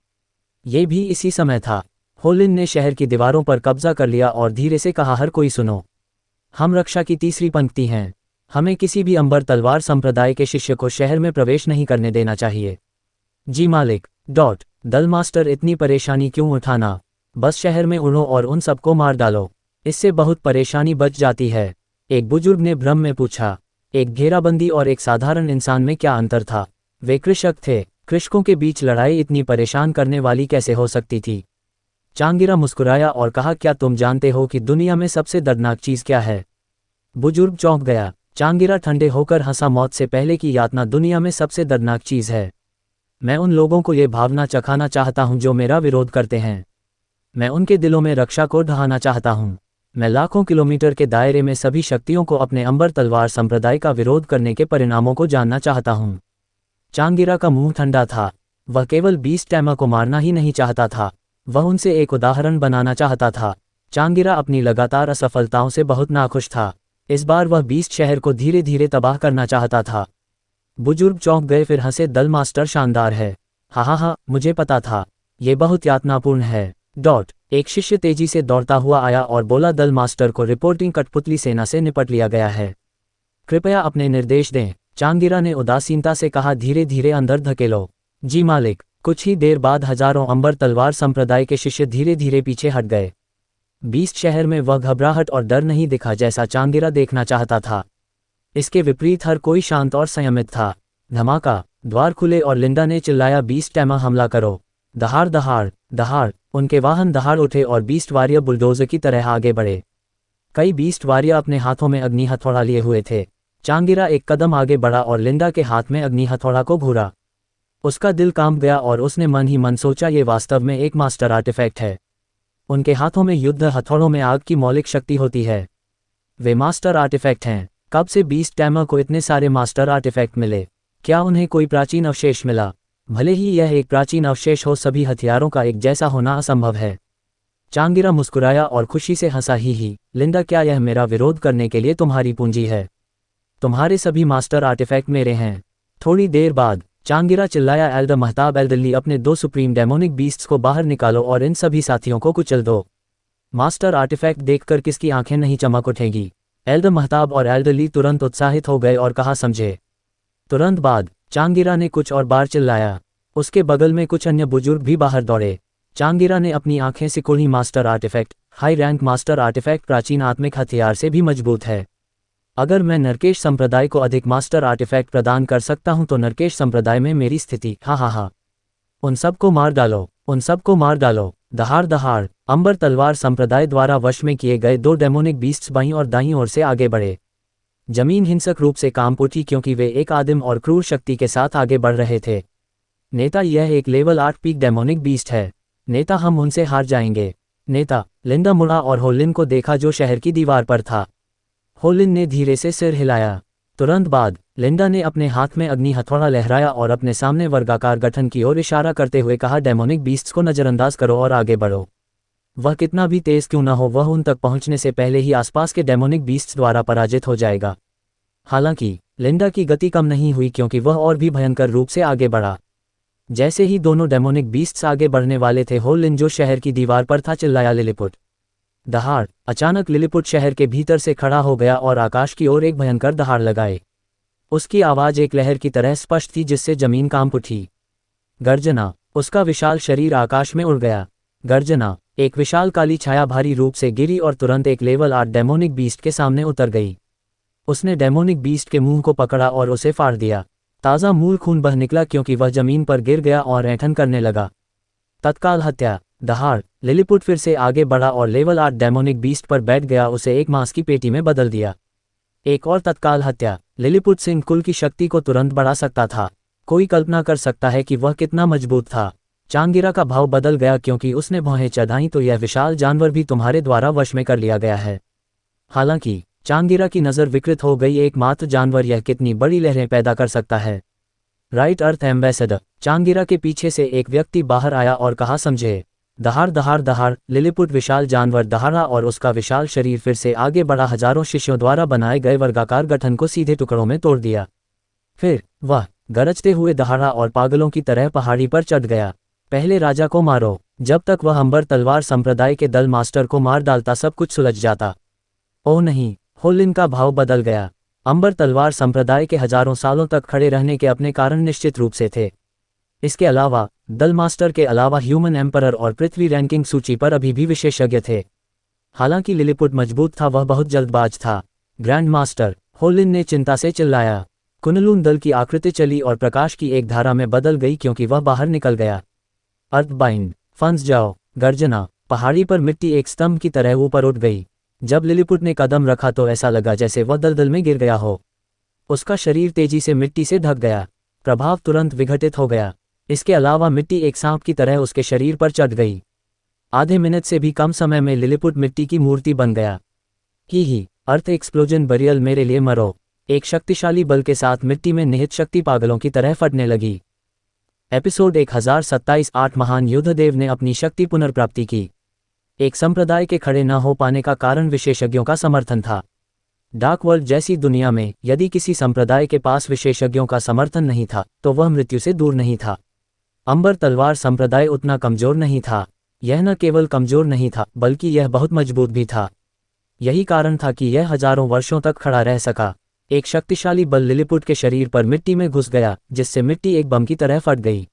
ये भी इसी समय था। होलिन ने शहर की दीवारों पर कब्जा कर लिया और धीरे से कहा, हर कोई सुनो। हम रक्षा की तीसरी पंक्ति हैं। हमें किसी भी अंबर तलवार संप्रदाय के शिष्य को शहर में प्रवेश नहीं करने देना चाहिए। जी मालिक। दल मास्टर, इतनी परेशानी क्यों उठाना? बस शहर में उड़ो और उन सबको मार डालो। इससे बहुत परेशानी बच जाती है। एक बुजुर्ग ने भ्रम में पूछा। एक घेराबंदी और एक साधारण इंसान में क्या अंतर था? वे कृषक थे। कृषकों के बीच लड़ाई इतनी परेशान करने वाली कैसे हो सकती थी? चांगिरा मुस्कुराया और कहा, क्या तुम जानते हो कि दुनिया में सबसे दर्दनाक चीज क्या है? बुजुर्ग चौंक गया। चांगिरा ठंडे होकर हंसा, मौत से पहले की यातना दुनिया में सबसे दर्दनाक चीज है। मैं उन लोगों को ये भावना चखाना चाहता हूं जो मेरा विरोध करते हैं। मैं उनके दिलों में रक्षा को ढहाना चाहता हूं। मैं लाखों किलोमीटर के दायरे में सभी शक्तियों को अपने अंबर तलवार संप्रदाय का विरोध करने के परिणामों को जानना चाहता हूं। चांगिरा का मुंह ठंडा था। वह केवल बीस्ट टैमर को मारना ही नहीं चाहता था, वह उनसे एक उदाहरण बनाना चाहता था। चांगिरा अपनी लगातार असफलताओं से बहुत नाखुश था। इस बार वह बीस्ट शहर को धीरे धीरे तबाह करना चाहता था। बुजुर्ग चौंक गए, फिर हंसे, दल मास्टर शानदार है। हा, मुझे पता था। ये बहुत यातनापूर्ण है। एक शिष्य तेजी से दौड़ता हुआ आया और बोला, दल मास्टर को रिपोर्टिंग, कठपुतली सेना से निपट लिया गया है। कृपया अपने निर्देश दें। चांगिरा ने उदासीनता से कहा, धीरे धीरे अंदर धकेलो। जी मालिक। कुछ ही देर बाद हजारों अंबर तलवार संप्रदाय के शिष्य धीरे धीरे पीछे हट गए। बीस्ट शहर में वह घबराहट और डर नहीं दिखा जैसा चांगिरा देखना चाहता था। इसके विपरीत हर कोई शांत और संयमित था। धमाका। द्वार खुले और लिंडा ने चिल्लाया, बीस्ट टैमर, हमला करो। दहाड़ दहाड़ दहाड़। उनके वाहन दहाड़ उठे और बीस्ट वारियर बुलडोजर की तरह आगे बढ़े। कई बीस्ट वारियर अपने हाथों में अग्नि हथौड़ा लिए हुए थे। चांगिरा एक कदम आगे बढ़ा और लिंडा के हाथ में अग्नि हथौड़ा को घूरा। उसका दिल कांप गया और उसने मन ही मन सोचा, ये वास्तव में एक मास्टर आर्टिफैक्ट है। उनके हाथों में युद्ध हथौड़ों में आग की मौलिक शक्ति होती है। वे मास्टर आर्टिफैक्ट हैं। कब से बीस्ट टैमर को इतने सारे मास्टर आर्टिफैक्ट मिले? क्या उन्हें कोई प्राचीन अवशेष मिला? भले ही यह एक प्राचीन अवशेष हो, सभी हथियारों का एक जैसा होना असंभव है। चांगिरा मुस्कुराया और खुशी से हंसा, ही लिंडा, क्या यह मेरा विरोध करने के लिए तुम्हारी पूंजी है? तुम्हारे सभी मास्टर आर्टिफैक्ट मेरे हैं। थोड़ी देर बाद चांगिरा चिल्लाया, एल्डर महताब एल्डरली, अपने 2 सुप्रीम डेमोनिक बीस्ट्स को बाहर निकालो और इन सभी साथियों को कुचल दो। मास्टर आर्टिफैक्ट देखकर किसकी आंखें नहीं चमक उठेंगी? एल्डर महताब और एल्डरली तुरंत उत्साहित हो गए और कहा, समझे। तुरंत बाद चांगिरा ने कुछ और बार चिल्लाया। उसके बगल में कुछ अन्य बुजुर्ग भी बाहर दौड़े। चांगिरा ने अपनी आंखें सिकुड़ी, master artifact, high rank master artifact प्राचीन आत्मिक हथियार से भी मजबूत है। अगर मैं नरकेश संप्रदाय को अधिक मास्टर आर्टिफैक्ट प्रदान कर सकता हूं तो नरकेश संप्रदाय में मेरी स्थिति, हा हा हा। उन सबको मार डालो, उन सबको मार डालो। दहाड़ दहाड़ अंबर तलवार संप्रदाय द्वारा वश में किए गए 2 डेमोनिक बीस्ट्स बाईं और दाईं ओर से आगे बढ़े। जमीन हिंसक रूप से कांप उठी क्योंकि वे एक आदिम और क्रूर शक्ति के साथ आगे बढ़ रहे थे। नेता, यह एक लेवल 8 पीक डेमोनिक बीस्ट है। नेता, हम उनसे हार जाएंगे। नेता। लिंडा मुड़ा और होलिन को देखा जो शहर की दीवार पर था। होलिन ने धीरे से सिर हिलाया। तुरंत बाद लिंडा ने अपने हाथ में अग्नि हथौड़ा लहराया और अपने सामने वर्गाकार गठन की ओर इशारा करते हुए कहा, डेमोनिक बीस्ट्स को नजरअंदाज करो और आगे बढ़ो। वह कितना भी तेज क्यों न हो, वह उन तक पहुंचने से पहले ही आसपास के डेमोनिक बीस्ट्स द्वारा पराजित हो जाएगा। हालांकि लिंडा की गति कम नहीं हुई क्योंकि वह और भी भयंकर रूप से आगे बढ़ा। जैसे ही दोनों डेमोनिक बीस्ट्स आगे बढ़ने वाले थे, होलिन जो शहर की दीवार पर था चिल्लाया, लिलिपुट। दहाड़ अचानक लिलिपुट शहर के भीतर से खड़ा हो गया और आकाश की ओर एक भयंकर दहाड़ लगाए। उसकी आवाज एक लहर की तरह स्पष्ट थी जिससे जमीन कांप उठी। गर्जना। उसका विशाल शरीर आकाश में उड़ गया। गर्जना। एक विशाल काली छाया भारी रूप से गिरी और तुरंत एक लेवल 8 डेमोनिक बीस्ट के सामने उतर गई। उसने डेमोनिक बीस्ट के मुंह को पकड़ा और उसे फाड़ दिया। ताज़ा मूल खून बह निकला क्योंकि वह जमीन पर गिर गया और ऐंठन करने लगा। तत्काल हत्या। दहाड़ लिलिपुट फिर से आगे बढ़ा और लेवल 8 डेमोनिक बीस्ट पर बैठ गया, उसे एक मांस की पेटी में बदल दिया। एक और तत्काल हत्या। लिलिपुट सिंह कुल की शक्ति को तुरंत बढ़ा सकता था। कोई कल्पना कर सकता है कि वह कितना मजबूत था। चांगिरा का भाव बदल गया क्योंकि उसने भौहें चढ़ाईं, तो यह विशाल जानवर भी तुम्हारे द्वारा वश में कर लिया गया है। हालांकि चांगिरा की नज़र विकृत हो गई, एकमात्र जानवर यह कितनी बड़ी लहरें पैदा कर सकता है। राइट अर्थ एम्बेसडर। चांगिरा के पीछे से एक व्यक्ति बाहर आया और कहा, समझे। दहाड़ दहाड़ दहाड़ लिलिपुट विशाल जानवर दहाड़ा और उसका विशाल शरीर फिर से आगे बढ़ा, हजारों शिष्यों द्वारा बनाए गए वर्गाकार गठन को सीधे टुकड़ों में तोड़ दिया। फिर वह गरजते हुए दहाड़ा और पागलों की तरह पहाड़ी पर चढ़ गया। पहले राजा को मारो। जब तक वह अंबर तलवार संप्रदाय के दल मास्टर को मार डालता सब कुछ सुलझ जाता। ओह नहीं, होलिन का भाव बदल गया। अंबर तलवार संप्रदाय के हजारों सालों तक खड़े रहने के अपने कारण निश्चित रूप से थे। इसके अलावा दल मास्टर के अलावा ह्यूमन एम्परर और पृथ्वी रैंकिंग सूची पर अभी भी विशेषज्ञ थे। हालांकि लिलिपुट मजबूत था, वह बहुत जल्दबाज था। Grand master. होलिन ने चिंता से चिल्लाया। कुनलून दल की आकृति चली और प्रकाश की एक धारा में बदल गई क्योंकि वह बाहर निकल गया। अर्थबाइंड। फंस जाओ। गर्जना। पहाड़ी पर मिट्टी एक स्तंभ की तरह ऊपर उठ गई। जब लिलिपुट ने कदम रखा तो ऐसा लगा जैसे वह दलदल में गिर गया हो। उसका शरीर तेजी से मिट्टी से ढक गया। प्रभाव तुरंत विघटित हो गया। इसके अलावा मिट्टी एक सांप की तरह उसके शरीर पर चढ़ गई। आधे मिनट से भी कम समय में लिलिपुट मिट्टी की मूर्ति बन गया। ही अर्थ एक्सप्लोजन बरियल, मेरे लिए मरो। एक शक्तिशाली बल के साथ मिट्टी में निहित शक्ति पागलों की तरह फटने लगी। एपिसोड 1027। 8 महान युद्धदेव ने अपनी शक्ति पुनर्प्राप्ति की। एक संप्रदाय के खड़े न हो पाने का कारण विशेषज्ञों का समर्थन था। डार्क वर्ल्ड जैसी दुनिया में यदि किसी संप्रदाय के पास विशेषज्ञों का समर्थन नहीं था तो वह मृत्यु से दूर नहीं था। अंबर तलवार संप्रदाय उतना कमजोर नहीं था। यह न केवल कमजोर नहीं था बल्कि यह बहुत मजबूत भी था। यही कारण था कि यह हजारों वर्षों तक खड़ा रह सका। एक शक्तिशाली बल लिलिपुट के शरीर पर मिट्टी में घुस गया जिससे मिट्टी एक बम की तरह फट गई।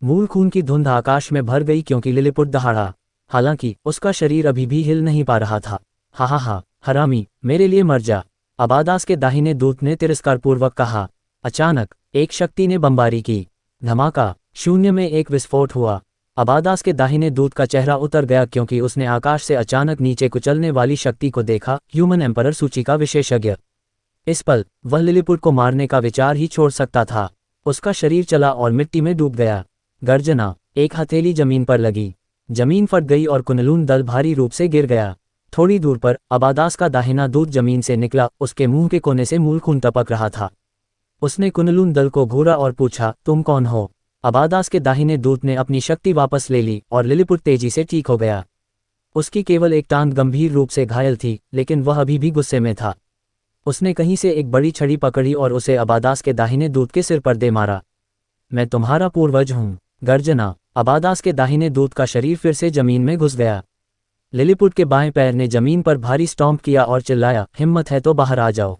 मूल खून की धुंध आकाश में भर गई क्योंकि लिलिपुट दहाड़ा। हालांकि उसका शरीर अभी भी हिल नहीं पा रहा था। हा हा हा, हरामी, मेरे लिए मर जा। अबादास के दाहिने दूत ने तिरस्कारपूर्वक कहा। अचानक एक शक्ति ने बमबारी की। धमाका। शून्य में एक विस्फोट हुआ। अबादास के दाहिने दूत का चेहरा उतर गया क्योंकि उसने आकाश से अचानक नीचे कुचलने वाली शक्ति को देखा। ह्यूमन एम्परर सूची का विशेषज्ञ। इस पल वह लिलीपुट को मारने का विचार ही छोड़ सकता था। उसका शरीर चला और मिट्टी में डूब गया। गर्जना, एक हथेली जमीन पर लगी। जमीन फट गई और कुनलून दल भारी रूप से गिर गया। थोड़ी दूर पर अबादास का दाहिना दूत जमीन से निकला, उसके मुंह के कोने से मूल खून टपक रहा था। उसने कुनलून दल को घूरा और पूछा, तुम कौन हो? अबादास के दाहिने दूत ने अपनी शक्ति वापस ले ली और लिलीपुट तेजी से ठीक हो गया। उसकी केवल एक टांग गंभीर रूप से घायल थी, लेकिन वह अभी भी गुस्से में था। उसने कहीं से एक बड़ी छड़ी पकड़ी और उसे अबादास के दाहिने दूत के सिर पर दे मारा। मैं तुम्हारा पूर्वज हूँ। गर्जना, अबादास के दाहिने दूत का शरीर फिर से जमीन में घुस गया। लिलीपुट के बाएं पैर ने जमीन पर भारी स्टॉम्प किया और चिल्लाया, हिम्मत है तो बाहर आ जाओ।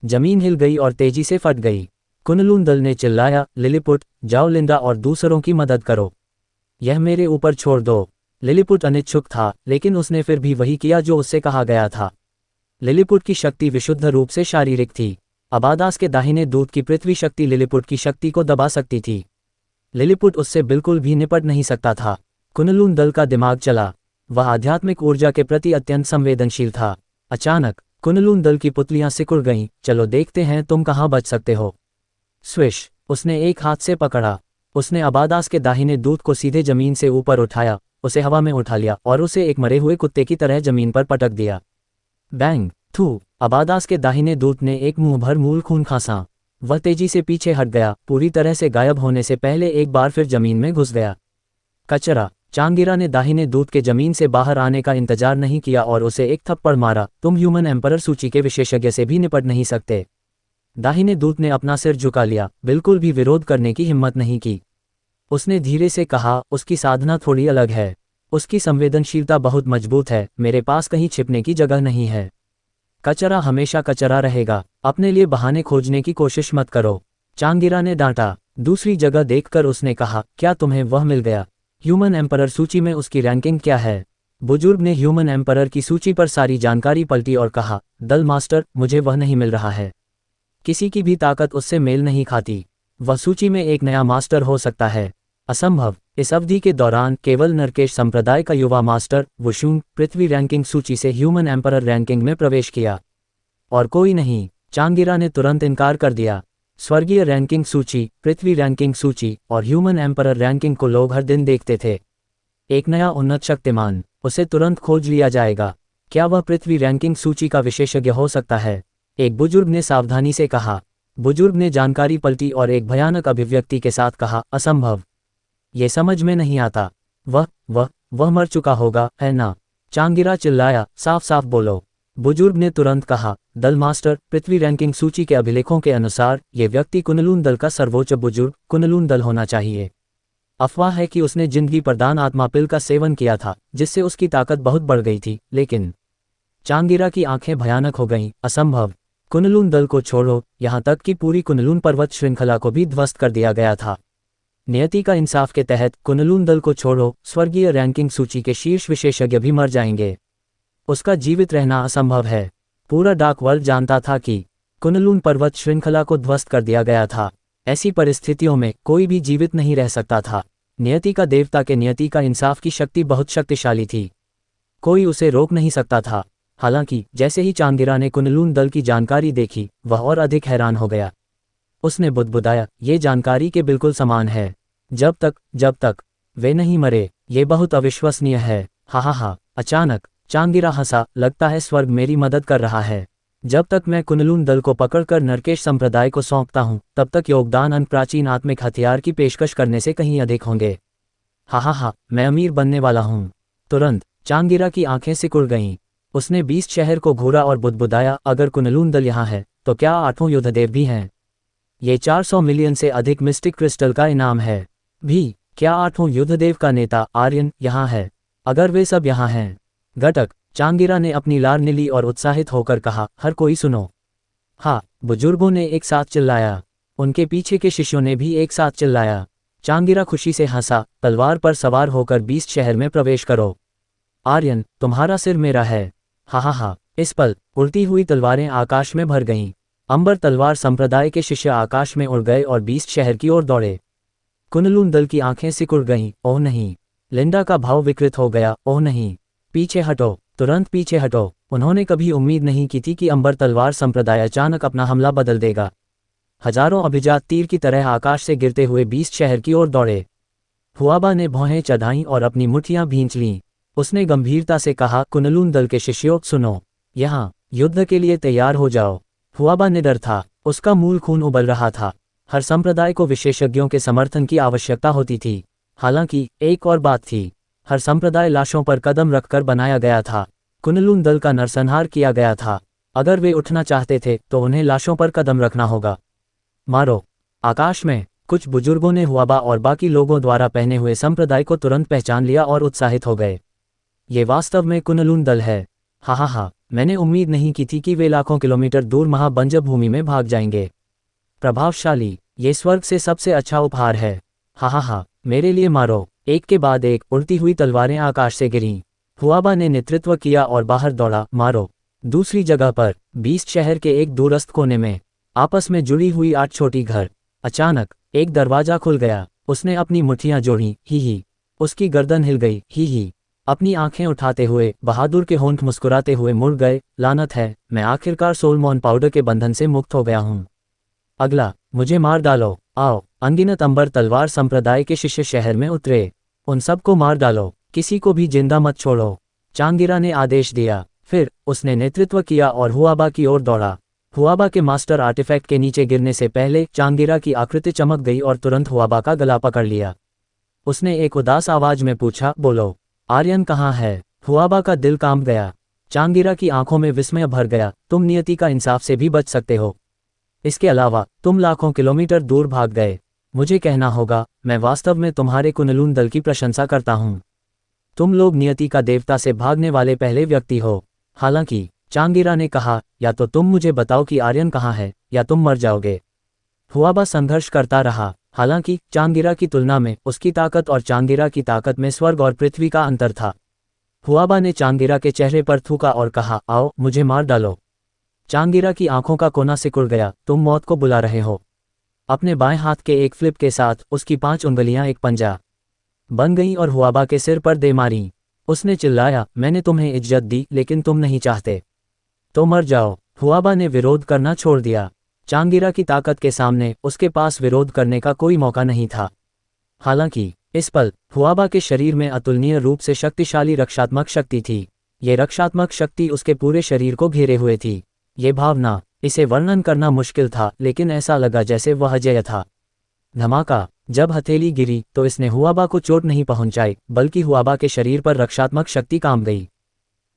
जमीन हिल गई और तेजी से फट गई। कुनलून दल ने चिल्लाया, लिलीपुट, जाओ लिंडा और दूसरों की मदद करो। यह मेरे ऊपर छोड़ दो। लिलीपुट अनिच्छुक था, लेकिन उसने फिर भी वही किया जो उससे कहा गया था। लिलीपुट की शक्ति विशुद्ध रूप से शारीरिक थी। अबादास के दाहिने दूत की पृथ्वी शक्ति लिलीपुट की शक्ति को दबा सकती थी। लिलीपुट उससे बिल्कुल भी निपट नहीं सकता था। कुनलून दल का दिमाग चला। वह आध्यात्मिक ऊर्जा के प्रति अत्यंत संवेदनशील था। अचानक कुनलून दल की पुतलियां सिकुड़ गईं। चलो देखते हैं तुम कहाँ बच सकते हो। स्विश, उसने एक हाथ से पकड़ा। उसने अबादास के दाहिने दूत को सीधे जमीन से ऊपर उठाया, उसे हवा में उठा लिया और उसे एक मरे हुए कुत्ते की तरह जमीन पर पटक दिया। बैंग, थू, अबादास के दाहिने दूत ने एक मुंह भर मूल खून खांसा। वह तेजी से पीछे हट गया, पूरी तरह से गायब होने से पहले एक बार फिर जमीन में घुस गया। कचरा, चांगिरा ने दाहिने दूत के जमीन से बाहर आने का इंतजार नहीं किया और उसे एक थप्पड़ मारा। तुम ह्यूमन एम्परर सूची के विशेषज्ञ से भी निपट नहीं सकते। दाहिने दूत ने अपना सिर झुका लिया, बिल्कुल भी विरोध करने की हिम्मत नहीं की। उसने धीरे से कहा, उसकी साधना थोड़ी अलग है। उसकी संवेदनशीलता बहुत मजबूत है। मेरे पास कहीं छिपने की जगह नहीं है। कचरा हमेशा कचरा रहेगा। अपने लिए बहाने खोजने की कोशिश मत करो। चांगिरा ने डांटा। दूसरी जगह देखकर उसने कहा, क्या तुम्हें वह मिल गया? ह्यूमन एम्परर सूची में उसकी रैंकिंग क्या है? बुजुर्ग ने ह्यूमन एम्परर की सूची पर सारी जानकारी पलटी और कहा, दल मास्टर, मुझे वह नहीं मिल रहा है। किसी की भी ताकत उससे मेल नहीं खाती। वह सूची में एक नया मास्टर हो सकता है। असंभव। इस अवधि के दौरान केवल नरकेश संप्रदाय का युवा मास्टर वुशुंग पृथ्वी रैंकिंग सूची से ह्यूमन एम्परर रैंकिंग में प्रवेश किया, और कोई नहीं। चांगिरा ने तुरंत इनकार कर दिया। स्वर्गीय रैंकिंग सूची, पृथ्वी रैंकिंग सूची और ह्यूमन एम्परर रैंकिंग को लोग हर दिन देखते थे। एक नया उन्नत शक्तिमान, उसे तुरंत खोज लिया जाएगा। क्या वह पृथ्वी रैंकिंग सूची का विशेषज्ञ हो सकता है? एक बुजुर्ग ने सावधानी से कहा। बुजुर्ग ने जानकारी पलटी और एक भयानक अभिव्यक्ति के साथ कहा, असंभव। ये समझ में नहीं आता। वह मर चुका होगा, है ना? चांगिरा चिल्लाया, साफ साफ बोलो। बुजुर्ग ने तुरंत कहा, दल मास्टर, पृथ्वी रैंकिंग सूची के अभिलेखों के अनुसार ये व्यक्ति कुनलून दल का सर्वोच्च बुजुर्ग कुनलून दल होना चाहिए। अफवाह है कि उसने जिंदगी प्रदान आत्मा पिल का सेवन किया था, जिससे उसकी ताकत बहुत बढ़ गई थी, लेकिन चांगिरा की आंखें भयानक हो गईं। असंभव। कुनलून दल को छोड़ो, यहाँ तक कि पूरी कुनलून पर्वत श्रृंखला को भी ध्वस्त कर दिया गया था। नियति का इंसाफ के तहत कुनलून दल को छोड़ो, स्वर्गीय रैंकिंग सूची के शीर्ष विशेषज्ञ भी मर जाएंगे। उसका जीवित रहना असंभव है। पूरा डार्क वर्ल्ड जानता था कि कुनलून पर्वत श्रृंखला को ध्वस्त कर दिया गया था। ऐसी परिस्थितियों में कोई भी जीवित नहीं रह सकता था। नियति का देवता के नियति का इंसाफ की शक्ति बहुत शक्तिशाली थी। कोई उसे रोक नहीं सकता था। हालांकि जैसे ही चांगिरा ने कुनलून दल की जानकारी देखी, वह और अधिक हैरान हो गया। उसने बुदबुदाया, ये जानकारी के बिल्कुल समान है। जब तक वे नहीं मरे, ये बहुत अविश्वसनीय है। हा। अचानक चांगिरा हंसा, लगता है स्वर्ग मेरी मदद कर रहा है। जब तक मैं कुनलून दल को पकड़कर नरकेश संप्रदाय को सौंपता हूँ, तब तक योगदान अन प्राचीन आत्मिक हथियार की पेशकश करने से कहीं अधिक होंगे। हा, मैं अमीर बनने वाला हूँ। तुरंत चांगिरा की आंखें सिकुड़ गईं। उसने 20 शहर को घूरा और बुदबुदाया, अगर कुनलून दल यहाँ है, तो क्या 8 युद्धदेव भी हैं? ये 400 मिलियन से अधिक मिस्टिक क्रिस्टल का इनाम है भी। क्या 8 युद्धदेव का नेता आर्यन यहाँ है? अगर वे सब यहाँ हैं। घटक, चांगिरा ने अपनी लार नीली और उत्साहित होकर कहा, हर कोई सुनो। हाँ, बुजुर्गों ने एक साथ चिल्लाया। उनके पीछे के शिष्यों ने भी एक साथ चिल्लाया। चांगिरा खुशी से हंसा, तलवार पर सवार होकर 20 शहर में प्रवेश करो। आर्यन, तुम्हारा सिर मेरा है। हा। इस पल उड़ती हुई तलवारें आकाश में भर गईं। अंबर तलवार संप्रदाय के शिष्य आकाश में उड़ गए और 20 शहर की ओर दौड़े। कुनलून दल की आंखें सिकुड़ गईं। ओह नहीं। लिंडा का भाव विकृत हो गया। ओह नहीं, पीछे हटो। तुरंत पीछे हटो। उन्होंने कभी उम्मीद नहीं की थी कि अंबर तलवार संप्रदाय अचानक अपना हमला बदल देगा। हजारों अभिजात तीर की तरह आकाश से गिरते हुए 20 शहर की ओर दौड़े। हुआबा ने भौहें चढ़ाईं और अपनी मुट्ठियां भींच लीं। उसने गंभीरता से कहा, कुनलून दल के शिष्यों, सुनो, यहाँ युद्ध के लिए तैयार हो जाओ। हुआबा निडर था, उसका मूल खून उबल रहा था। हर संप्रदाय को विशेषज्ञों के समर्थन की आवश्यकता होती थी। हालांकि एक और बात थी, हर संप्रदाय लाशों पर कदम रखकर बनाया गया था। कुनलून दल का नरसंहार किया गया था। अगर वे उठना चाहते थे तो उन्हें लाशों पर कदम रखना होगा। मारो। आकाश में कुछ बुजुर्गों ने हुआबा और बाकी लोगों द्वारा पहने हुए संप्रदाय को तुरंत पहचान लिया और उत्साहित हो गए। ये वास्तव में कुनलून दल है। हा, मैंने उम्मीद नहीं की थी कि वे लाखों किलोमीटर दूर महाबंजर भूमि में भाग जाएंगे। प्रभावशाली, ये स्वर्ग से सबसे अच्छा उपहार है। हा, मेरे लिए मारो। एक के बाद एक उड़ती हुई तलवारें आकाश से गिरीं। हुआबा ने नेतृत्व किया और बाहर दौड़ा। मारो। दूसरी जगह पर 20 शहर के एक दूरस्थ कोने में आपस में जुड़ी हुई 8 छोटी घर। अचानक एक दरवाजा खुल गया। उसने अपनी मुट्ठियां जोड़ी। ही उसकी गर्दन हिल गई। ही अपनी आंखें उठाते हुए बहादुर के होंठ मुस्कुराते हुए मुड़ गए। लानत है, मैं आखिरकार सोलमोन पाउडर के बंधन से मुक्त हो गया हूं। अगला, मुझे मार डालो। आओ। अनगिनत अंबर तलवार संप्रदाय के शिष्य शहर में उतरे। उन सबको मार डालो, किसी को भी जिंदा मत छोड़ो, चांगिरा ने आदेश दिया। फिर उसने नेतृत्व किया और हुआबा की ओर दौड़ा। हुआबा के मास्टर आर्टिफैक्ट के नीचे गिरने से पहले चांगिरा की आकृति चमक गई और तुरंत हुआबा का गला पकड़ लिया। उसने एक उदास आवाज में पूछा, बोलो, आर्यन कहाँ है? हुआबा का दिल कांप गया। चांगिरा की आंखों में विस्मय भर गया। तुम नियति का इंसाफ से भी बच सकते हो। इसके अलावा तुम लाखों किलोमीटर दूर भाग गए। मुझे कहना होगा, मैं वास्तव में तुम्हारे कुनलून दल की प्रशंसा करता हूं। तुम लोग नियति का देवता से भागने वाले पहले व्यक्ति हो। हालांकि, चांगिरा ने कहा, या तो तुम मुझे बताओ कि आर्यन कहाँ है, या तुम मर जाओगे। हुआबा संघर्ष करता रहा। हालांकि चांगिरा की तुलना में उसकी ताकत और चांगिरा की ताकत में स्वर्ग और पृथ्वी का अंतर था। हुआबा ने चांगिरा के चेहरे पर थूका और कहा, आओ, मुझे मार डालो। चांगिरा की आंखों का कोना सिकुड़ गया। तुम मौत को बुला रहे हो। अपने बाएं हाथ के एक फ्लिप के साथ उसकी 5 उंगलियां एक पंजा बन गईं और हुआबा के सिर पर दे मारी। उसने चिल्लाया, मैंने तुम्हें इज्जत दी, लेकिन तुम नहीं चाहते तो मर जाओ। हुआबा ने विरोध करना छोड़ दिया। चांगिरा की ताकत के सामने उसके पास विरोध करने का कोई मौका नहीं था। हालांकि इस पल हुआबा के शरीर में अतुलनीय रूप से शक्तिशाली रक्षात्मक शक्ति थी। ये रक्षात्मक शक्ति उसके पूरे शरीर को घेरे हुए थी। ये भावना, इसे वर्णन करना मुश्किल था, लेकिन ऐसा लगा जैसे वह अजेय था। धमाका। जब हथेली गिरी तो इसने हुआबा को चोट नहीं पहुंचाई, बल्कि हुआबा के शरीर पर रक्षात्मक शक्ति काम गई।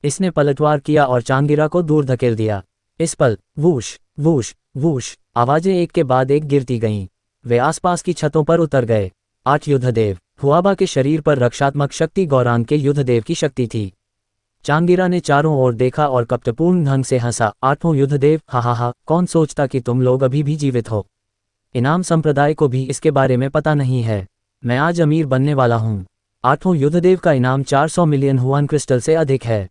इसने पलटवार किया और चांगिरा को दूर धकेल दिया। इस पल वूश वूश वूश आवाजें एक के बाद एक गिरती गईं। वे आसपास की छतों पर उतर गए। 8 युद्धदेव। हुआबा के शरीर पर रक्षात्मक शक्ति गौरान के युद्धदेव की शक्ति थी। चांगिरा ने चारों ओर देखा और कपटपूर्ण ढंग से हंसा। 8वां युद्धदेव, हा, कौन सोचता कि तुम लोग अभी भी जीवित हो। इनाम संप्रदाय को भी इसके बारे में पता नहीं है। मैं आज अमीर बनने वाला हूं। 8वां युद्धदेव का इनाम 400 मिलियन हुआन क्रिस्टल से अधिक है।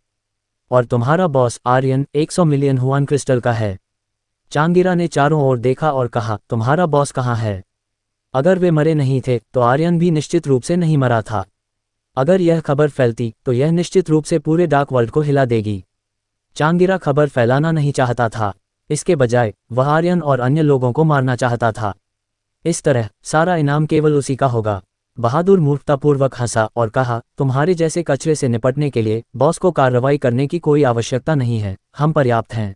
और तुम्हारा boss Aryan 100 million Huan crystal का है। चांगिरा ने चारों ओर देखा और कहा, तुम्हारा बॉस कहाँ है? अगर वे मरे नहीं थे तो आर्यन भी निश्चित रूप से नहीं मरा था। अगर यह खबर फैलती तो यह निश्चित रूप से पूरे डार्क वर्ल्ड को हिला देगी। चांगिरा खबर फैलाना नहीं चाहता था। इसके बजाय वह आर्यन और अन्य लोगों को मारना चाहता था। इस तरह सारा इनाम केवल उसी का होगा। बहादुर मूर्खतापूर्वक हंसा और कहा, तुम्हारे जैसे कचरे से निपटने के लिए बॉस को कार्रवाई करने की कोई आवश्यकता नहीं है, हम पर्याप्त हैं।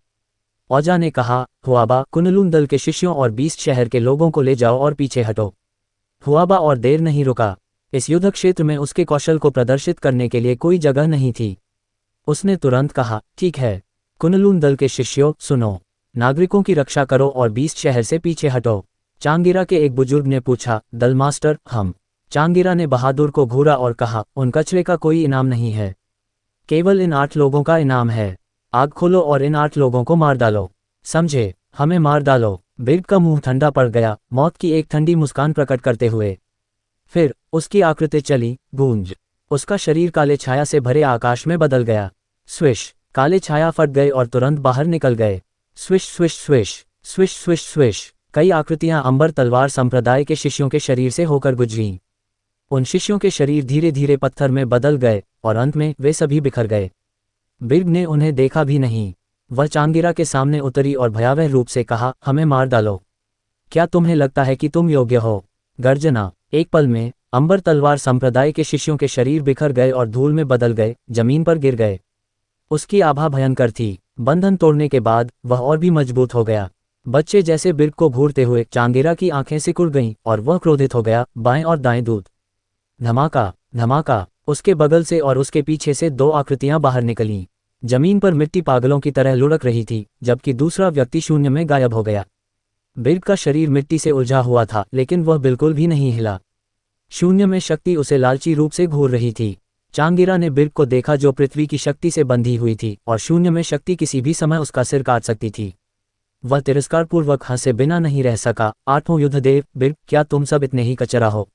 औजा ने कहा, हुआबा, कुनलून दल के शिष्यों और 20 शहर के लोगों को ले जाओ और पीछे हटो। हुआबा और देर नहीं रुका। इस युद्ध क्षेत्र में उसके कौशल को प्रदर्शित करने के लिए कोई जगह नहीं थी। उसने तुरंत कहा, ठीक है, कुनलून दल के शिष्यों, सुनो, नागरिकों की रक्षा करो और 20 शहर से पीछे हटो। चांगिरा के एक बुजुर्ग ने पूछा, दल मास्टर, हम? चांगिरा ने बहादुर को घूरा और कहा, उन कचरे का कोई इनाम नहीं है, केवल इन 8 लोगों का इनाम है। आग खोलो और इन 8 लोगों को मार डालो। समझे? हमें मार डालो। बिर्ग का मुंह ठंडा पड़ गया, मौत की एक ठंडी मुस्कान प्रकट करते हुए। फिर उसकी आकृति चली, गूंज। उसका शरीर काले छाया से भरे आकाश में बदल गया। स्विश, काले छाया फट गए और तुरंत बाहर निकल गए। Swish swish swish swish swish swish. कई आकृतियां अंबर तलवार संप्रदाय के शिष्यों के शरीर से होकर गुजरीं। उन शिष्यों के शरीर धीरे धीरे पत्थर में बदल गए और अंत में वे सभी बिखर गए। बिर्ग ने उन्हें देखा भी नहीं। वह चांगिरा के सामने उतरी और भयावह रूप से कहा, हमें मार डालो। क्या तुम्हें लगता है कि तुम योग्य हो? गर्जना। एक पल में अंबर तलवार संप्रदाय के शिष्यों के शरीर बिखर गए और धूल में बदल गए, जमीन पर गिर गए। उसकी आभा भयंकर थी। बंधन तोड़ने के बाद वह और भी मजबूत हो गया। बच्चे जैसे बिर्ग को घूरते हुए चांगिरा की आंखें सिकुड़ गईं और वह क्रोधित हो गया। बाएं और दाएं दूत। धमाका धमाका। उसके बगल से और उसके पीछे से दो आकृतियां बाहर निकलीं। जमीन पर मिट्टी पागलों की तरह लुढ़क रही थी, जबकि दूसरा व्यक्ति शून्य में गायब हो गया। बिर्ग का शरीर मिट्टी से उलझा हुआ था, लेकिन वह बिल्कुल भी नहीं हिला। शून्य में शक्ति उसे लालची रूप से घूर रही थी। चांगिरा ने बिर्ग को देखा, जो पृथ्वी की शक्ति से बंधी हुई थी, और शून्य में शक्ति किसी भी समय उसका सिर काट सकती थी। वह तिरस्कारपूर्वक हंसे बिना नहीं रह सका। आठवां युद्ध देव। बिर्ग, क्या तुम सब इतने ही कचरा हो?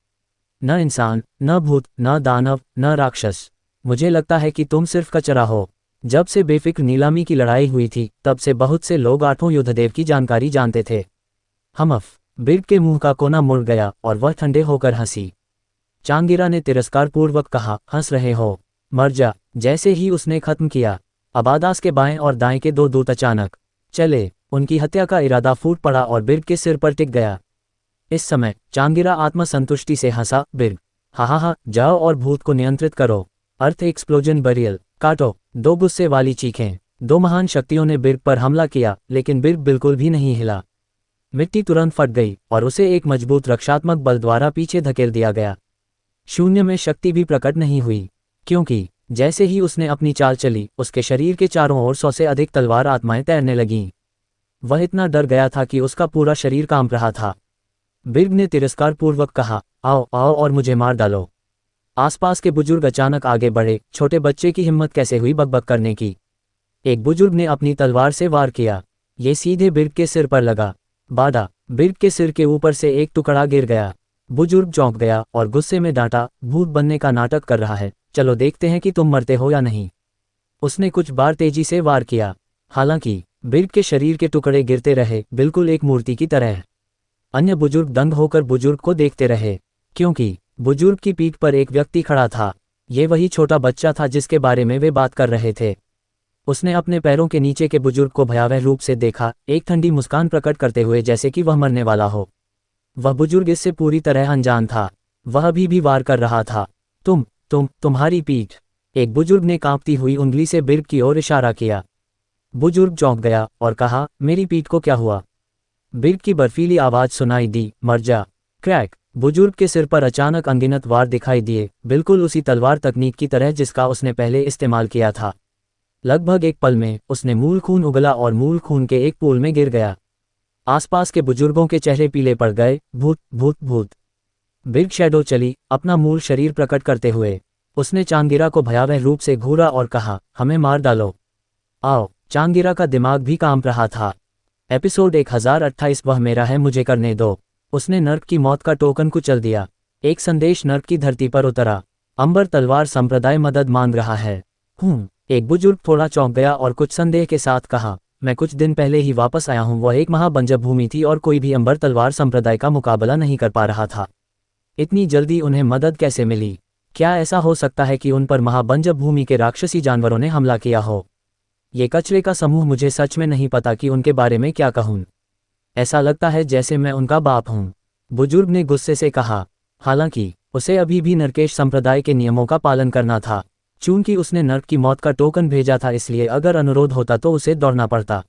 न इंसान, न भूत, न दानव, न राक्षस। मुझे लगता है कि तुम सिर्फ कचरा हो। जब से बेफिक्र नीलामी की लड़ाई हुई थी, तब से बहुत से लोग आठवां युद्धदेव की जानकारी जानते थे। हमफ। बिर्ग के मुंह का कोना मुड़ गया और वह ठंडे होकर हंसी। चांगिरा ने तिरस्कारपूर्वक कहा, हंस रहे हो? मर जा। जैसे ही उसने खत्म किया, अबादास के बाएं और दाएं के दो दूत अचानक चले। उनकी हत्या का इरादा फूट पड़ा और बिर्ग के सिर पर टिक गया। इस समय चांगिरा आत्मसंतुष्टि से हंसा। बिर्ग, हा, जाओ और भूत को नियंत्रित करो। अर्थ एक्सप्लोजन बरियल। काटो। दो गुस्से वाली चीखें। दो महान शक्तियों ने बिर्ग पर हमला किया, लेकिन बिर्ग बिल्कुल भी नहीं हिला। मिट्टी तुरंत फट गई और उसे एक मजबूत रक्षात्मक बल द्वारा पीछे धकेल दिया गया। शून्य में शक्ति भी प्रकट नहीं हुई, क्योंकि जैसे ही उसने अपनी चाल चली, उसके शरीर के चारों ओर 100 से अधिक तलवार आत्माएं तैरने लगीं। वह इतना डर गया था कि उसका पूरा शरीर कांप रहा था। बिर्ग ने तिरस्कारपूर्वक कहा, आओ आओ और मुझे मार डालो। आसपास के बुजुर्ग अचानक आगे बढ़े। छोटे बच्चे की हिम्मत कैसे हुई बकबक करने की? एक बुजुर्ग ने अपनी तलवार से वार किया। ये सीधे बिर्ग के सिर पर लगा। बाधा। बिर्ग के सिर के ऊपर से एक टुकड़ा गिर गया। बुजुर्ग चौंक गया और गुस्से में डांटा, भूत बनने का नाटक कर रहा है, चलो देखते हैं कि तुम मरते हो या नहीं। उसने कुछ बार तेजी से वार किया। हालांकि बिर्ग के शरीर के टुकड़े गिरते रहे, बिल्कुल एक मूर्ति की तरह। अन्य बुजुर्ग दंग होकर बुजुर्ग को देखते रहे, क्योंकि बुजुर्ग की पीठ पर एक व्यक्ति खड़ा था। ये वही छोटा बच्चा था जिसके बारे में वे बात कर रहे थे। उसने अपने पैरों के नीचे के बुजुर्ग को भयावह रूप से देखा, एक ठंडी मुस्कान प्रकट करते हुए, जैसे कि वह मरने वाला हो। वह बुजुर्ग इससे पूरी तरह अनजान था। वह अभी भी वार कर रहा था। तुम्हारी पीठ। एक बुजुर्ग ने कांपती हुई उंगली से बिर्ग की ओर इशारा किया। बुजुर्ग चौंक गया और कहा, मेरी पीठ को क्या हुआ? बिर्ग की बर्फीली आवाज सुनाई दी, मर जा। क्रैक। बुजुर्ग के सिर पर अचानक अनगिनत वार दिखाई दिए, बिल्कुल उसी तलवार तकनीक की तरह जिसका उसने पहले इस्तेमाल किया था। लगभग एक पल में उसने मूल खून उगला और मूल खून के एक पूल में गिर गया। आसपास के बुजुर्गों के चेहरे पीले पड़ गए। भूत भूत भूत। बिर्ग शैडो चली, अपना मूल शरीर प्रकट करते हुए। उसने चांगिरा को भयावह रूप से घूरा और कहा, हमें मार डालो। आओ। चांगिरा का दिमाग भी कांप रहा था। एपिसोड 1028 वह मेरा है, मुझे करने दो। उसने नर्क की मौत का टोकन कुचल दिया। एक संदेश नर्क की धरती पर उतरा। अंबर तलवार संप्रदाय मदद मांग रहा है। एक बुजुर्ग थोड़ा चौंक गया और कुछ संदेह के साथ कहा, मैं कुछ दिन पहले ही वापस आया हूं। वह एक महाबंजर भूमि थी और कोई भी अंबर तलवार संप्रदाय का मुकाबला नहीं कर पा रहा था। इतनी जल्दी उन्हें मदद कैसे मिली? क्या ऐसा हो सकता है कि उन पर महाबंजर भूमि के राक्षसी जानवरों ने हमला किया हो? ये कचरे का समूह, मुझे सच में नहीं पता कि उनके बारे में क्या कहूं। ऐसा लगता है जैसे मैं उनका बाप हूं, बुजुर्ग ने गुस्से से कहा। हालांकि उसे अभी भी नरकेश संप्रदाय के नियमों का पालन करना था। चूंकि उसने नर्क की मौत का टोकन भेजा था, इसलिए अगर अनुरोध होता तो उसे दौड़ना पड़ता।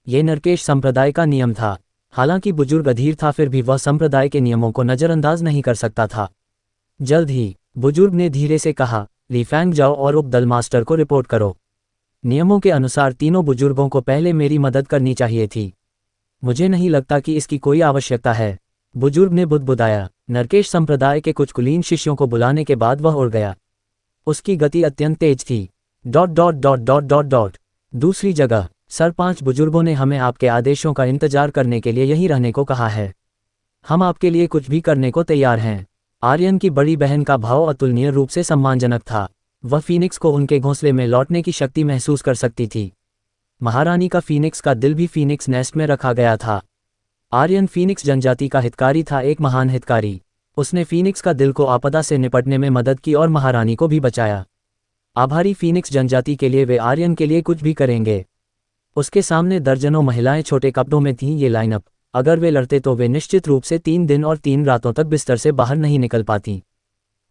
ये नरकेश संप्रदाय का नियम था। हालांकि बुजुर्ग अधीर था, फिर भी वह संप्रदाय के नियमों को नजरअंदाज नहीं कर सकता था। जल्द ही बुजुर्ग ने धीरे से कहा, लीफैंग जाओ और उपदल मास्टर को रिपोर्ट करो। नियमों के अनुसार तीनों बुजुर्गों को पहले मेरी मदद करनी चाहिए थी। मुझे नहीं लगता कि इसकी कोई आवश्यकता है, बुजुर्ग ने बुदबुदाया। नरकेश संप्रदाय के कुछ कुलीन शिष्यों को बुलाने के बाद वह उड़ गया। उसकी गति अत्यंत तेज थी। ... दूसरी जगह, सर 5 बुजुर्गों ने हमें आपके आदेशों का इंतजार करने के लिए यहीं रहने को कहा है। हम आपके लिए कुछ भी करने को तैयार हैं। आर्यन की बड़ी बहन का भाव अतुलनीय रूप से सम्मानजनक था। वह फीनिक्स को उनके घोंसले में लौटने की शक्ति महसूस कर सकती थी। महारानी का फीनिक्स का दिल भी फीनिक्स नेस्ट में रखा गया था। आर्यन फीनिक्स जनजाति का हितकारी था, एक महान हितकारी। उसने फीनिक्स का दिल को आपदा से निपटने में मदद की और महारानी को भी बचाया। आभारी फीनिक्स जनजाति के लिए वे आर्यन के लिए कुछ भी करेंगे। उसके सामने दर्जनों महिलाएं छोटे कपड़ों में थीं। ये लाइनअप, अगर वे लड़ते तो वे निश्चित रूप से 3 दिन और 3 रातों तक बिस्तर से बाहर नहीं निकल पाती।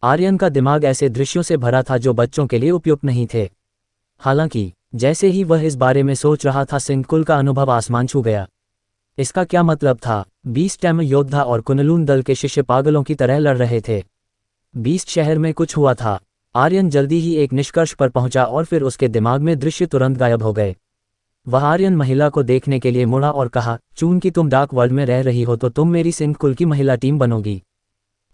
आर्यन का दिमाग ऐसे दृश्यों से भरा था जो बच्चों के लिए उपयुक्त नहीं थे। हालांकि जैसे ही वह इस बारे में सोच रहा था, सिंकुल का अनुभव आसमान छू गया। इसका क्या मतलब था? 20 टैम योद्धा और कुनलून दल के शिष्य पागलों की तरह लड़ रहे थे। 20 शहर में कुछ हुआ था। आर्यन जल्दी ही एक निष्कर्ष पर पहुंचा और फिर उसके दिमाग में दृश्य तुरंत गायब हो गए। वह आर्यन महिला को देखने के लिए मुड़ा और कहा, चूंकि तुम डार्क वर्ल्ड में रह रही हो तो तुम मेरी सिंकुल की महिला टीम बनोगी।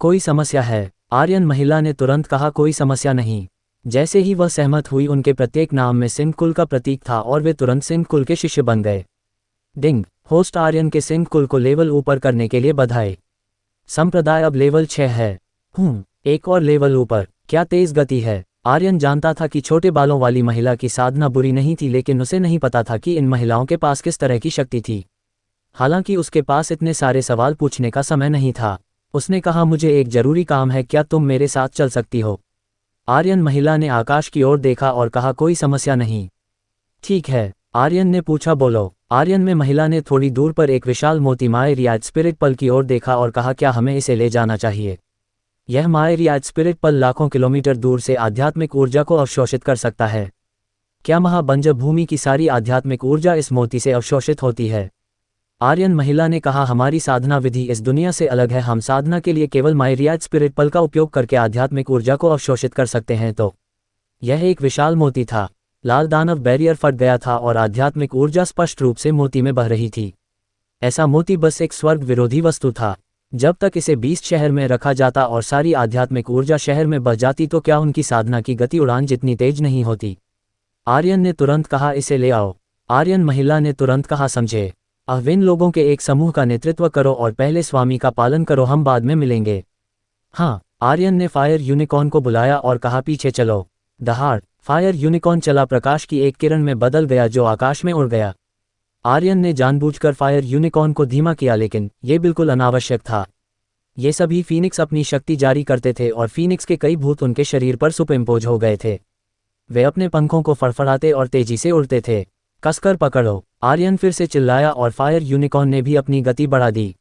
कोई समस्या है? आर्यन महिला ने तुरंत कहा, कोई समस्या नहीं। जैसे ही वह सहमत हुई, उनके प्रत्येक नाम में सिंकुल का प्रतीक था और वे तुरंत सिंकुल के शिष्य बन गए। डिंग, होस्ट आर्यन के सिंकुल को लेवल ऊपर करने के लिए बधाई। संप्रदाय अब लेवल 6 है। एक और लेवल ऊपर। क्या तेज गति है। आर्यन जानता था कि छोटे बालों वाली महिला की साधना बुरी नहीं थी, लेकिन उसे नहीं पता था कि इन महिलाओं के पास किस तरह की शक्ति थी। हालांकि उसके पास इतने सारे सवाल पूछने का समय नहीं था। उसने कहा, मुझे एक जरूरी काम है, क्या तुम मेरे साथ चल सकती हो? आर्यन महिला ने आकाश की ओर देखा और कहा, कोई समस्या नहीं। ठीक है। आर्यन ने पूछा, बोलो। आर्यन में महिला ने थोड़ी दूर पर एक विशाल मोती माए रियाज स्पिरिट पल की ओर देखा और कहा, क्या हमें इसे ले जाना चाहिए? यह माए रियाज स्पिरिट पल लाखों किलोमीटर दूर से आध्यात्मिक ऊर्जा को अवशोषित कर सकता है। क्या महाबंजर भूमि की सारी आध्यात्मिक ऊर्जा इस मोती से अवशोषित होती है? आर्यन महिला ने कहा, हमारी साधना विधि इस दुनिया से अलग है। हम साधना के लिए केवल माए रियाज स्पिरिट पल का उपयोग करके आध्यात्मिक ऊर्जा को अवशोषित कर सकते हैं। तो यह एक विशाल मोती था। लाल दानव बैरियर फट गया था और आध्यात्मिक ऊर्जा स्पष्ट रूप से मोती में बह रही थी। ऐसा मोती बस एक स्वर्ग विरोधी वस्तु था। जब तक इसे 20 शहर में रखा जाता और सारी आध्यात्मिक ऊर्जा शहर में बह जाती तो क्या उनकी साधना की गति उड़ान जितनी तेज नहीं होती? आर्यन ने तुरंत कहा, इसे ले आओ। आर्यन महिला ने तुरंत कहा, समझे। अविन लोगों के एक समूह का नेतृत्व करो और पहले स्वामी का पालन करो, हम बाद में मिलेंगे। हाँ। आर्यन ने फायर यूनिकॉर्न को बुलाया और कहा, पीछे चलो। दहाड़ फायर यूनिकॉर्न चला, प्रकाश की एक किरण में बदल गया जो आकाश में उड़ गया। आर्यन ने जानबूझकर फायर यूनिकॉर्न को धीमा किया, लेकिन यह बिल्कुल अनावश्यक था। ये सभी फीनिक्स अपनी शक्ति जारी करते थे और फीनिक्स के कई भूत उनके शरीर पर सुपरइम्पोज हो गए थे। वे अपने पंखों को फड़फड़ाते और तेजी से उड़ते थे। कसकर पकड़ो। आर्यन फिर से चिल्लाया और फायर यूनिकॉर्न ने भी अपनी गति बढ़ा दी।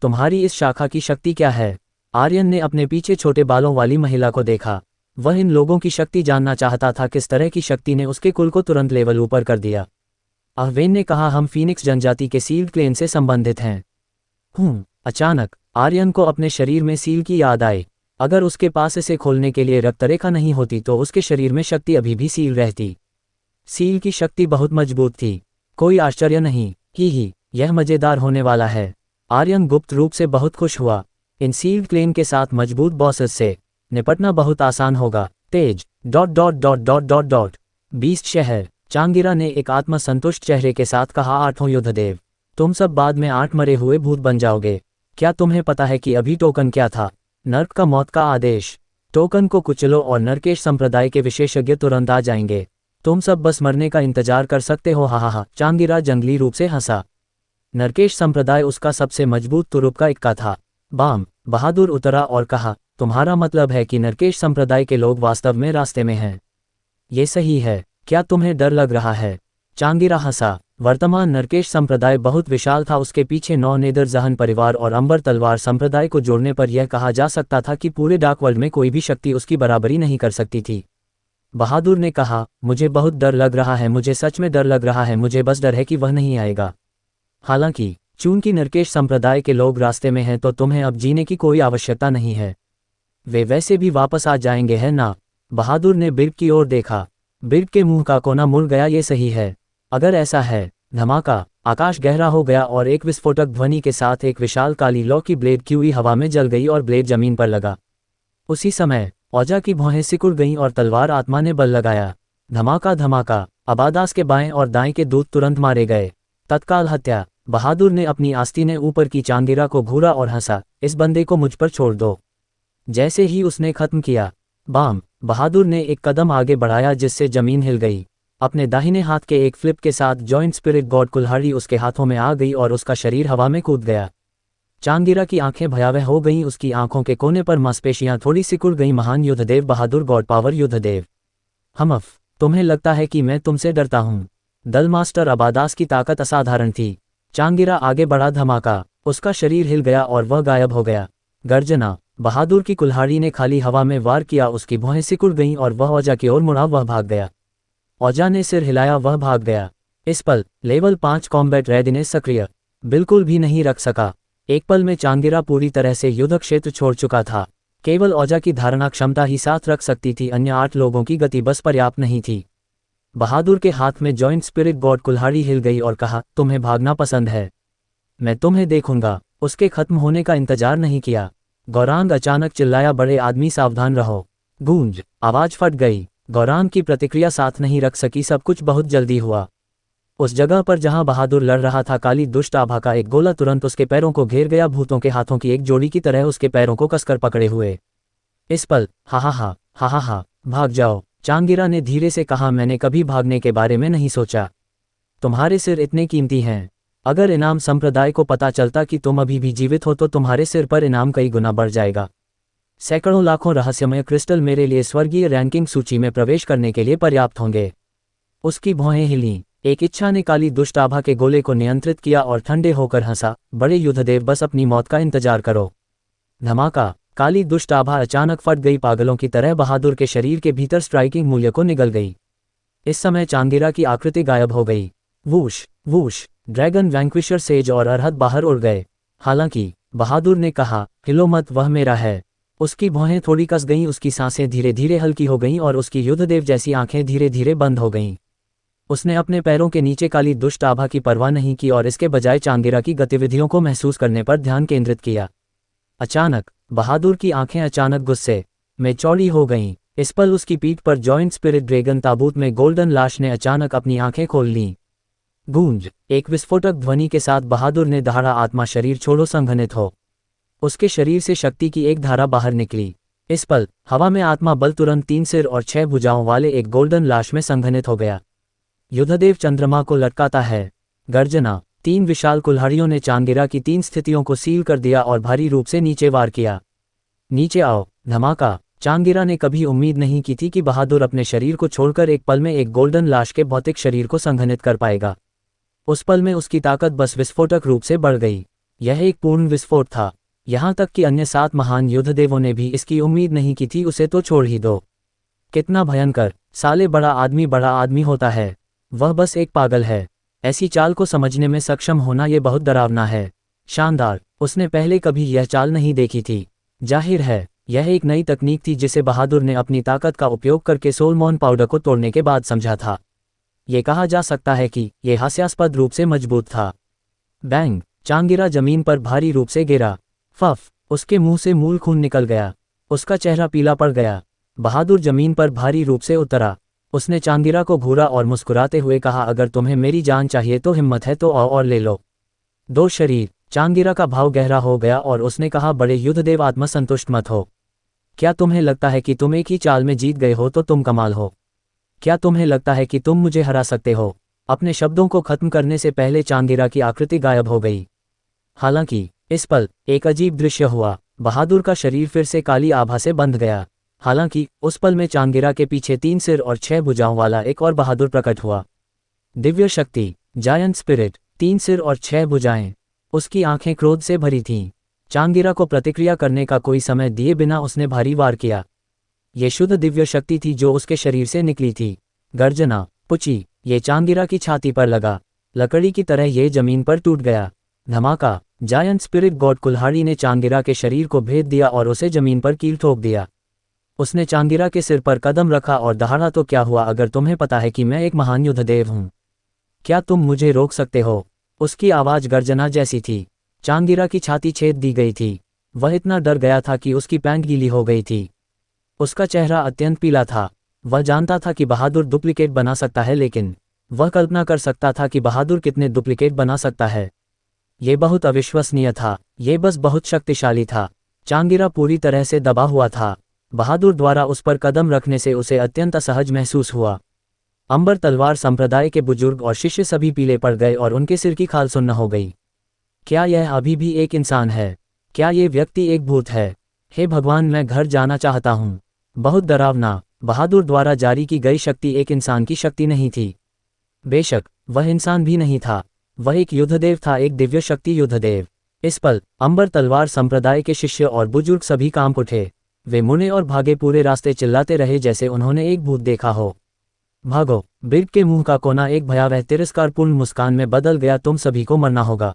तुम्हारी इस शाखा की शक्ति क्या है? आर्यन ने अपने पीछे छोटे बालों वाली महिला को देखा। वह इन लोगों की शक्ति जानना चाहता था। किस तरह की शक्ति ने उसके कुल को तुरंत लेवल ऊपर कर दिया? अहवेन ने कहा, हम फीनिक्स जनजाति के सील्ड क्लेन से संबंधित हैं। अचानक आर्यन को अपने शरीर में सील की याद आई। अगर उसके पास इसे खोलने के लिए रक्तरेखा नहीं होती तो उसके शरीर में शक्ति अभी भी सील रहती। सील की शक्ति बहुत मजबूत थी। कोई आश्चर्य नहीं कि यह मजेदार होने वाला है। आर्यन गुप्त रूप से बहुत खुश हुआ। इन सील्ड क्लेन के साथ मजबूत बॉसेस से निपटना बहुत आसान होगा। तेज ... 20 शहर। चांगिरा ने एक आत्मसंतुष्ट चेहरे के साथ कहा, 8वां युद्धदेव, तुम सब बाद में 8 मरे हुए भूत बन जाओगे। क्या तुम्हें पता है कि अभी टोकन क्या था? नर्क का मौत का आदेश। टोकन को कुचलो और नरकेश संप्रदाय के विशेषज्ञ तुरंत आ जाएंगे। तुम सब बस मरने का इंतजार कर सकते हो। हा। चांगिरा जंगली रूप से हंसा। नरकेश संप्रदाय उसका सबसे मजबूत तुरुप का इक्का था। बाम बहादुर उतरा और कहा, तुम्हारा मतलब है कि नरकेश संप्रदाय के लोग वास्तव में रास्ते में हैं? ये सही है। क्या तुम्हें डर लग रहा है? चांगिरा हंसा। वर्तमान नरकेश संप्रदाय बहुत विशाल था। उसके पीछे 9 नेदर जहन परिवार और अंबर तलवार संप्रदाय को जोड़ने पर यह कहा जा सकता था कि पूरे डार्क वर्ल्ड में कोई भी शक्ति उसकी बराबरी नहीं कर सकती थी। बहादुर ने कहा, मुझे बहुत डर लग रहा है। मुझे सच में डर लग रहा है। मुझे बस डर है कि वह नहीं आएगा। हालांकि चूंकि नरकेश संप्रदाय के लोग रास्ते में हैं तो तुम्हें अब जीने की कोई आवश्यकता नहीं है। वे वैसे भी वापस आ जाएंगे, है ना? बहादुर ने बिर्ग की ओर देखा। बिर्ग के मुंह का कोना मुड़ गया। ये सही है। अगर ऐसा है। धमाका। आकाश गहरा हो गया और एक विस्फोटक ध्वनि के साथ एक विशाल काली लौ की ब्लेड क्यूई हवा में जल गई और ब्लेड जमीन पर लगा। उसी समय औजा की भौहें सिकुड़ गईं और तलवार आत्मा ने बल लगाया। धमाका धमाका। अबादास के बाएं और दाएं के दूत तुरंत मारे गए। तत्काल हत्या। बहादुर ने अपनी आस्तीने ऊपर की चांगिरा को घूरा और हंसा, इस बंदे को मुझ पर छोड़ दो। जैसे ही उसने खत्म किया, बाम बहादुर ने एक कदम आगे बढ़ाया जिससे जमीन हिल गई। अपने दाहिने हाथ के एक फ्लिप के साथ जॉइंट स्पिरिट गॉड कुल्हाड़ी उसके हाथों में आ गई और उसका शरीर हवा में कूद गया। चांगिरा की आंखें भयावह हो गईं। उसकी आंखों के कोने पर मांसपेशियां थोड़ी सिकुड़ गईं। महान युद्धदेव बहादुर, गॉड पावर युद्धदेव। हमफ, तुम्हें लगता है कि मैं तुमसे डरता हूँ। दल मास्टर अबादास की ताकत असाधारण थी। चांगिरा आगे बढ़ा, धमाका, उसका शरीर हिल गया और वह गायब हो गया। गर्जना, बहादुर की कुल्हाड़ी ने खाली हवा में वार किया, उसकी भौहें सिकुड़ गईं और वह औजा की ओर मुड़ा, वह भाग गया। औजा ने सिर हिलाया, वह भाग गया। इस पल लेवल 5 कॉम्बैट रेडिनेस सक्रिय। बिल्कुल भी नहीं रख सका। एक पल में चांगिरा पूरी तरह से युद्ध क्षेत्र छोड़ चुका था। केवल औजा की धारणा क्षमता ही साथ रख सकती थी, अन्य 8 लोगों की गति बस पर्याप्त नहीं थी। बहादुर के हाथ में जॉइंट स्पिरिट गॉड कुल्हाड़ी हिल गई और कहा, तुम्हें भागना पसंद है? मैं तुम्हें देखूंगा। उसके खत्म होने का इंतजार नहीं किया। गौरांग अचानक चिल्लाया, बड़े आदमी सावधान रहो। गूंज, आवाज फट गई। गौरांग की प्रतिक्रिया साथ नहीं रख सकी, सब कुछ बहुत जल्दी हुआ। उस जगह पर जहां बहादुर लड़ रहा था, काली दुष्ट आभा का एक गोला तुरंत उसके पैरों को घेर गया, भूतों के हाथों की एक जोड़ी की तरह उसके पैरों को कसकर पकड़े हुए। इस पल हा, भाग जाओ, चांगिरा ने धीरे से कहा, मैंने कभी भागने के बारे में नहीं सोचा। तुम्हारे सिर इतने कीमती हैं। अगर इनाम संप्रदाय को पता चलता कि तुम अभी भी जीवित हो तो तुम्हारे सिर पर इनाम कई गुना बढ़ जाएगा। सैकड़ों लाखों रहस्यमय क्रिस्टल मेरे लिए स्वर्गीय रैंकिंग सूची में प्रवेश करने के लिए पर्याप्त होंगे। उसकी भौहें हिलीं। एक इच्छा ने काली दुष्ट आभा के गोले को नियंत्रित किया और ठंडे होकर हंसा, बड़े युद्धदेव, बस अपनी मौत का इंतजार करो। धमाका, काली दुष्ट आभा अचानक फट गई, पागलों की तरह बहादुर के शरीर के भीतर स्ट्राइकिंग मूल्य को निगल गई। इस समय चांगिरा की आकृति गायब हो गई। वूश वूश, ड्रैगन वैंक्विशर सेज और अरहत बाहर उड़ गए। हालांकि बहादुर ने कहा, हिलो मत, वह मेरा है। उसकी भौहें थोड़ी कस गईं, उसकी सांसें धीरे धीरे हल्की हो गईं और उसकी युद्धदेव जैसी आंखें धीरे धीरे बंद हो गईं। उसने अपने पैरों के नीचे काली दुष्ट आभा की परवाह नहीं की और इसके बजाय चांगिरा की गतिविधियों को महसूस करने पर ध्यान केंद्रित किया। अचानक बहादुर की आंखें अचानक गुस्से में चौड़ी हो गईं। इस पल उसकी पीठ पर जॉइंट स्पिरिट ड्रैगन ताबूत में गोल्डन लाश ने अचानक अपनी आंखें खोल लीं। गूंज, एक विस्फोटक ध्वनि के साथ बहादुर ने दहाड़ा, आत्मा शरीर छोड़ो, संघनित हो। उसके शरीर से शक्ति की एक धारा बाहर निकली। इस पल हवा में आत्मा बल तुरंत 3 सिर और 6 भुजाओं वाले एक गोल्डन लाश में संघनित हो गया। युद्धदेव चंद्रमा को लटकाता है। गर्जना, 3 विशाल कुल्हाड़ियों ने चांगिरा की 3 स्थितियों को सील कर दिया और भारी रूप से नीचे वार किया। नीचे आओ। धमाका, चांगिरा ने कभी उम्मीद नहीं की थी कि बहादुर अपने शरीर को छोड़कर एक पल में एक गोल्डन लाश के भौतिक शरीर को संघनित कर पाएगा। उस पल में उसकी ताकत बस विस्फोटक रूप से बढ़ गई। यह एक पूर्ण विस्फोट था। यहाँ तक कि अन्य 7 महान युद्धदेवों ने भी इसकी उम्मीद नहीं की थी। उसे तो छोड़ ही दो। कितना भयंकर, साले, बड़ा आदमी होता है। वह बस एक पागल है। ऐसी चाल को समझने में सक्षम होना ये बहुत डरावना है। शानदार, उसने पहले कभी यह चाल नहीं देखी थी। जाहिर है यह एक नई तकनीक थी जिसे बहादुर ने अपनी ताकत का उपयोग करके सोलमॉन पाउडर को तोड़ने के बाद समझा था। ये कहा जा सकता है कि यह हास्यास्पद रूप से मजबूत था। बैंग, चांगिरा जमीन पर भारी रूप से गिरा। फफ, उसके मुंह से मूल खून निकल गया। उसका चेहरा पीला पड़ गया। बहादुर जमीन पर भारी रूप से उतरा। उसने चांगिरा को घूरा और मुस्कुराते हुए कहा, अगर तुम्हें मेरी जान चाहिए तो हिम्मत है तो आओ और ले लो। 2 शरीर। चांगिरा का भाव गहरा हो गया और उसने कहा, बड़े युद्धदेव, आत्मसंतुष्ट मत हो। क्या तुम्हें लगता है कि तुम एक ही चाल में जीत गए हो तो तुम कमाल हो? क्या तुम्हें लगता है कि तुम मुझे हरा सकते हो? अपने शब्दों को खत्म करने से पहले चांगिरा की आकृति गायब हो गई। हालांकि इस पल एक अजीब दृश्य हुआ। बहादुर का शरीर फिर से काली आभा से बंध गया। हालांकि उस पल में चांगिरा के पीछे 3 सिर और 6 भुजाओं वाला एक और बहादुर प्रकट हुआ। दिव्य शक्ति, जायंट स्पिरिट, 3 सिर और 6 भुजाएं। उसकी आंखें क्रोध से भरी थीं। चांगिरा को प्रतिक्रिया करने का कोई समय दिए बिना उसने भारी वार किया। ये शुद्ध दिव्य शक्ति थी जो उसके शरीर से निकली थी। गर्जना, पुची, ये चांगिरा की छाती पर लगा। लकड़ी की तरह ये जमीन पर टूट गया। धमाका, जायंट स्पिरिट गॉड कुल्हाड़ी ने चांगिरा के शरीर को भेद दिया और उसे जमीन पर कील ठोक दिया। उसने चांगिरा के सिर पर कदम रखा और दहाड़ा, तो क्या हुआ अगर तुम्हें पता है कि मैं एक महान युद्धदेव हूँ? क्या तुम मुझे रोक सकते हो? उसकी आवाज गर्जना जैसी थी। चांगिरा की छाती छेद दी गई थी। वह इतना डर गया था कि उसकी पैंट गीली हो गई थी। उसका चेहरा अत्यंत पीला था। वह जानता था कि बहादुर डुप्लीकेट बना सकता है, लेकिन वह कल्पना कर सकता था कि बहादुर कितने डुप्लीकेट बना सकता है। ये बहुत अविश्वसनीय था। ये बस बहुत शक्तिशाली था। चांगिरा पूरी तरह से दबा हुआ था। बहादुर द्वारा उस पर कदम रखने से उसे अत्यंत असहज महसूस हुआ। अंबर तलवार संप्रदाय के बुजुर्ग और शिष्य सभी पीले पड़ गए और उनके सिर की खाल सुन्न हो गई। क्या यह अभी भी एक इंसान है? क्या ये व्यक्ति एक भूत है? हे भगवान, मैं घर जाना चाहता हूँ। बहुत डरावना। बहादुर द्वारा जारी की गई शक्ति एक इंसान की शक्ति नहीं थी। बेशक वह इंसान भी नहीं था, वह एक युद्धदेव था, एक दिव्य शक्ति युद्धदेव। इस पल अंबर तलवार संप्रदाय के शिष्य और बुजुर्ग सभी कांप उठे। वे मुड़े और भागे, पूरे रास्ते चिल्लाते रहे जैसे उन्होंने एक भूत देखा हो। भागो! बिर्ग के मुंह का कोना एक भयावह तिरस्कारपूर्ण मुस्कान में बदल गया। तुम सभी को मरना होगा।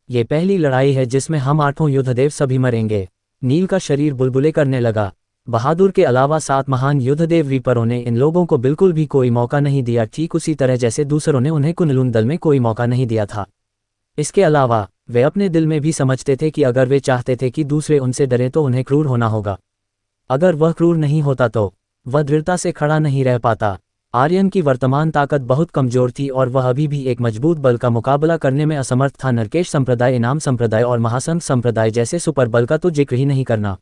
ये पहली लड़ाई है जिसमें हम 8 युद्धदेव सभी मरेंगे। नील का शरीर बुलबुले करने लगा। बहादुर के अलावा 7 महान युद्धदेव रीपरों ने इन लोगों को बिल्कुल भी कोई मौका नहीं दिया, ठीक उसी तरह जैसे दूसरों ने उन्हें कुनलून दल में कोई मौका नहीं दिया था। इसके अलावा वे अपने दिल में भी समझते थे कि अगर वे चाहते थे कि दूसरे उनसे डरें तो उन्हें क्रूर होना होगा। अगर वह क्रूर नहीं होता तो वह दृढ़ता से खड़ा नहीं रह पाता। आर्यन की वर्तमान ताकत बहुत कमजोर थी और वह अभी भी एक मजबूत बल का मुकाबला करने में असमर्थ था। नरकेश संप्रदाय, इनाम संप्रदाय और महासंघ संप्रदाय जैसे सुपर बल का तो जिक्र ही नहीं करना।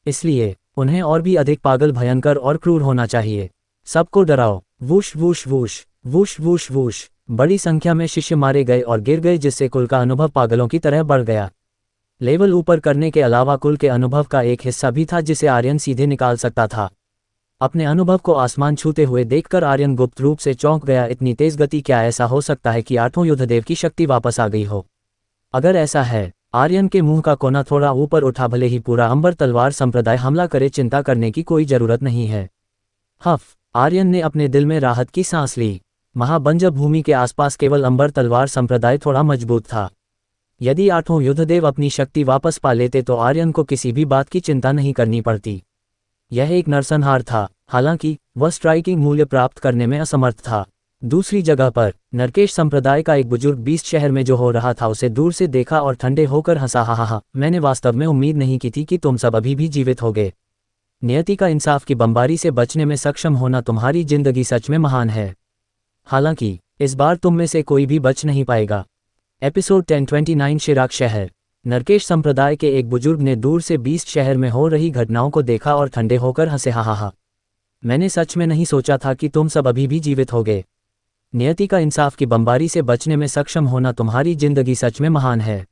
इसलिए उन्हें और भी अधिक पागल, भयंकर और क्रूर होना चाहिए। सबको डराओ! Whoosh whoosh whoosh whoosh whoosh whoosh. बड़ी संख्या में शिष्य मारे गए और गिर गए, जिससे कुल का अनुभव पागलों की तरह बढ़ गया। लेवल ऊपर करने के अलावा कुल के अनुभव का एक हिस्सा भी था जिसे आर्यन सीधे निकाल सकता था। अपने अनुभव को आसमान छूते हुए देखकर आर्यन गुप्त रूप से चौंक गया। इतनी तेज गति! क्या ऐसा हो सकता है कि 8 युद्धदेव की शक्ति वापस आ गई हो? अगर ऐसा है, आर्यन के मुंह का कोना थोड़ा ऊपर उठा। भले ही पूरा अंबर तलवार संप्रदाय हमला करे, चिंता करने की कोई जरूरत नहीं है। हफ! आर्यन ने अपने दिल में राहत की सांस ली। महाबंजर भूमि के आसपास केवल अंबर तलवार संप्रदाय थोड़ा मजबूत था। यदि 8 युद्धदेव अपनी शक्ति वापस पा लेते तो आर्यन को किसी भी बात की चिंता नहीं करनी पड़ती। यह एक नरसंहार था, हालांकि वह स्ट्राइकिंग मूल्य प्राप्त करने में असमर्थ था। दूसरी जगह पर नरकेश संप्रदाय का एक बुजुर्ग बीस्ट शहर में जो हो रहा था उसे दूर से देखा और ठंडे होकर हंसा। हा, मैंने वास्तव में उम्मीद नहीं की थी कि तुम सब अभी भी जीवित होगे। नियति का इंसाफ की बमबारी से बचने में सक्षम होना तुम्हारी जिंदगी सच में महान है। हालांकि इस बार तुम में से कोई भी बच नहीं पाएगा। एपिसोड 1029 शिराक शहर। नरकेश संप्रदाय के एक बुजुर्ग ने दूर से बीस्ट शहर में हो रही घटनाओं को देखा और ठंडे होकर हंसे। हा, मैंने सच में नहीं सोचा था कि तुम सब अभी भी जीवित होगे। नियति का इंसाफ की बमबारी से बचने में सक्षम होना तुम्हारी जिंदगी सच में महान है।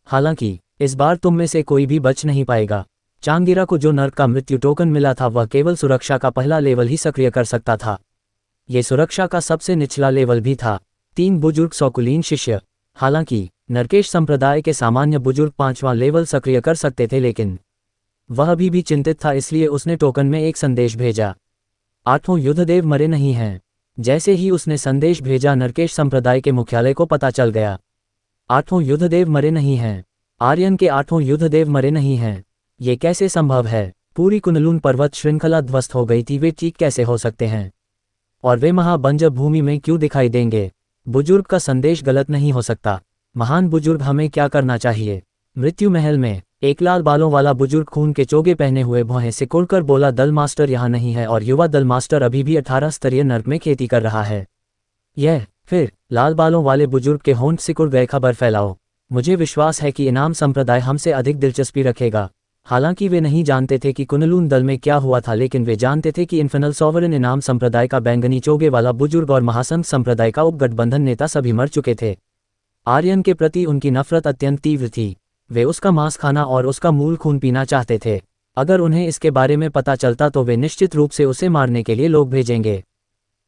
हालांकि इस बार तुम में से कोई भी बच नहीं पाएगा। चांगिरा को जो नर्क का मृत्यु टोकन मिला था वह केवल सुरक्षा का पहला लेवल ही सक्रिय कर सकता था। ये सुरक्षा का सबसे निचला लेवल भी था। 3 बुजुर्ग सौकुलीन शिष्य। हालांकि नरकेश संप्रदाय के सामान्य बुजुर्ग 5वां लेवल सक्रिय कर सकते थे, लेकिन वह अभी भी चिंतित था, इसलिए उसने टोकन में एक संदेश भेजा। 8 युद्धदेव मरे नहीं हैं। जैसे ही उसने संदेश भेजा, नरकेश संप्रदाय के मुख्यालय को पता चल गया। 8 युद्धदेव मरे नहीं हैं। आर्यन के 8 युद्धदेव मरे नहीं हैं। ये कैसे संभव है? पूरी कुनलून पर्वत श्रृंखला ध्वस्त हो गई थी। वे ठीक कैसे हो सकते हैं? और वे महाबंजर भूमि में क्यों दिखाई देंगे? बुजुर्ग का संदेश गलत नहीं हो सकता। महान बुजुर्ग, हमें क्या करना चाहिए? मृत्यु महल में एक लाल बालों वाला बुजुर्ग खून के चोगे पहने हुए भौहें सिकुड़कर बोला, दल मास्टर यहाँ नहीं है और युवा दल मास्टर अभी भी 18 स्तरीय नर्क में खेती कर रहा है। फिर लाल बालों वाले बुजुर्ग के होंठ सिकुड़ गए। खबर फैलाओ। मुझे विश्वास है कि इनाम संप्रदाय हमसे अधिक दिलचस्पी रखेगा। हालांकि वे नहीं जानते थे कि कुनलून दल में क्या हुआ था, लेकिन वे जानते थे कि इन्फिनल सॉवरेन इनाम संप्रदाय का बैंगनी चोगे वाला बुजुर्ग और महासंघ संप्रदाय का उपगठबंधन नेता सभी मर चुके थे। आर्यन के प्रति उनकी नफरत अत्यंत तीव्र थी। वे उसका मांस खाना और उसका मूल खून पीना चाहते थे। अगर उन्हें इसके बारे में पता चलता तो वे निश्चित रूप से उसे मारने के लिए लोग भेजेंगे।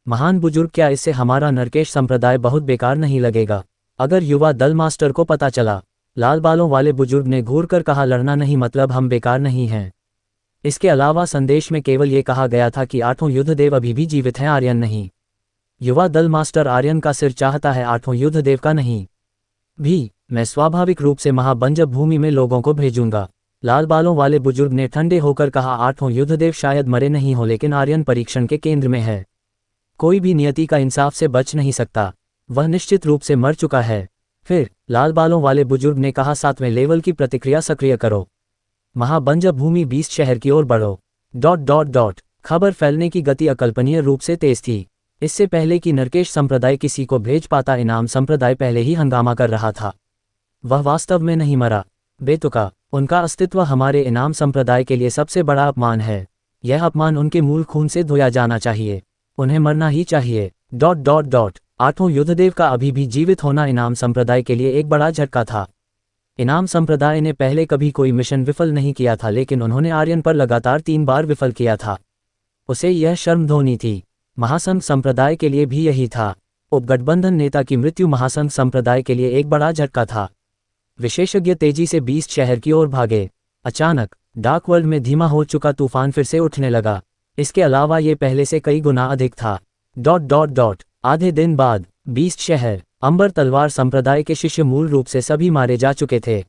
महान बुजुर्ग, क्या इससे हमारा नरकेश संप्रदाय बहुत बेकार नहीं लगेगा? अगर युवा दल मास्टर को पता चला? लाल बालों वाले बुजुर्ग ने घूर कर कहा, लड़ना नहीं मतलब हम बेकार नहीं हैं। इसके अलावा संदेश में केवल ये कहा गया था कि 8 युद्धदेव अभी भी जीवित हैं, आर्यन नहीं। युवा दल मास्टर आर्यन का सिर चाहता है, 8 युद्धदेव का नहीं। भी मैं स्वाभाविक रूप से महाबंजर भूमि में लोगों को भेजूंगा। लाल बालों वाले बुजुर्ग ने ठंडे होकर कहा, 8 युद्धदेव शायद मरे नहीं हो, लेकिन आर्यन परीक्षण के केंद्र में है। कोई भी नियति का इंसाफ से बच नहीं सकता। वह निश्चित रूप से मर चुका है। फिर लाल बालों वाले बुजुर्ग ने कहा, 7वें लेवल की प्रतिक्रिया सक्रिय करो। महाबंजर भूमि बीस्ट शहर की ओर बढ़ो। खबर फैलने की गति अकल्पनीय रूप से तेज थी। इससे पहले कि नरकेश संप्रदाय किसी को भेज पाता, इनाम संप्रदाय पहले ही हंगामा कर रहा था। वह वास्तव में नहीं मरा। बेतुका, उनका अस्तित्व हमारे इनाम संप्रदाय के लिए सबसे बड़ा अपमान है। यह अपमान उनके मूल खून से धोया जाना चाहिए। उन्हें मरना ही चाहिए। 8 युद्धदेव का अभी भी जीवित होना इनाम संप्रदाय के लिए एक बड़ा झटका था। इनाम संप्रदाय ने पहले कभी कोई मिशन विफल नहीं किया था, लेकिन उन्होंने आर्यन पर लगातार 3 बार विफल किया था। उसे यह शर्म धोनी थी। महासंघ संप्रदाय के लिए भी यही था। उपगठबंधन नेता की मृत्यु महासंघ संप्रदाय के लिए एक बड़ा झटका था। विशेषज्ञ तेजी से बीस्ट शहर की ओर भागे। अचानक डार्क वर्ल्ड में धीमा हो चुका तूफान फिर से उठने लगा। इसके अलावा ये पहले से कई गुना अधिक था। आधे दिन बाद बीस्ट शहर अंबर तलवार संप्रदाय के शिष्य मूल रूप से सभी मारे जा चुके थे।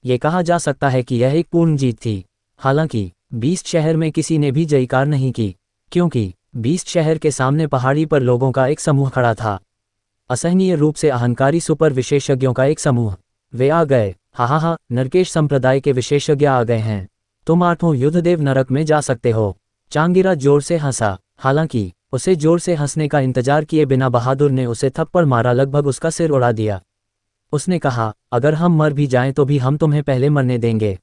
ये कहा जा सकता है कि यह एक पूर्ण जीत थी। हालांकि बीस्ट शहर में किसी ने भी जयकार नहीं की, क्योंकि बीस्ट शहर के सामने पहाड़ी पर लोगों का एक समूह खड़ा था। असहनीय रूप से अहंकारी सुपर विशेषज्ञों का एक समूह। वे आ गए। हा, नरकेश संप्रदाय के विशेषज्ञ आ गए हैं। तुम 8वां युद्धदेव नरक में जा सकते हो। चांगिरा जोर से हंसा। हालांकि उसे जोर से हंसने का इंतजार किए बिना बहादुर ने उसे थप्पड़ मारा, लगभग उसका सिर उड़ा दिया। उसने कहा, अगर हम मर भी जाएं तो भी हम तुम्हें पहले मरने देंगे।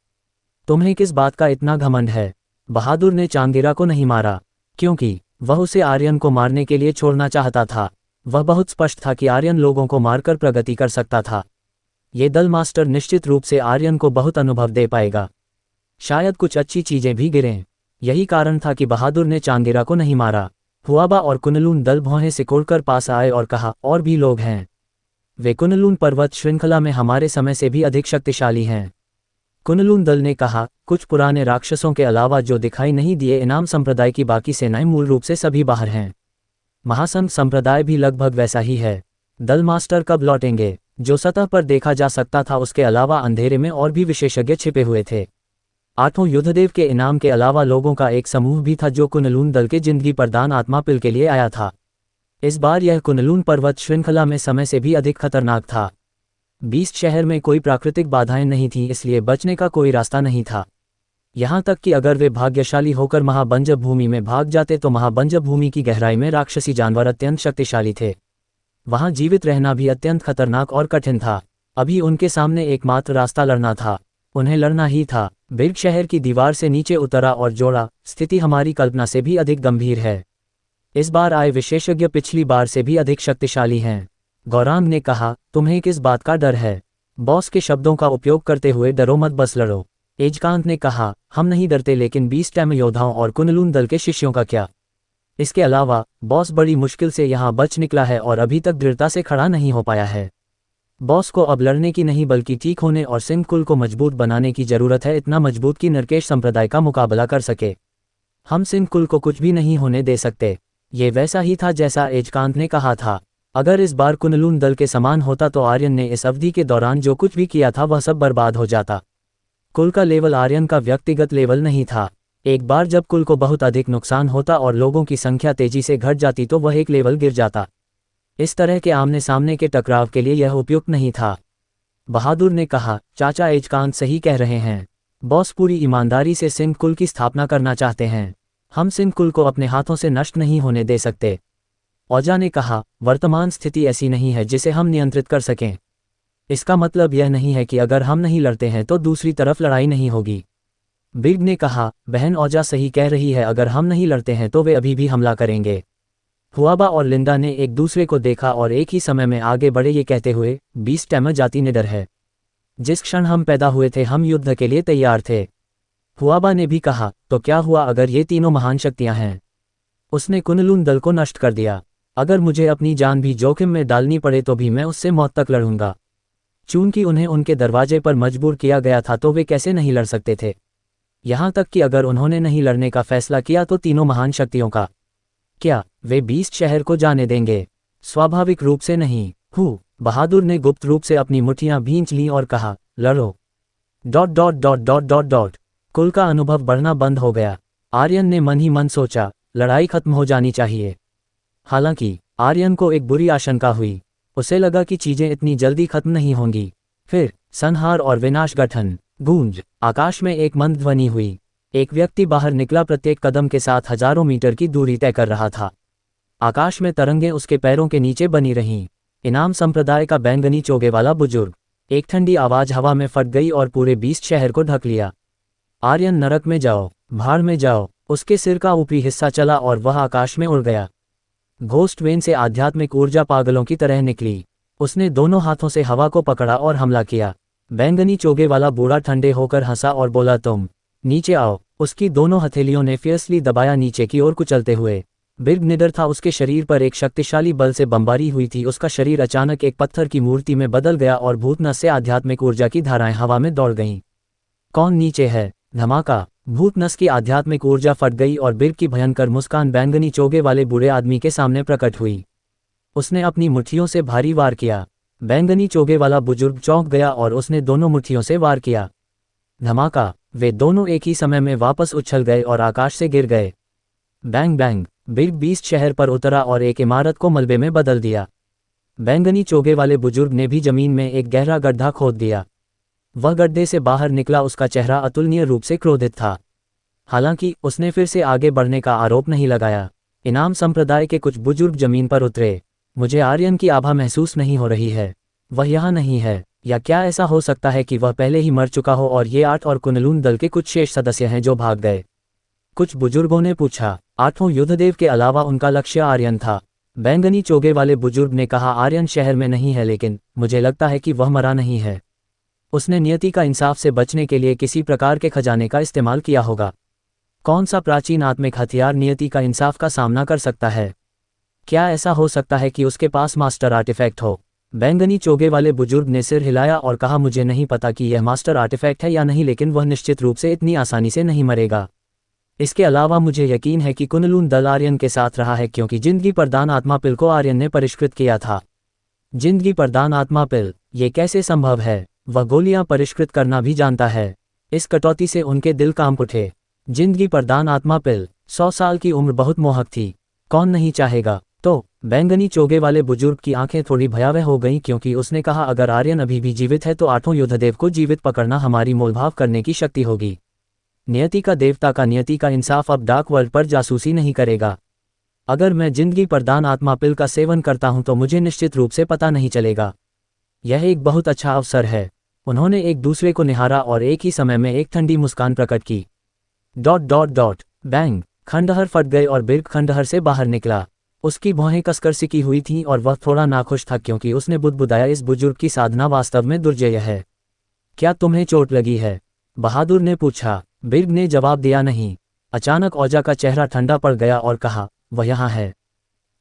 तुम्हें किस बात का इतना घमंड है? बहादुर ने चांगिरा को नहीं मारा, क्योंकि वह उसे आर्यन को मारने के लिए छोड़ना चाहता था। वह बहुत स्पष्ट था कि आर्यन लोगों को मारकर प्रगति कर सकता था। ये दल मास्टर निश्चित रूप से आर्यन को बहुत अनुभव दे पाएगा। शायद कुछ अच्छी चीजें भी गिरें। यही कारण था कि बहादुर ने चांगिरा को नहीं मारा। हुआबा और कुनलून दल भौहें सिकोड़कर पास आए और कहा, और भी लोग हैं। वे कुनलून पर्वत श्रृंखला में हमारे समय से भी अधिक शक्तिशाली हैं। कुनलून दल ने कहा, कुछ पुराने राक्षसों के अलावा जो दिखाई नहीं दिए इनाम संप्रदाय की बाकी सेनाएं मूल रूप से सभी बाहर हैं। महासंघ संप्रदाय भी लगभग वैसा ही है। दल मास्टर कब लौटेंगे? जो सतह पर देखा जा सकता था, उसके अलावा अंधेरे में और भी विशेषज्ञ छिपे हुए थे। 8वां युद्धदेव के इनाम के अलावा लोगों का एक समूह भी था जो कुनलून दल के जिंदगी प्रदान आत्मा पिल के लिए आया था। इस बार यह कुनलून पर्वत श्रृंखला में समय से भी अधिक खतरनाक था। बीस्ट शहर में कोई प्राकृतिक बाधाएं नहीं थीं, इसलिए बचने का कोई रास्ता नहीं था। यहाँ तक कि अगर वे भाग्यशाली होकर महाबंजर भूमि में भाग जाते तो महाबंजर भूमि की गहराई में राक्षसी जानवर अत्यंत शक्तिशाली थे। वहाँ जीवित रहना भी अत्यंत खतरनाक और कठिन था। अभी उनके सामने एकमात्र रास्ता लड़ना था। उन्हें लड़ना ही था। बिर्ग शहर की दीवार से नीचे उतरा और जोड़ा, स्थिति हमारी कल्पना से भी अधिक गंभीर है। इस बार आए विशेषज्ञ पिछली बार से भी अधिक शक्तिशाली हैं। गौरांग ने कहा, तुम्हें किस बात का डर है? बॉस के शब्दों का उपयोग करते हुए डरो मत, बस लड़ो। एजकांत ने कहा, हम नहीं डरते, लेकिन 20 टैम योद्धाओं और कुनलून दल के शिष्यों का क्या? इसके अलावा बॉस बड़ी मुश्किल से यहाँ बच निकला है और अभी तक दृढ़ता से खड़ा नहीं हो पाया है। बॉस को अब लड़ने की नहीं बल्कि ठीक होने और सिंह कुल को मजबूत बनाने की जरूरत है, इतना मजबूत कि नरकेश संप्रदाय का मुकाबला कर सके। हम सिंह कुल को कुछ भी नहीं होने दे सकते। ये वैसा ही था जैसा एजकांत ने कहा था। अगर इस बार कुनलून दल के समान होता तो आर्यन ने इस अवधि के दौरान जो कुछ भी किया था वह सब बर्बाद हो जाता। कुल का लेवल आर्यन का व्यक्तिगत लेवल नहीं था। एक बार जब कुल को बहुत अधिक नुकसान होता और लोगों की संख्या तेजी से घट जाती तो वह एक लेवल गिर जाता। इस तरह के आमने सामने के टकराव के लिए यह उपयुक्त नहीं था। बहादुर ने कहा, चाचा एजकांत सही कह रहे हैं। बॉस पूरी ईमानदारी से सिंह कुल की स्थापना करना चाहते हैं। हम सिंह कुल को अपने हाथों से नष्ट नहीं होने दे सकते। औजा ने कहा, वर्तमान स्थिति ऐसी नहीं है जिसे हम नियंत्रित कर सकें। इसका मतलब यह नहीं है कि अगर हम नहीं लड़ते हैं तो दूसरी तरफ लड़ाई नहीं होगी। बिग ने कहा, बहन औजा सही कह रही है, अगर हम नहीं लड़ते हैं तो वे अभी भी हमला करेंगे। हुआबा और लिंडा ने एक दूसरे को देखा और एक ही समय में आगे बढ़े, ये कहते हुए, 20 टैमर जाति निडर है। जिस क्षण हम पैदा हुए थे हम युद्ध के लिए तैयार थे। हुआबा ने भी कहा, तो क्या हुआ अगर ये तीनों महान शक्तियां हैं? उसने कुनलून दल को नष्ट कर दिया। अगर मुझे अपनी जान भी जोखिम में डालनी पड़े तो भी मैं उससे मौत तक लड़ूंगा। चूंकि उन्हें उनके दरवाजे पर मजबूर किया गया था तो वे कैसे नहीं लड़ सकते थे। यहाँ तक कि अगर उन्होंने नहीं लड़ने का फैसला किया तो तीनों महान शक्तियों का क्या वे 20 शहर को जाने देंगे? स्वाभाविक रूप से नहीं। बहादुर ने गुप्त रूप से अपनी मुट्ठियां भींच लीं और कहा, लड़ो। कुल का अनुभव बढ़ना बंद हो गया। आर्यन ने मन ही मन सोचा, लड़ाई खत्म हो जानी चाहिए। हालांकि आर्यन को एक बुरी आशंका हुई। उसे लगा कि चीजें इतनी जल्दी खत्म नहीं होंगी। फिर संहार और विनाश गठन गूंज। आकाश में एक मंद ध्वनि हुई। एक व्यक्ति बाहर निकला, प्रत्येक कदम के साथ हजारों मीटर की दूरी तय कर रहा था। आकाश में तरंगें उसके पैरों के नीचे बनी रहीं। इनाम संप्रदाय का बैंगनी चोगे वाला बुजुर्ग। एक ठंडी आवाज हवा में फट गई और पूरे 20 शहर को ढक लिया। आर्यन, नरक में जाओ, भाड़ में जाओ। उसके सिर का ऊपरी हिस्सा चला और वह आकाश में उड़ गया। घोस्ट वेन से आध्यात्मिक ऊर्जा पागलों की तरह निकली। उसने दोनों हाथों से हवा को पकड़ा और हमला किया। बैंगनी चोगे वाला बूढ़ा ठंडे होकर हंसा और बोला, तुम नीचे आओ। उसकी दोनों हथेलियों ने फियर्सली दबाया नीचे की ओर कुचलते हुए। बिर्ग निडर था, उसके शरीर पर एक शक्तिशाली बल से बमबारी हुई थी। उसका शरीर अचानक एक पत्थर की मूर्ति में बदल गया और भूतनस से आध्यात्मिक ऊर्जा की धाराएं हवा में दौड़ गईं। कौन नीचे है? धमाका। भूतनस की आध्यात्मिक ऊर्जा फट गई और बिर्ग की भयंकर मुस्कान बैंगनी चोगे वाले बूढ़े आदमी के सामने प्रकट हुई। उसने अपनी मुट्ठियों से भारी वार किया। बैंगनी चोगे वाला बुजुर्ग चौंक गया और उसने दोनों मुट्ठियों से वार किया। धमाका। वे दोनों एक ही समय में वापस उछल गए और आकाश से गिर गए। Bang bang. बिर्ग बीस्ट शहर पर उतरा और एक इमारत को मलबे में बदल दिया। बैंगनी चोगे वाले बुजुर्ग ने भी जमीन में एक गहरा गड्ढा खोद दिया। वह गड्ढे से बाहर निकला। उसका चेहरा अतुलनीय रूप से क्रोधित था। हालांकि उसने फिर से आगे बढ़ने का आरोप नहीं लगाया। इनाम संप्रदाय के कुछ बुजुर्ग जमीन पर उतरे। मुझे आर्यन की आभा महसूस नहीं हो रही है। वह यहाँ नहीं है। या क्या ऐसा हो सकता है कि वह पहले ही मर चुका हो और ये 8 और कुनलून दल के कुछ शेष सदस्य हैं जो भाग गए? कुछ बुजुर्गों ने पूछा। 8वां युद्धदेव के अलावा उनका लक्ष्य आर्यन था। बैंगनी चोगे वाले बुजुर्ग ने कहा, आर्यन शहर में नहीं है, लेकिन मुझे लगता है कि वह मरा नहीं है। उसने नियति का इंसाफ से बचने के लिए किसी प्रकार के खजाने का इस्तेमाल किया होगा। कौन सा प्राचीन आत्मिक हथियार नियति का इंसाफ का सामना कर सकता है? क्या ऐसा हो सकता है कि उसके पास मास्टर आर्टिफैक्ट हो? बैंगनी चोगे वाले बुजुर्ग ने सिर हिलाया और कहा, मुझे नहीं पता कि यह मास्टर आर्टिफैक्ट है या नहीं, लेकिन वह निश्चित रूप से इतनी आसानी से नहीं मरेगा। इसके अलावा मुझे यकीन है कि कुनलून दल आर्यन के साथ रहा है, क्योंकि जिंदगी प्रदान आत्मा पिल को आर्यन ने परिष्कृत किया था। जिंदगी प्रदान आत्मा पिल, ये कैसे संभव है? वह गोलियां परिष्कृत करना भी जानता है। इस कटौती से उनके दिल कांप उठे। जिंदगी प्रदान आत्मा पिल, 100 साल की उम्र बहुत मोहक थी। कौन नहीं चाहेगा? तो बैंगनी चोगे वाले बुजुर्ग की आंखें थोड़ी भयावह हो गईं, क्योंकि उसने कहा, अगर आर्यन अभी भी जीवित है तो 8वां युद्धदेव को जीवित पकड़ना हमारी मोलभाव करने की शक्ति होगी। नियति का देवता का नियति का इंसाफ अब डार्क वर्ल्ड पर जासूसी नहीं करेगा। अगर मैं जिंदगी प्रदान आत्मा पिल का सेवन करता हूं तो मुझे निश्चित रूप से पता नहीं चलेगा। यह एक बहुत अच्छा अवसर है। उन्होंने एक दूसरे को निहारा और एक ही समय में एक ठंडी मुस्कान प्रकट की। ... बैंग। खंडहर फट गए और बिर्ग खंडहर से बाहर निकला। उसकी भौहें कसकर सिकी हुई थीं और वह थोड़ा नाखुश था, क्योंकि उसने बुदबुदाया, इस बुजुर्ग की साधना वास्तव में दुर्जय है। क्या तुम्हें चोट लगी है? बहादुर ने पूछा। बिर्ग ने जवाब दिया, नहीं। अचानक औजा का चेहरा ठंडा पड़ गया और कहा, वह यहाँ है।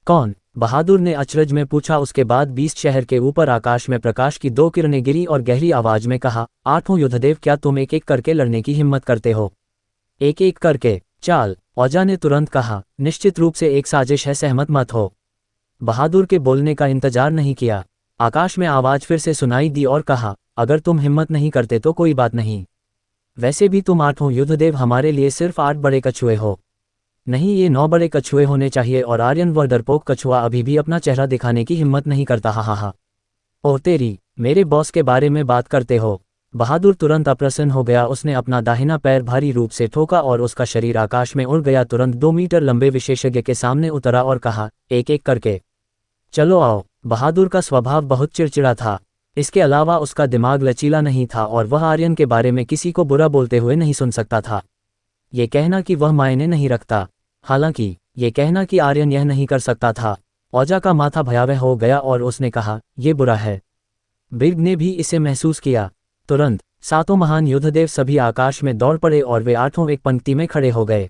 कौन? बहादुर ने अचरज में पूछा। उसके बाद बीस्ट शहर के ऊपर आकाश में प्रकाश की 2 किरणें गिरी और गहरी आवाज में कहा, 8वां युद्धदेव, क्या तुम एक एक करके लड़ने की हिम्मत करते हो? एक एक करके? चाल। औजा ने तुरंत कहा, निश्चित रूप से एक साजिश है, सहमत मत हो। बहादुर के बोलने का इंतजार नहीं किया। आकाश में आवाज फिर से सुनाई दी और कहा, अगर तुम हिम्मत नहीं करते तो कोई बात नहीं। वैसे भी तुम 8वां युद्धदेव हमारे लिए सिर्फ 8 बड़े कछुए हो। नहीं, ये 9 बड़े कछुए होने चाहिए। और आर्यन, वह डरपोक कछुआ, अभी भी अपना चेहरा दिखाने की हिम्मत नहीं करता। हा। ओह तेरी, मेरे बॉस के बारे में बात करते हो? बहादुर तुरंत अप्रसन्न हो गया। उसने अपना दाहिना पैर भारी रूप से ठोका और उसका शरीर आकाश में उड़ गया। तुरंत 2 मीटर लंबे विशेषज्ञ के सामने उतरा और कहा, एक एक करके चलो आओ। बहादुर का स्वभाव बहुत चिड़चिड़ा था। इसके अलावा उसका दिमाग लचीला नहीं था और वह आर्यन के बारे में किसी को बुरा बोलते हुए नहीं सुन सकता था। ये कहना कि वह मायने नहीं रखता। हालांकि ये कहना कि आर्यन यह नहीं कर सकता था। औजा का माथा भयावह हो गया और उसने कहा, यह बुरा है। बिर्ग ने भी इसे महसूस किया। तुरंत 7 महान युद्धदेव सभी आकाश में दौड़ पड़े और वे 8 एक पंक्ति में खड़े हो गए।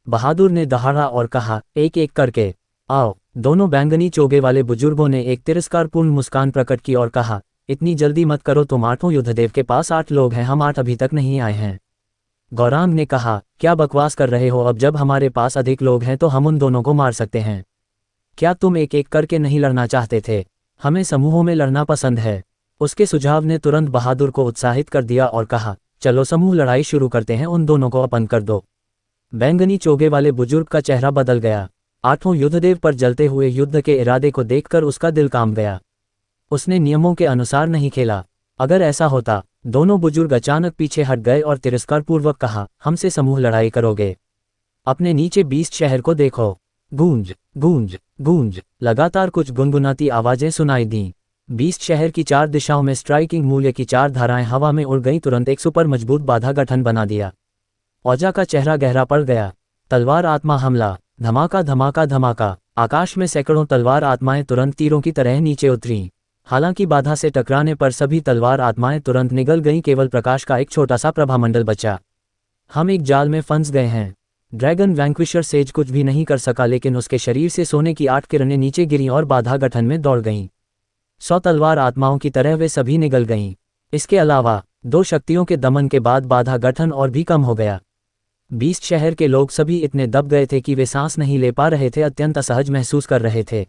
बहादुर ने दहाड़ा और कहा, एक एक करके आओ। दोनों बैंगनी चोगे वाले बुजुर्गों ने एक तिरस्कारपूर्ण मुस्कान प्रकट की और कहा, इतनी जल्दी मत करो, तुम 8वां युद्धदेव के पास 8 लोग हैं, हम 8 अभी तक नहीं आए हैं। गौरांग ने कहा, क्या बकवास कर रहे हो? अब जब हमारे पास अधिक लोग हैं तो हम उन दोनों को मार सकते हैं। क्या तुम एक एक करके नहीं लड़ना चाहते थे? हमें समूहों में लड़ना पसंद है। उसके सुझाव ने तुरंत बहादुर को उत्साहित कर दिया और कहा, चलो समूह लड़ाई शुरू करते हैं, उन दोनों को अपन कर दो। बैंगनी चोगे वाले बुजुर्ग का चेहरा बदल गया। 8वां युद्धदेव पर जलते हुए युद्ध के इरादे को देखकर उसका दिल कांप गया। उसने नियमों के अनुसार नहीं खेला। अगर ऐसा होता। दोनों बुजुर्ग अचानक पीछे हट गए और तिरस्कारपूर्वक कहा, हमसे समूह लड़ाई करोगे? अपने नीचे बीस्ट शहर को देखो। गूंज गूंज गूंज, लगातार कुछ गुनगुनाती आवाजें सुनाई दीं। बीस्ट शहर की 4 दिशाओं में स्ट्राइकिंग मूल्य की 4 धाराएं हवा में उड़ गईं। तुरंत एक सुपर मजबूत बाधा गठन बना दिया। औजा का चेहरा गहरा पड़ गया। तलवार आत्मा हमला। धमाका धमाका धमाका। आकाश में सैकड़ों तलवार आत्माएं तुरंत तीरों की तरह नीचे उतरीं। हालांकि बाधा से टकराने पर सभी तलवार आत्माएं तुरंत निगल गईं, केवल प्रकाश का एक छोटा सा प्रभामंडल बचा। हम एक जाल में फंस गए हैं। ड्रैगन वैंक्विशर सेज कुछ भी नहीं कर सका, लेकिन उसके शरीर से सोने की 8 किरणें नीचे गिरीं और बाधा गठन में दौड़ गईं। 100 तलवार आत्माओं की तरह वे सभी निगल गईं। इसके अलावा 2 शक्तियों के दमन के बाद बाधा गठन और भी कम हो गया। 20 शहर के लोग सभी इतने दब गए थे कि वे सांस नहीं ले पा रहे थे, अत्यंत असहज महसूस कर रहे थे।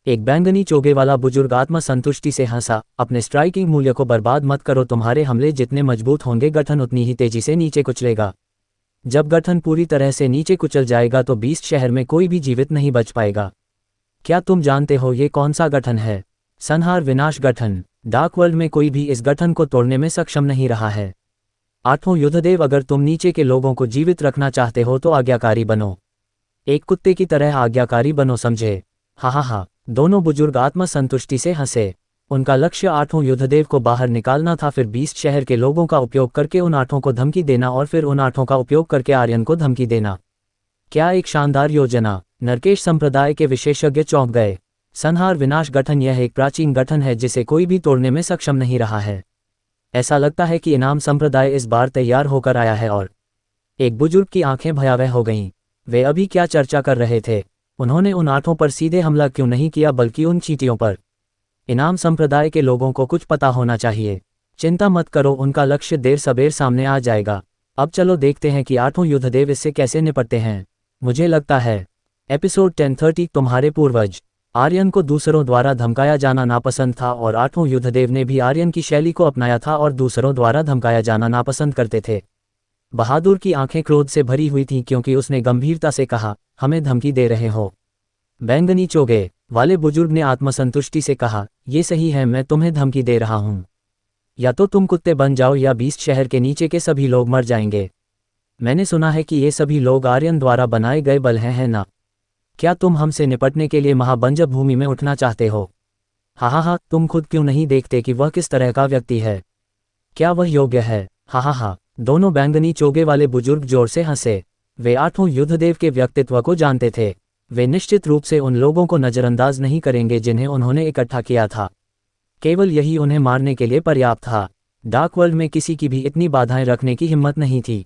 एक बैंगनी चोगे वाला बुजुर्ग आत्मसंतुष्टि से हंसा, अपने स्ट्राइकिंग मूल्य को बर्बाद मत करो, तुम्हारे हमले जितने मजबूत होंगे गठन उतनी ही तेजी से नीचे कुचलेगा। जब गठन पूरी तरह से नीचे कुचल जाएगा तो 20 शहर में कोई भी जीवित नहीं बच पाएगा। क्या तुम जानते हो ये कौन सा गठन है? संहार विनाश गठन। डार्क वर्ल्ड में कोई भी इस गठन को तोड़ने में सक्षम नहीं रहा है। 8वां युद्धदेव, अगर तुम नीचे के लोगों को जीवित रखना चाहते हो तो आज्ञाकारी बनो। एक कुत्ते की तरह आज्ञाकारी बनो, समझे? हा। दोनों बुजुर्ग आत्मसंतुष्टि से हंसे। उनका लक्ष्य 8वां युद्धदेव को बाहर निकालना था, फिर 20 शहर के लोगों का उपयोग करके उन 8 को धमकी देना और फिर उन 8 का उपयोग करके आर्यन को धमकी देना। क्या एक शानदार योजना! नरकेश संप्रदाय के विशेषज्ञ चौंक गए। संहार विनाश गठन यह एक प्राचीन गठन है जिसे कोई भी तोड़ने में सक्षम नहीं रहा है। ऐसा लगता है कि इनाम संप्रदाय इस बार तैयार होकर आया है। और एक बुजुर्ग की आंखें भयावह हो गईं। वे अभी क्या चर्चा कर रहे थे? उन्होंने उन 8 पर सीधे हमला क्यों नहीं किया बल्कि उन चींटियों पर? इनाम संप्रदाय के लोगों को कुछ पता होना चाहिए। चिंता मत करो, उनका लक्ष्य देर सबेर सामने आ जाएगा। अब चलो देखते हैं कि 8वां युद्धदेव इससे कैसे निपटते हैं। मुझे लगता है एपिसोड 1030 तुम्हारे पूर्वज। आर्यन को दूसरों द्वारा धमकाया जाना नापसंद था और 8वां युद्धदेव ने भी आर्यन की शैली को अपनाया था और दूसरों द्वारा धमकाया जाना नापसंद करते थे। बहादुर की आंखें क्रोध से भरी हुई थीं क्योंकि उसने गंभीरता से कहा, हमें धमकी दे रहे हो? बैंगनी चोगे वाले बुजुर्ग ने आत्मसंतुष्टि से कहा, ये सही है, मैं तुम्हें धमकी दे रहा हूं। या तो तुम कुत्ते बन जाओ या 20 शहर के नीचे के सभी लोग मर जाएंगे। मैंने सुना है कि ये सभी लोग आर्यन द्वारा बनाए गए बल हैं ना? क्या तुम हमसे निपटने के लिए महाबंजर भूमि में उठना चाहते हो? हा, तुम खुद क्यों नहीं देखते कि वह किस तरह का व्यक्ति है? क्या वह योग्य है? हा। दोनों बैंगनी चोगे वाले बुजुर्ग जोर से हंसे। वे 8वां युद्धदेव के व्यक्तित्व को जानते थे। वे निश्चित रूप से उन लोगों को नज़रअंदाज नहीं करेंगे जिन्हें उन्होंने इकट्ठा किया था। केवल यही उन्हें मारने के लिए पर्याप्त था। डार्क वर्ल्ड में किसी की भी इतनी बाधाएं रखने की हिम्मत नहीं थी।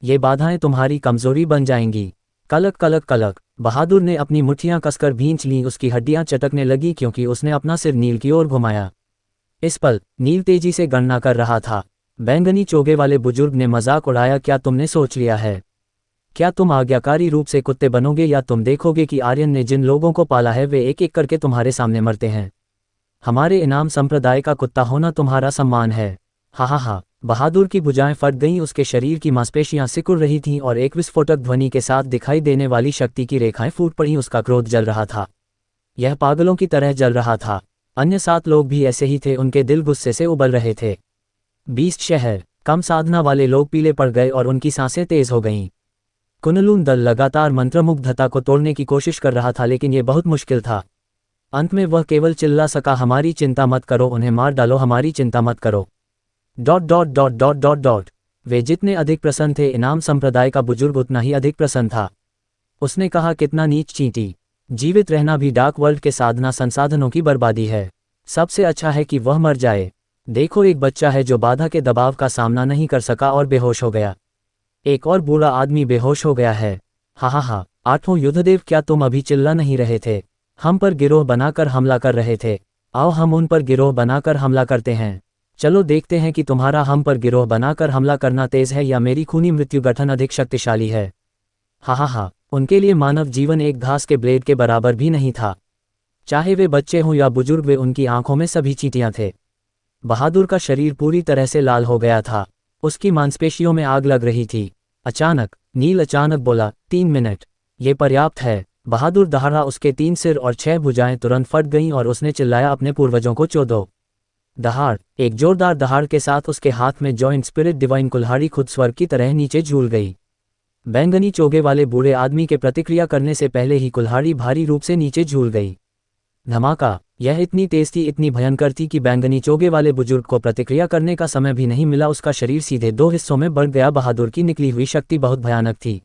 ये बाधाएं तुम्हारी कमजोरी बन जाएंगी। कलक कलक कलक। बहादुर ने अपनी मुट्ठियां कसकर भींच लीं, उसकी हड्डियां चटकने लगी क्योंकि उसने अपना सिर नील की ओर घुमाया। इस पल नील तेजी से गणना कर रहा था। बैंगनी चोगे वाले बुजुर्ग ने मजाक उड़ाया, क्या तुमने सोच लिया है? क्या तुम आज्ञाकारी रूप से कुत्ते बनोगे या तुम देखोगे कि आर्यन ने जिन लोगों को पाला है वे एक एक करके तुम्हारे सामने मरते हैं? हमारे इनाम संप्रदाय का कुत्ता होना तुम्हारा सम्मान है। हा। बहादुर की भुजाएं फट गईं, उसके शरीर की मांसपेशियां सिकुड़ रही थीं और एक विस्फोटक ध्वनि के साथ दिखाई देने वाली शक्ति की रेखाएं फूट पड़ीं। उसका क्रोध जल रहा था। यह पागलों की तरह जल रहा था। अन्य 7 लोग भी ऐसे ही थे, उनके दिल गुस्से से उबल रहे थे। 20 शहर कम साधना वाले लोग पीले पड़ गए और उनकी सांसें तेज हो गईं। कुनलून दल लगातार मंत्रमुग्धता को तोड़ने की कोशिश कर रहा था, लेकिन यह बहुत मुश्किल था। अंत में वह केवल चिल्ला सका, हमारी चिंता मत करो, उन्हें मार डालो, हमारी चिंता मत करो। ... वे जितने अधिक प्रसन्न थे, इनाम संप्रदाय का बुजुर्ग उतना ही अधिक प्रसन्न था। उसने कहा, कितना नीच चींटी! जीवित रहना भी डार्क वर्ल्ड के साधना संसाधनों की बर्बादी है। सबसे अच्छा है कि वह मर जाए। देखो, एक बच्चा है जो बाधा के दबाव का सामना नहीं कर सका और बेहोश हो गया। एक और बूढ़ा आदमी बेहोश हो गया है। हा। 8वां युद्धदेव, क्या तुम अभी चिल्ला नहीं रहे थे? हम पर गिरोह बनाकर हमला कर रहे थे। आओ हम उन पर गिरोह बनाकर हमला करते हैं। चलो देखते हैं कि तुम्हारा हम पर गिरोह बनाकर हमला करना तेज है या मेरी खूनी मृत्यु गठन अधिक शक्तिशाली है। हा। उनके लिए मानव जीवन एक घास के ब्लेड के बराबर भी नहीं था। चाहे वे बच्चे हों या बुजुर्ग, वे उनकी आंखों में सभी चींटियां थे। बहादुर का शरीर पूरी तरह से लाल हो गया था। उसकी मांसपेशियों में आग लग रही थी। अचानक नील अचानक बोला, 3 मिनट, ये पर्याप्त है। बहादुर दहाड़ा, उसके 3 सिर और 6 भुजाएं तुरंत फट गईं और उसने चिल्लाया, अपने पूर्वजों को चोदो। दहाड़। एक जोरदार दहाड़ के साथ उसके हाथ में जॉइंट स्पिरिट डिवाइन कुल्हाड़ी खुद स्वर्ग की तरह नीचे झूल गई। बैंगनी चोगे वाले बूढ़े आदमी के प्रतिक्रिया करने से पहले ही कुल्हाड़ी भारी रूप से नीचे झूल गई। धमाका। यह इतनी तेज थी, इतनी भयंकर थी कि बैंगनी चोगे वाले बुजुर्ग को प्रतिक्रिया करने का समय भी नहीं मिला। उसका शरीर सीधे 2 हिस्सों में बढ़ गया। बहादुर की निकली हुई शक्ति बहुत भयानक थी।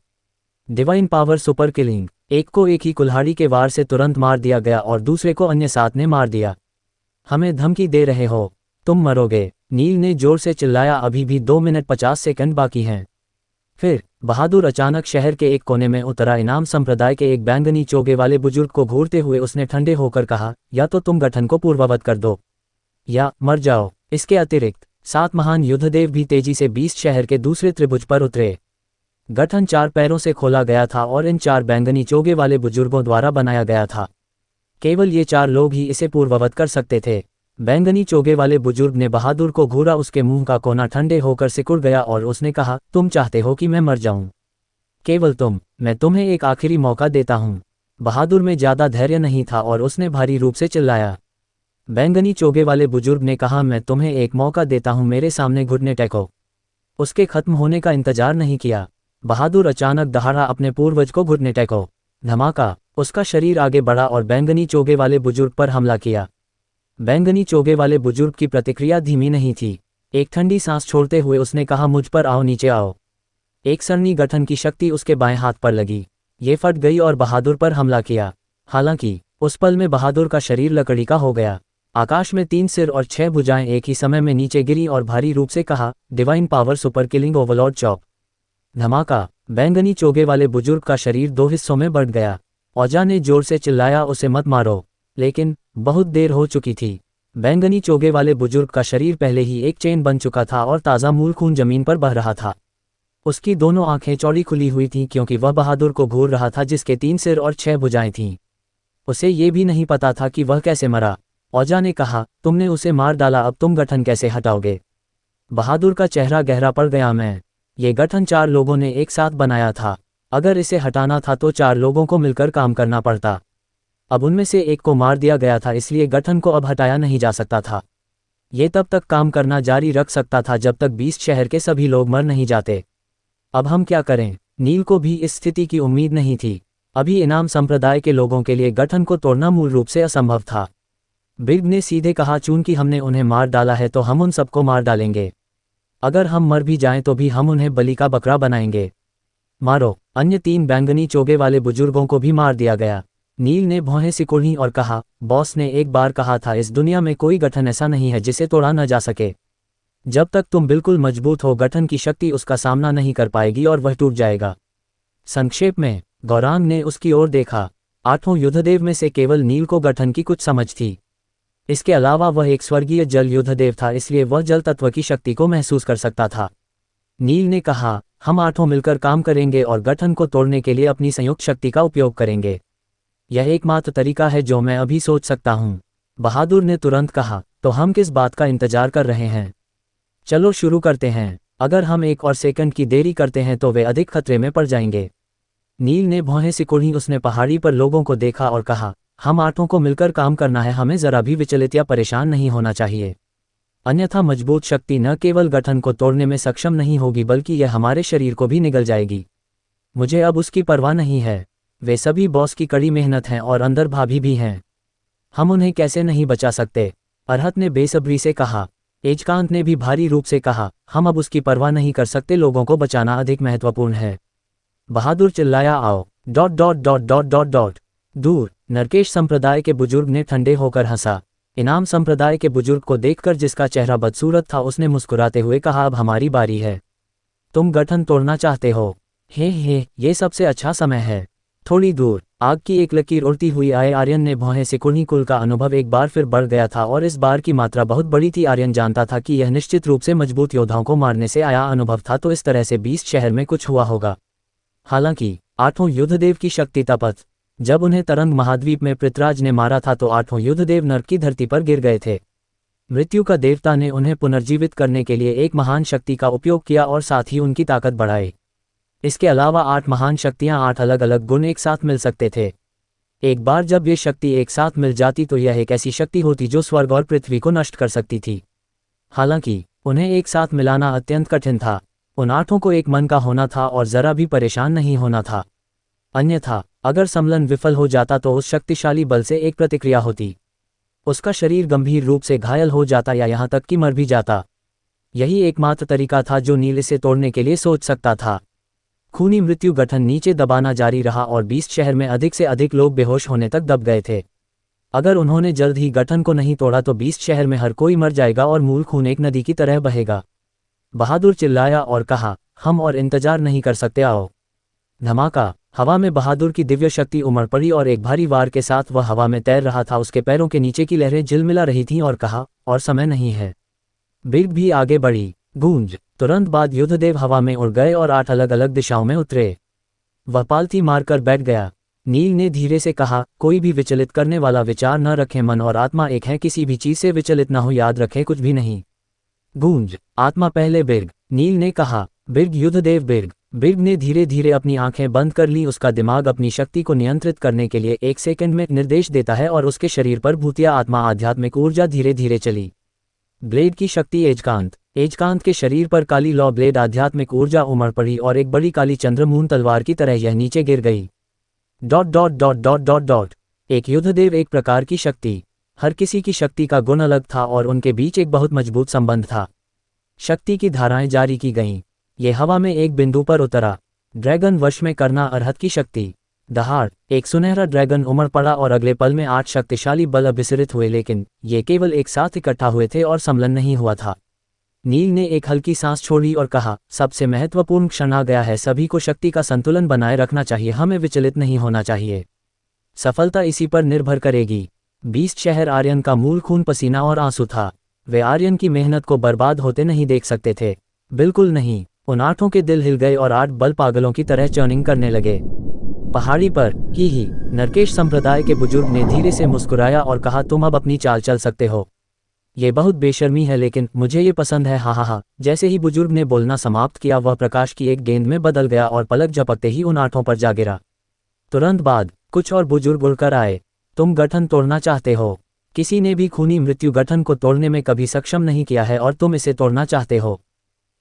Divine power super killing. एक को एक ही कुल्हाड़ी के वार से तुरंत मार दिया गया और दूसरे को अन्य 7 ने मार दिया। हमें धमकी दे रहे हो? तुम मरोगे, नील ने जोर से चिल्लाया। अभी भी 2 मिनट 50 सेकंड बाकी हैं। फिर बहादुर अचानक शहर के एक कोने में उतरा। इनाम संप्रदाय के एक बैंगनी चोगे वाले बुजुर्ग को घूरते हुए उसने ठंडे होकर कहा, या तो तुम गठन को पूर्ववत कर दो या मर जाओ। इसके अतिरिक्त 7 महान युद्धदेव भी तेजी से 20 शहर के दूसरे त्रिभुज पर उतरे। गठन 4 पैरों से खोला गया था और इन 4 बैंगनी चोगे वाले बुजुर्गों द्वारा बनाया गया था। केवल ये 4 लोग ही इसे पूर्ववत कर सकते थे। बैंगनी चोगे वाले बुजुर्ग ने बहादुर को घूरा। उसके मुंह का कोना ठंडे होकर सिकुड़ गया और उसने कहा, तुम चाहते हो कि मैं मर जाऊं? केवल तुम। मैं तुम्हें एक आखिरी मौका देता हूं। बहादुर में ज्यादा धैर्य नहीं था और उसने भारी रूप से चिल्लाया। बैंगनी चोगे वाले बुजुर्ग ने कहा, मैं तुम्हें एक मौका देता हूं, मेरे सामने घुटने टेको। उसके खत्म होने का इंतजार नहीं किया। बहादुर अचानक दहाड़ा, अपने पूर्वज को घुटने टेको। धमाका। उसका शरीर आगे बढ़ा और बैंगनी चोगे वाले बुजुर्ग पर हमला किया। बैंगनी चोगे वाले बुजुर्ग की प्रतिक्रिया धीमी नहीं थी। एक ठंडी सांस छोड़ते हुए उसने कहा, मुझ पर आओ, नीचे आओ। एक सरनी गठन की शक्ति उसके बाएं हाथ पर लगी। ये फट गई और बहादुर पर हमला किया। हालांकि उस पल में बहादुर का शरीर लकड़ी का हो गया। आकाश में 3 सिर और 6 भुजाएं एक ही समय में नीचे गिरी और भारी रूप से कहा, divine power super killing Overlord chop. धमाका। बैंगनी चोगे वाले बुजुर्ग का शरीर 2 हिस्सों में बढ़ गया। औजा ने जोर से चिल्लाया, उसे मत मारो। लेकिन बहुत देर हो चुकी थी। बैंगनी चोगे वाले बुजुर्ग का शरीर पहले ही एक चेन बन चुका था और ताज़ा मूल खून जमीन पर बह रहा था। उसकी दोनों आंखें चौड़ी खुली हुई थीं क्योंकि वह बहादुर को घूर रहा था जिसके 3 सिर और 6 भुजाएं थीं। उसे ये भी नहीं पता था कि वह कैसे मरा। औजा ने कहा, तुमने उसे मार डाला, अब तुम गठन कैसे हटाओगे? बहादुर का चेहरा गहरा पड़ गया। ये गठन 4 लोगों ने एक साथ बनाया था। अगर इसे हटाना था तो 4 लोगों को मिलकर काम करना पड़ता। अब उनमें से एक को मार दिया गया था, इसलिए गठन को अब हटाया नहीं जा सकता था। ये तब तक काम करना जारी रख सकता था जब तक 20 शहर के सभी लोग मर नहीं जाते। अब हम क्या करें? नील को भी इस स्थिति की उम्मीद नहीं थी। अभी इनाम संप्रदाय के लोगों के लिए गठन को तोड़ना मूल रूप से असंभव था। बिग ने सीधे कहा, चूंकि हमने उन्हें मार डाला है तो हम उन सबको मार डालेंगे। अगर हम मर भी जाएं तो भी हम उन्हें बलि का बकरा बनाएंगे। मारो। अन्य 3 बैंगनी चोगे वाले बुजुर्गों को भी मार दिया गया। नील ने भौहें सिकुड़ी और कहा, बॉस ने एक बार कहा था, इस दुनिया में कोई गठन ऐसा नहीं है जिसे तोड़ा न जा सके। जब तक तुम बिल्कुल मजबूत हो, गठन की शक्ति उसका सामना नहीं कर पाएगी और वह टूट जाएगा। संक्षेप में, गौरांग ने उसकी ओर देखा। 8 युद्धदेव में से केवल नील को गठन की कुछ समझ थी। इसके अलावा वह एक स्वर्गीय जल युद्धदेव था, इसलिए वह जल तत्व की शक्ति को महसूस कर सकता था। नील ने कहा, हम 8 मिलकर काम करेंगे और गठन को तोड़ने के लिए अपनी संयुक्त शक्ति का उपयोग करेंगे। यह एकमात्र तरीका है जो मैं अभी सोच सकता हूं। बहादुर ने तुरंत कहा, तो हम किस बात का इंतजार कर रहे हैं? चलो शुरू करते हैं। अगर हम 1 और सेकंड की देरी करते हैं तो वे अधिक खतरे में पड़ जाएंगे। नील ने भौहें सिकुड़ी। उसने पहाड़ी पर लोगों को देखा और कहा, हम 8 को मिलकर काम करना है, हमें जरा भी विचलित या परेशान नहीं होना चाहिए। अन्यथा मजबूत शक्ति न केवल गठन को तोड़ने में सक्षम नहीं होगी बल्कि यह हमारे शरीर को भी निगल जाएगी। मुझे अब उसकी परवाह नहीं है। वे सभी बॉस की कड़ी मेहनत हैं और अंदर भाभी भी हैं। हम उन्हें कैसे नहीं बचा सकते? अरहत ने बेसब्री से कहा। एजकांत ने भी भारी रूप से कहा, हम अब उसकी परवाह नहीं कर सकते, लोगों को बचाना अधिक महत्वपूर्ण है। बहादुर चिल्लाया, आओ। ... दूर। नरकेश संप्रदाय के बुजुर्ग ने ठंडे होकर हंसा। इनाम संप्रदाय के बुजुर्ग को देखकर जिसका चेहरा बदसूरत था उसने मुस्कुराते हुए कहा, अब हमारी बारी है। तुम गठन तोड़ना चाहते हो? हे, ये सबसे अच्छा समय है। थोड़ी दूर आग की एक लकीर उड़ती हुई आए। आर्यन ने भौहें सिकुड़ी। कुल का अनुभव एक बार फिर बढ़ गया था और इस बार की मात्रा बहुत बड़ी थी। आर्यन जानता था कि यह निश्चित रूप से मजबूत योद्धाओं को मारने से आया अनुभव था, तो इस तरह से 20 शहर में कुछ हुआ होगा। हालांकि 8 युद्धदेव की शक्ति तपत। जब उन्हें तरंग महाद्वीप में पृथ्वीराज ने मारा था तो 8 युद्धदेव नर्क की धरती पर गिर गए थे। मृत्यु का देवता ने उन्हें पुनर्जीवित करने के लिए एक महान शक्ति का उपयोग किया और साथ ही उनकी ताकत बढ़ाई। इसके अलावा 8 महान शक्तियां 8 अलग अलग गुण एक साथ मिल सकते थे। एक बार जब ये शक्ति एक साथ मिल जाती तो यह एक ऐसी शक्ति होती जो स्वर्ग और पृथ्वी को नष्ट कर सकती थी। हालांकि उन्हें एक साथ मिलाना अत्यंत कठिन था। उन 8 को एक मन का होना था और जरा भी परेशान नहीं होना था। अन्यथा अगर सम्मिलन विफल हो जाता तो उस शक्तिशाली बल से एक प्रतिक्रिया होती। उसका शरीर गंभीर रूप से घायल हो जाता या यहां तक कि मर भी जाता। यही एकमात्र तरीका था जो नील इसे तोड़ने के लिए सोच सकता था। खूनी मृत्यु गठन नीचे दबाना जारी रहा और 20 शहर में अधिक से अधिक लोग बेहोश होने तक दब गए थे। अगर उन्होंने जल्द ही गठन को नहीं तोड़ा तो 20 शहर में हर कोई मर जाएगा और मूल खून एक नदी की तरह बहेगा। बहादुर चिल्लाया और कहा, हम और इंतजार नहीं कर सकते, आओ। धमाका। हवा में बहादुर की दिव्य शक्ति उमड़ पड़ी और एक भारी वार के साथ वह हवा में तैर रहा था। उसके पैरों के नीचे की लहरें झिलमिला रही थीं और कहा, और समय नहीं है। बिग भी आगे बढ़ी। गूंज। तुरंत बाद युद्धदेव हवा में उड़ गए और 8 अलग अलग दिशाओं में उतरे। वह पालथी मारकर बैठ गया। नील ने धीरे से कहा, कोई भी विचलित करने वाला विचार न रखें, मन और आत्मा एक है, किसी भी चीज से विचलित न हो, याद रखें कुछ भी नहीं। गूंज। आत्मा पहले बिर्ग। नील ने कहा, बिर्ग युद्धदेव बिर्ग। बिर्ग ने धीरे धीरे अपनी आंखें बंद कर ली। उसका दिमाग अपनी शक्ति को नियंत्रित करने के लिए 1 सेकंड में निर्देश देता है और उसके शरीर पर भूतिया आत्मा आध्यात्मिक ऊर्जा धीरे धीरे चली। ब्लेड की शक्ति एजकांत। एजकांत के शरीर पर काली लौ ब्लेड आध्यात्मिक ऊर्जा उमड़ पड़ी और एक बड़ी काली चंद्रमून तलवार की तरह यह नीचे गिर गई। ... एक युद्धदेव एक प्रकार की शक्ति। हर किसी की शक्ति का गुण अलग था और उनके बीच एक बहुत मजबूत संबंध था। शक्ति की धाराएं जारी की गईं। ये हवा में एक बिंदु पर उतरा। ड्रैगन वश में करना अरहत की शक्ति। दहाड़। एक सुनहरा ड्रैगन उमड़ पड़ा और अगले पल में 8 शक्तिशाली बल अभिसरित हुए, लेकिन ये केवल एक साथ इकट्ठा हुए थे और सम्मिलन नहीं हुआ था। नील ने एक हल्की सांस छोड़ी और कहा, सबसे महत्वपूर्ण क्षण आ गया है, सभी को शक्ति का संतुलन बनाए रखना चाहिए, हमें विचलित नहीं होना चाहिए। सफलता इसी पर निर्भर करेगी। 20 शहर आर्यन का मूल खून, पसीना और आंसू था। वे आर्यन की मेहनत को बर्बाद होते नहीं देख सकते थे, बिल्कुल नहीं। उन 8 के दिल हिल गए और 8 बल पागलों की तरह चर्निंग करने लगे। पहाड़ी पर ही नरकेश संप्रदाय के बुजुर्ग ने धीरे से मुस्कुराया और कहा, तुम अब अपनी चाल चल सकते हो। ये बहुत बेशर्मी है, लेकिन मुझे ये पसंद है, हा हा हा। जैसे ही बुजुर्ग ने बोलना समाप्त किया, वह प्रकाश की एक गेंद में बदल गया और पलक झपकते ही उन 8 पर जा गिरा। तुरंत बाद कुछ और बुजुर्ग उड़कर आए। तुम गठन तोड़ना चाहते हो। किसी ने भी खूनी मृत्यु गठन को तोड़ने में कभी सक्षम नहीं किया है और तुम इसे तोड़ना चाहते हो।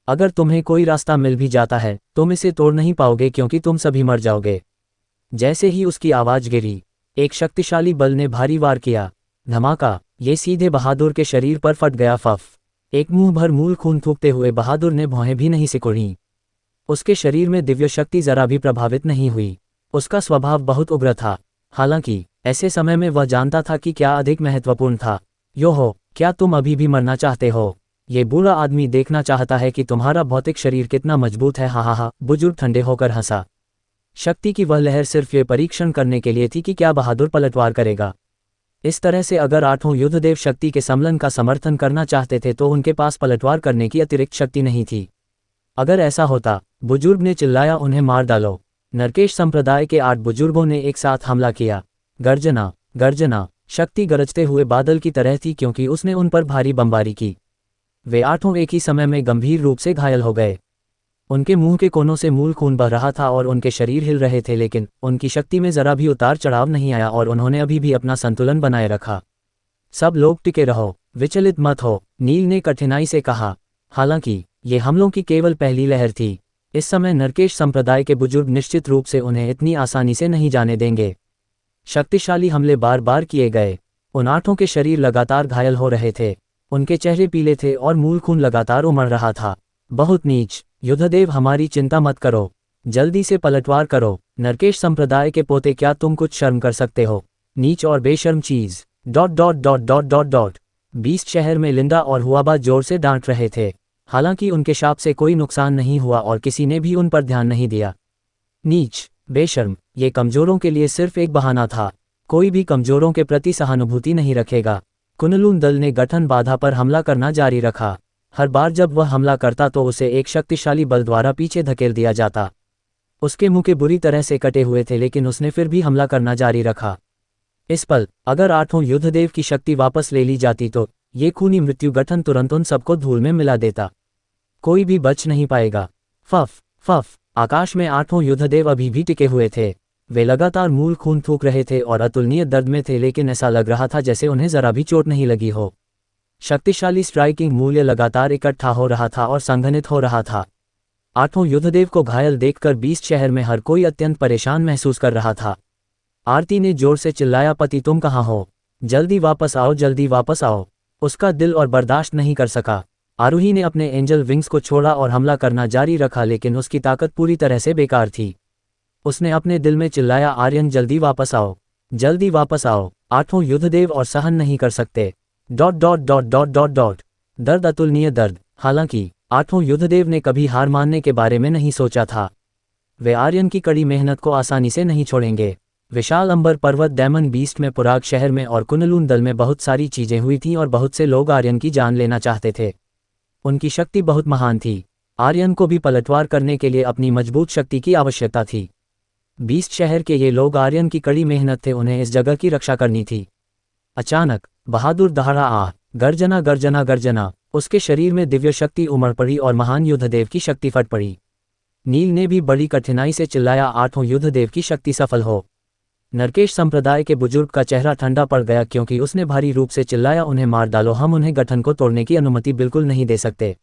अगर तुम्हें कोई रास्ता मिल भी जाता है, तुम इसे तोड़ नहीं पाओगे क्योंकि तुम सभी मर जाओगे। जैसे ही उसकी आवाज गिरी, एक शक्तिशाली बल ने भारी वार किया। धमाका। ये सीधे बहादुर के शरीर पर फट गया। फफ। एक मुंह भर मूल खून थूकते हुए बहादुर ने भौहें भी नहीं सिकुड़ी। उसके शरीर में दिव्य शक्ति जरा भी प्रभावित नहीं हुई। उसका स्वभाव बहुत उग्र था। हालांकि ऐसे समय में वह जानता था कि क्या अधिक महत्वपूर्ण था। योहो, क्या तुम अभी भी मरना चाहते हो? ये बूढ़ा आदमी देखना चाहता है कि तुम्हारा भौतिक शरीर कितना मजबूत है, हा हा हा। बुजुर्ग ठंडे होकर हंसा। शक्ति की वह लहर सिर्फ ये परीक्षण करने के लिए थी कि क्या बहादुर पलटवार करेगा। इस तरह से अगर 8 युद्धदेव शक्ति के सम्मेलन का समर्थन करना चाहते थे तो उनके पास पलटवार करने की अतिरिक्त शक्ति नहीं थी। अगर ऐसा होता, बुजुर्ग ने चिल्लाया, उन्हें मार डालो। नरकेश संप्रदाय के 8 बुजुर्गों ने एक साथ हमला किया। गर्जना गर्जना। शक्ति गरजते हुए बादल की तरह थी क्योंकि उसने उन पर भारी बमबारी की। वे 8 एक ही समय में गंभीर रूप से घायल हो गए। उनके मुंह के कोनों से मूल खून बह रहा था और उनके शरीर हिल रहे थे, लेकिन उनकी शक्ति में जरा भी उतार चढ़ाव नहीं आया और उन्होंने अभी भी अपना संतुलन बनाए रखा। सब लोग टिके रहो, विचलित मत हो, नील ने कठिनाई से कहा। हालांकि ये हमलों की केवल पहली लहर थी। इस समय नरकेश संप्रदाय के बुजुर्ग निश्चित रूप से उन्हें इतनी आसानी से नहीं जाने देंगे। शक्तिशाली हमले बार बार किए गए। उन 8 के शरीर लगातार घायल हो रहे थे। उनके चेहरे पीले थे और मूल खून लगातार उमड़ रहा था। बहुत नीच। युद्धदेव, हमारी चिंता मत करो, जल्दी से पलटवार करो। नरकेश संप्रदाय के पोते, क्या तुम कुछ शर्म कर सकते हो? नीच और बेशर्म चीज। ... 20 शहर में लिंडा और हुआबा जोर से डांट रहे थे। हालांकि उनके शाप से कोई नुकसान नहीं हुआ और किसी ने भी उन पर ध्यान नहीं दिया। नीच, बेशर्म, ये कमजोरों के लिए सिर्फ एक बहाना था। कोई भी कमजोरों के प्रति सहानुभूति नहीं रखेगा। कुनलून दल ने गठन बाधा पर हमला करना जारी रखा। हर बार जब वह हमला करता तो उसे एक शक्तिशाली बल द्वारा पीछे धकेल दिया जाता। उसके मुंह के बुरी तरह से कटे हुए थे, लेकिन उसने फिर भी हमला करना जारी रखा। इस पल अगर 8 युद्धदेव की शक्ति वापस ले ली जाती तो ये खूनी मृत्यु गठन तुरंत उन सबको धूल में मिला देता। कोई भी बच नहीं पाएगा। Puff puff. आकाश में 8 युद्धदेव अभी भी टिके हुए थे। वे लगातार मूल खून थूक रहे थे और अतुलनीय दर्द में थे, लेकिन ऐसा लग रहा था जैसे उन्हें जरा भी चोट नहीं लगी हो। शक्तिशाली स्ट्राइकिंग मूल्य लगातार इकट्ठा हो रहा था और संघनित हो रहा था। 8 युद्धदेव को घायल देखकर 20 शहर में हर कोई अत्यंत परेशान महसूस कर रहा था। आरती ने जोर से चिल्लाया, पति तुम कहाँ हो? जल्दी वापस आओ, जल्दी वापस आओ। उसका दिल और बर्दाश्त नहीं कर सका। आरूही ने अपने एंजल विंग्स को छोड़ा और हमला करना जारी रखा, लेकिन उसकी ताकत पूरी तरह से बेकार थी। उसने अपने दिल में चिल्लाया, आर्यन जल्दी वापस आओ, जल्दी वापस आओ। 8 युद्धदेव और सहन नहीं कर सकते। ... दर्द, अतुलनीय दर्द। हालांकि आठों युद्धदेव ने कभी हार मानने के बारे में नहीं सोचा था। वे आर्यन की कड़ी मेहनत को आसानी से नहीं छोड़ेंगे। विशाल अंबर पर्वत डायमंड बीस्ट में, पुराग शहर में और कुनलून दल में बहुत सारी चीजें हुई थीं और बहुत से लोग आर्यन की जान लेना चाहते थे। उनकी शक्ति बहुत महान थी। आर्यन को भी पलटवार करने के लिए अपनी मजबूत शक्ति की आवश्यकता थी। बीस्ट शहर के ये लोग आर्यन की कड़ी मेहनत थे, उन्हें इस जगह की रक्षा करनी थी। अचानक बहादुर दहाड़ा आह, गर्जना गर्जना गर्जना, उसके शरीर में दिव्य शक्ति उमड़ पड़ी और महान युद्धदेव की शक्ति फट पड़ी। नील ने भी बड़ी कठिनाई से चिल्लाया, आठों युद्धदेव की शक्ति सफल हो। नरकेश संप्रदाय के बुजुर्ग का चेहरा ठंडा पड़ गया क्योंकि उसने भारी रूप से चिल्लाया, उन्हें मार डालो, हम उन्हें गठन को तोड़ने की अनुमति बिल्कुल नहीं दे सकते।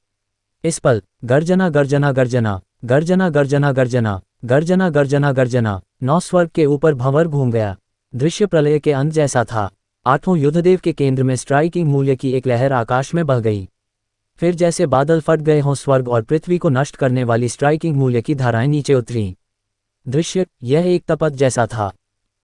इस पल गर्जना गर्जना गर्जना गर्जना गर्जना गर्जना गर्जना गर्जना गर्जना, नौ स्वर्ग के ऊपर भंवर घूम गया। दृश्य प्रलय के अंत जैसा था। आठों युद्धदेव के केंद्र में स्ट्राइकिंग मूल्य की एक लहर आकाश में बह गई। फिर जैसे बादल फट गए हों, स्वर्ग और पृथ्वी को नष्ट करने वाली स्ट्राइकिंग मूल्य की धाराएं नीचे उतरीं। दृश्य यह एक तपत जैसा था।